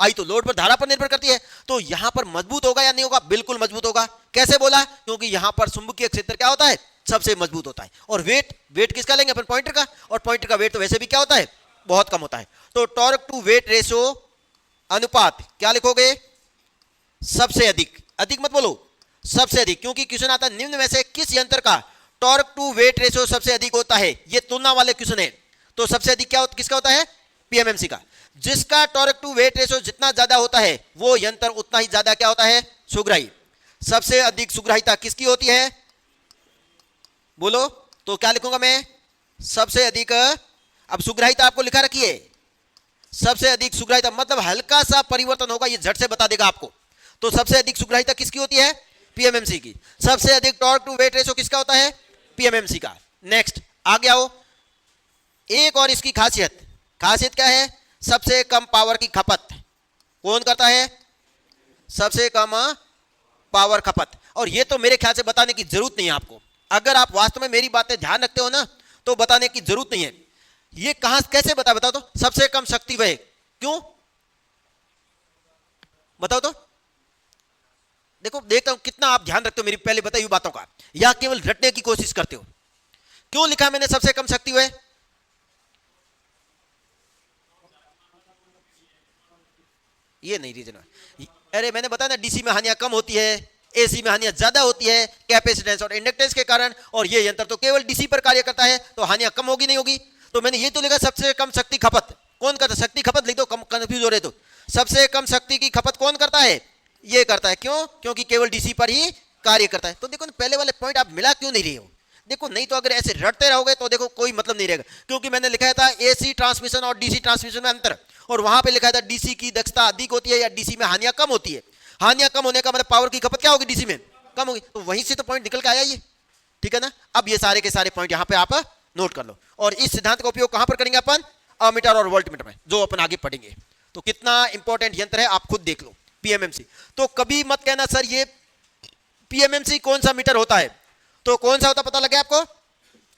आई तो लोड पर, धारा पर निर्भर करती है। तो यहां पर मजबूत होगा या नहीं होगा? बिल्कुल मजबूत होगा। कैसे बोला? क्योंकि यहां पर चुंबकीय क्षेत्र क्या होता है? सबसे मजबूत होता है। और वेट किसका लेंगे अपन? पॉइंटर का। और पॉइंटर का वेट तो वैसे भी क्या होता है? बहुत कम होता है। तो टॉर्क टू वेट रेशियो अनुपात क्या लिखोगे? सबसे अधिक। अधिक मत बोलो, सबसे अधिक, क्योंकि क्वेश्चन आता है निम्न में से किस यंत्र का टॉर्क टू वेट रेशियो सबसे अधिक होता है? ये तुलना वाले क्वेश्चन है। तो सबसे अधिक किसका होता है? पीएमएमसी का। जिसका टॉर्क टू वेट रेशियो जितना ज्यादा होता है वो यंत्र उतना ही ज्यादा क्या होता है? सुग्राही। सबसे अधिक सुग्राहिता किसकी होती है? बोलो। तो क्या लिखूंगा मैं? सबसे अधिक। अब सुग्राहिता आपको लिखा रखी है, सबसे अधिक सुग्राहिता मतलब हल्का सा परिवर्तन होगा, ये झट से बता देगा आपको। तो सबसे अधिक सुग्राहिता किसकी होती है? पीएमएमसी की। सबसे अधिक टॉर्क टू वेट रेशियो किसका होता है? पीएमएमसी का। नेक्स्ट आगे आओ। एक और इसकी खासियत क्या है? सबसे कम पावर की खपत कौन करता है? सबसे कम पावर खपत। और ये तो मेरे ख्याल से बताने की जरूरत नहीं है आपको। अगर आप वास्तव में मेरी बातें ध्यान रखते हो ना तो बताने की जरूरत नहीं है। ये कहां कैसे बताओ तो? सबसे कम शक्ति वह क्यों? बताओ तो। देखो देखता हूं कितना आप ध्यान रखते हो मेरी पहले बताई हुई बातों का, या केवल रटने की कोशिश करते हो। क्यों लिखा मैंने सबसे कम शक्ति वह? ये नहीं रीजन। अरे मैंने बताया ना, डीसी में हानियां कम होती है, एसी में हानियां ज्यादा होती है कैपेसिटेंस और इंडक्टेंस के कारण। और ये यंत्र तो केवल डीसी पर कार्य करता है, तो हानियां कम होगी नहीं होगी। तो मैंने ये तो लिखा सबसे कम शक्ति खपत कौन करता है? शक्ति खपत लिख दो, कंफ्यूज हो रहे तो। सबसे कम शक्ति की खपत कौन करता है? ये करता है। क्यों? क्योंकि केवल डीसी पर ही कार्य करता है। तो देखो पहले वाले पॉइंट आप मिला क्यों नहीं रहे हो? देखो नहीं तो अगर ऐसे रटते रहोगे तो देखो कोई मतलब नहीं रहेगा। क्योंकि मैंने लिखा था एसी ट्रांसमिशन और डीसी ट्रांसमिशन में अंतर, और वहां पे लिखा था डीसी की दक्षता अधिक होती है या डीसी में हानियां कम होती है। हानियां कम होने का मतलब पावर की खपत क्या होगी? डीसी में कम होगी। तो वहीं से तो पॉइंट निकल के आया ये, ठीक है ना। अब ये सारे के सारे पॉइंट यहां पे आप नोट कर लो। और इस सिद्धांत का उपयोग कहां पर करेंगे अपन? अमीटर और वोल्टमीटर में, जो अपन आगे पढ़ेंगे। तो कितना इंपॉर्टेंट यंत्र है आप खुद देख लो, पीएमएमसी। तो कभी मत कहना सर ये पीएमएमसी कौन सा मीटर होता है, तो कौन सा होता पता लगे आपको?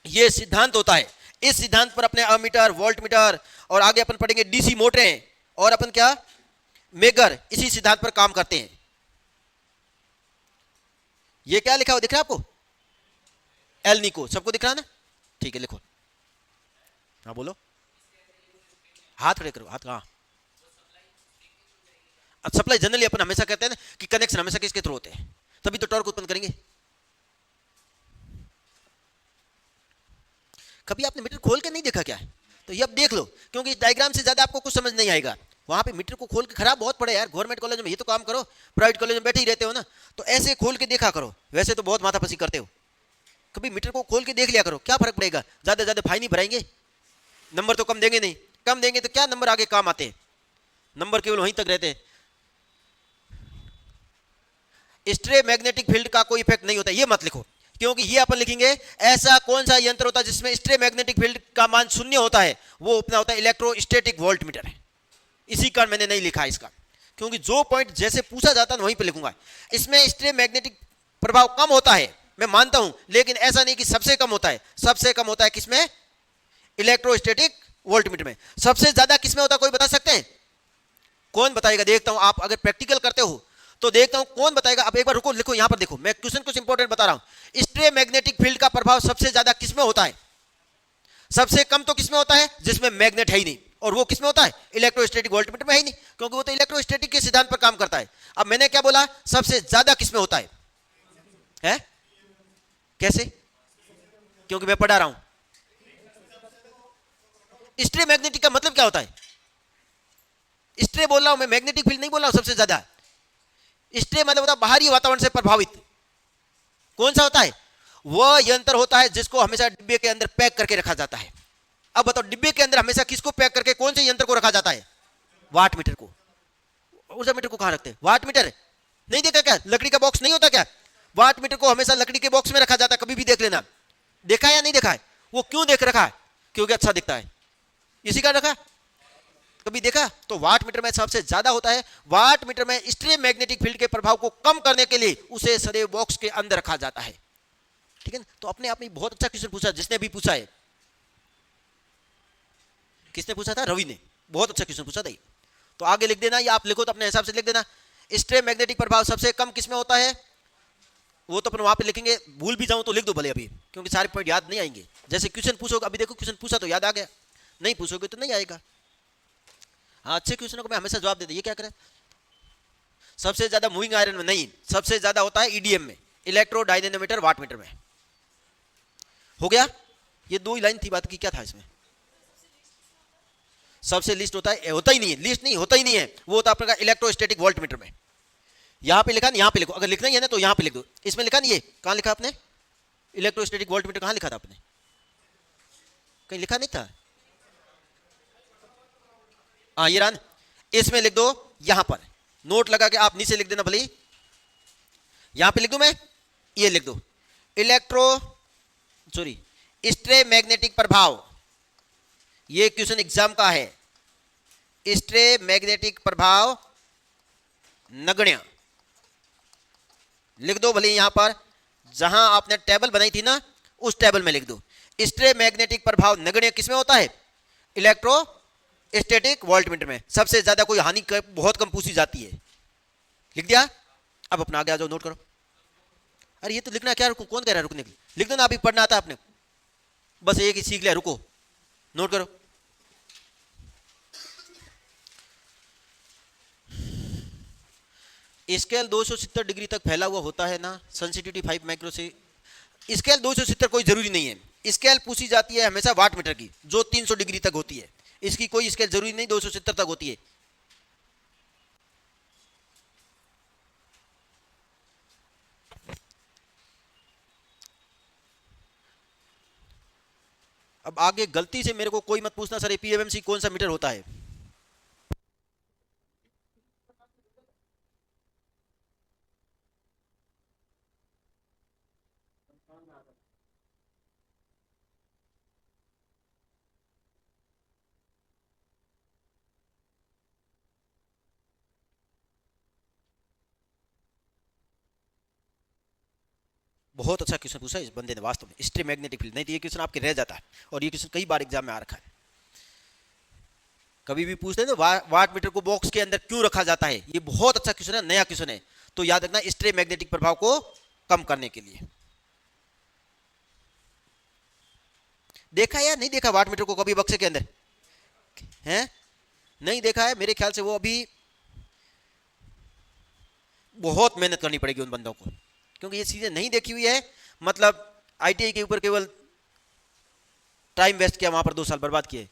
ये सिद्धांत होता है। इस सिद्धांत पर अपने अमीटर, वोल्ट मीटर और आगे अपन पढ़ेंगे डीसी मोटरें और अपन क्या मेगर, इसी सिद्धांत पर काम करते हैं। ये क्या लिखा हुआ दिख रहा है आपको? एल निको, सबको दिख रहा है ना? ठीक है, लिखो। हाँ बोलो, हाथ खड़े करो, हाथ कहाँ? सप्लाई जनरली अपन हमेशा कहते हैं ना कि कनेक्शन हमेशा किसके थ्रू होते हैं, तभी तो टॉर्क उत्पन्न करेंगे। कभी आपने मीटर खोल के नहीं देखा क्या? तो ये अब देख लो, क्योंकि इस डायग्राम से ज्यादा आपको कुछ समझ नहीं आएगा। वहां पे मीटर को खोल के खराब बहुत पड़े यार, गवर्नमेंट कॉलेज में ये तो काम करो, प्राइवेट कॉलेज में बैठे ही रहते हो ना, तो ऐसे खोल के देखा करो। वैसे तो बहुत माथापच्ची करते हो, कभी मीटर को खोल के देख लिया करो, क्या फर्क पड़ेगा? ज्यादा ज्यादा फाइन ही भराएंगे, नंबर तो कम देंगे नहीं, कम देंगे तो क्या नंबर आगे काम आते हैं, नंबर केवल वहीं तक रहते हैं। स्ट्रे मैग्नेटिक फील्ड का कोई इफेक्ट नहीं होता, ये मत लिखो, क्योंकि ये अपन लिखेंगे ऐसा कौन सा यंत्र होता है जिसमें स्ट्रे मैग्नेटिक फील्ड का मान शून्य होता है, वो अपना होता है इलेक्ट्रोस्टैटिक वोल्टमीटर है। इसी कारण मैंने नहीं लिखा इसका, क्योंकि जो पॉइंट जैसे पूछा जाता है वहीं पे लिखूंगा। इसमें स्ट्रे मैग्नेटिक प्रभाव कम होता है, मैं मानता हूं, लेकिन ऐसा नहीं कि सबसे कम होता है। सबसे कम होता है किसमें? इलेक्ट्रोस्टैटिक वोल्टमीटर में। सबसे ज्यादा किसमें होता है, कोई बता सकते हैं? कौन बताएगा? देखता हूं, आप अगर प्रैक्टिकल करते हो तो देखता हूं कौन बताएगा। अब एक बार रुको, लिखो यहां पर, देखो मैं क्वेश्चन कुछ इंपॉर्टेंट बता रहा हूं। स्ट्रे मैग्नेटिक फील्ड का प्रभाव सबसे ज्यादा किसमें होता है? सबसे कम तो किसमें होता है? जिसमें मैग्नेट है ही नहीं, और वो किसमें होता है? इलेक्ट्रोस्टैटिक वोल्टमीटर में है ही नहीं, क्योंकि वो तो इलेक्ट्रोस्टैटिक के सिद्धांत पर काम करता है। अब मैंने क्या बोला? सबसे ज्यादा किसमें होता है? कैसे? क्योंकि मैं पढ़ा रहा हूं। स्ट्रे मैग्नेटिक का मतलब क्या होता है? स्ट्रे बोल रहा हूं मैं, मैग्नेटिक फील्ड नहीं बोल रहा हूं सबसे ज्यादा। स्ट्रे मतलब होता है बाहरी वातावरण से प्रभावित। कौन सा होता है? वह यंत्र होता है जिसको हमेशा डिब्बे के अंदर पैक करके रखा जाता है। अब बताओ, डिब्बे के अंदर हमेशा किसको पैक करके, कौन से यंत्र को रखा जाता है? वाट मीटर को। ऊर्जा मीटर को कहां रखते हैं? वाट मीटर नहीं देखा क्या? लकड़ी का बॉक्स नहीं होता क्या? वाट मीटर को हमेशा लकड़ी के बॉक्स में रखा जाता है, कभी भी देख लेना। देखा है या नहीं देखा है? वो क्यों देख रखा है? क्योंकि अच्छा दिखता है, इसी का रखा। कभी देखा? तो वाट मीटर में सबसे ज्यादा होता है। वाट मीटर में स्ट्रे मैग्नेटिक फील्ड के प्रभाव को कम करने के लिए उसे सदैव बॉक्स के अंदर रखा जाता है। ठीक है ना? तो अपने आप में बहुत अच्छा क्वेश्चन पूछा, जिसने भी पूछा है। किसने पूछा था? रवि ने। बहुत अच्छा क्वेश्चन पूछा था ये। तो आगे लिख देना, या आप लिखो तो अपने हिसाब से लिख देना। स्ट्रे मैग्नेटिक प्रभाव सबसे कम किसमें होता है? वो तो अपन वहां पे लिखेंगे, भूल भी जाऊं तो लिख दो भले अभी, क्योंकि सारे पॉइंट याद नहीं आएंगे। जैसे क्वेश्चन पूछोगे, अभी देखो क्वेश्चन पूछा तो याद आ गया, नहीं पूछोगे तो नहीं आएगा। हाँ, अच्छे क्वेश्चनों को मैं हमेशा जवाब देता, ये क्या करें? सबसे ज्यादा मूविंग आयरन में नहीं, सबसे ज्यादा होता है ईडीएम में, इलेक्ट्रो डायनेमोमीटर वाट मीटर में। हो गया? ये दो ही लाइन थी बात की, क्या था इसमें? सबसे लिस्ट होता है, होता ही नहीं है, लिस्ट नहीं होता ही नहीं है, वो होता है आपका इलेक्ट्रोस्टैटिक वोल्ट मीटर में। यहां पे लिखा, यहां पे लिखो, अगर लिखना ही है ना तो यहां पे लिख दो। इसमें लिखा नहीं है, कहां लिखा आपने? इलेक्ट्रोस्टैटिक वोल्ट मीटर कहां लिखा था आपने? कहीं लिखा नहीं था? हाँ, ये रहा। इसमें लिख दो, यहां पर नोट लगा के आप नीचे लिख देना भले। यहां पे लिख दो मैं, ये लिख दो इलेक्ट्रो सॉरी स्ट्रे मैग्नेटिक प्रभाव। ये क्वेश्चन एग्जाम का है। स्ट्रे मैग्नेटिक प्रभाव नगण्य लिख दो भले, यहां पर जहां आपने टेबल बनाई थी ना, उस टेबल में लिख दो। स्ट्रे मैग्नेटिक प्रभाव नगण्य किसमें होता है? इलेक्ट्रो स्टैटिक वोल्टमीटर में। सबसे ज्यादा कोई हानि बहुत कम पूछी जाती है। लिख दिया? अब अपना आगे आ जाओ, नोट करो। अरे ये तो लिखना क्या, रुको, कौन कह रहा है रुकने के लिए? लिख दो ना, अभी पढ़ना आता है आपने, बस एक ही सीख लिया, रुको नोट करो। स्केल 270 डिग्री तक फैला हुआ होता है ना, सेंसिटिविटी 5 माइक्रो से। स्केल 270 कोई जरूरी नहीं है। स्केल पूछी जाती है हमेशा वाट मीटर की, जो 300 डिग्री तक होती है। इसकी कोई स्केल जरूरी नहीं 270 तक होती है। अब आगे गलती से मेरे को कोई मत पूछना सर पीएमएमसी कौन सा मीटर होता है। बहुत अच्छा क्वेश्चन पूछा इस बंदे ने वास्तव में, स्ट्रे मैग्नेटिक फील्ड। नहीं तो ये क्वेश्चन आपके रह जाता है, और ये क्वेश्चन कई बार एग्जाम में आ रखा है। कभी भी पूछते हैं ना वाट मीटर को बॉक्स के अंदर क्यों रखा जाता है, ये बहुत अच्छा क्वेश्चन है, नया क्वेश्चन है। तो याद रखना, स्ट्रे मैग्नेटिक प्रभाव को कम करने के लिए। देखा या नहीं देखा वाट मीटर को कभी बक्से के अंदर? हैं? नहीं देखा है, मेरे ख्याल से वो अभी बहुत मेहनत करनी पड़ेगी उन बंदों को, क्योंकि ये चीजें नहीं देखी हुई है। मतलब आईटीआई के ऊपर केवल टाइम वेस्ट किया, वहां पर 2 साल बर्बाद किए।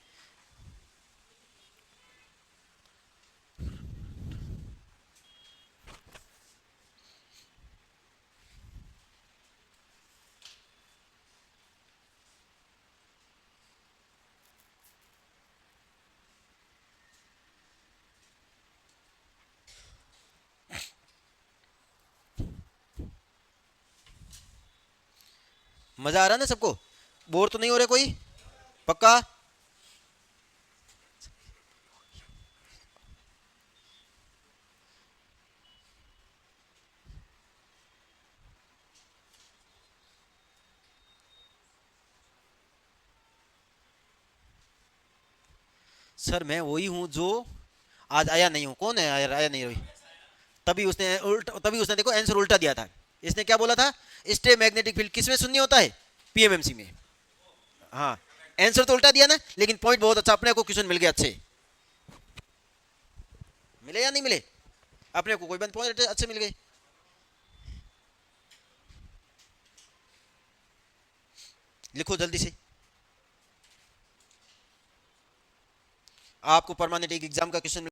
मजा आ रहा है ना सबको? बोर तो नहीं हो रहे कोई? पक्का? सर मैं वही हूं जो आज आया नहीं हूं। कौन है आया नहीं रही? तभी उसने देखो आंसर उल्टा दिया था। इसने क्या बोला था? स्टे मैग्नेटिक फील्ड किसमें शून्य होता है? पीएमएमसी में। हाँ, आंसर तो उल्टा दिया ना, लेकिन पॉइंट बहुत अच्छा, अपने को क्वेश्चन मिल गया अच्छे। मिले या नहीं मिले? अपने को कोई बंद पॉइंट अच्छे मिल गए। लिखो जल्दी से। आपको परमानेंट एक एग्जाम का क्वेश्चन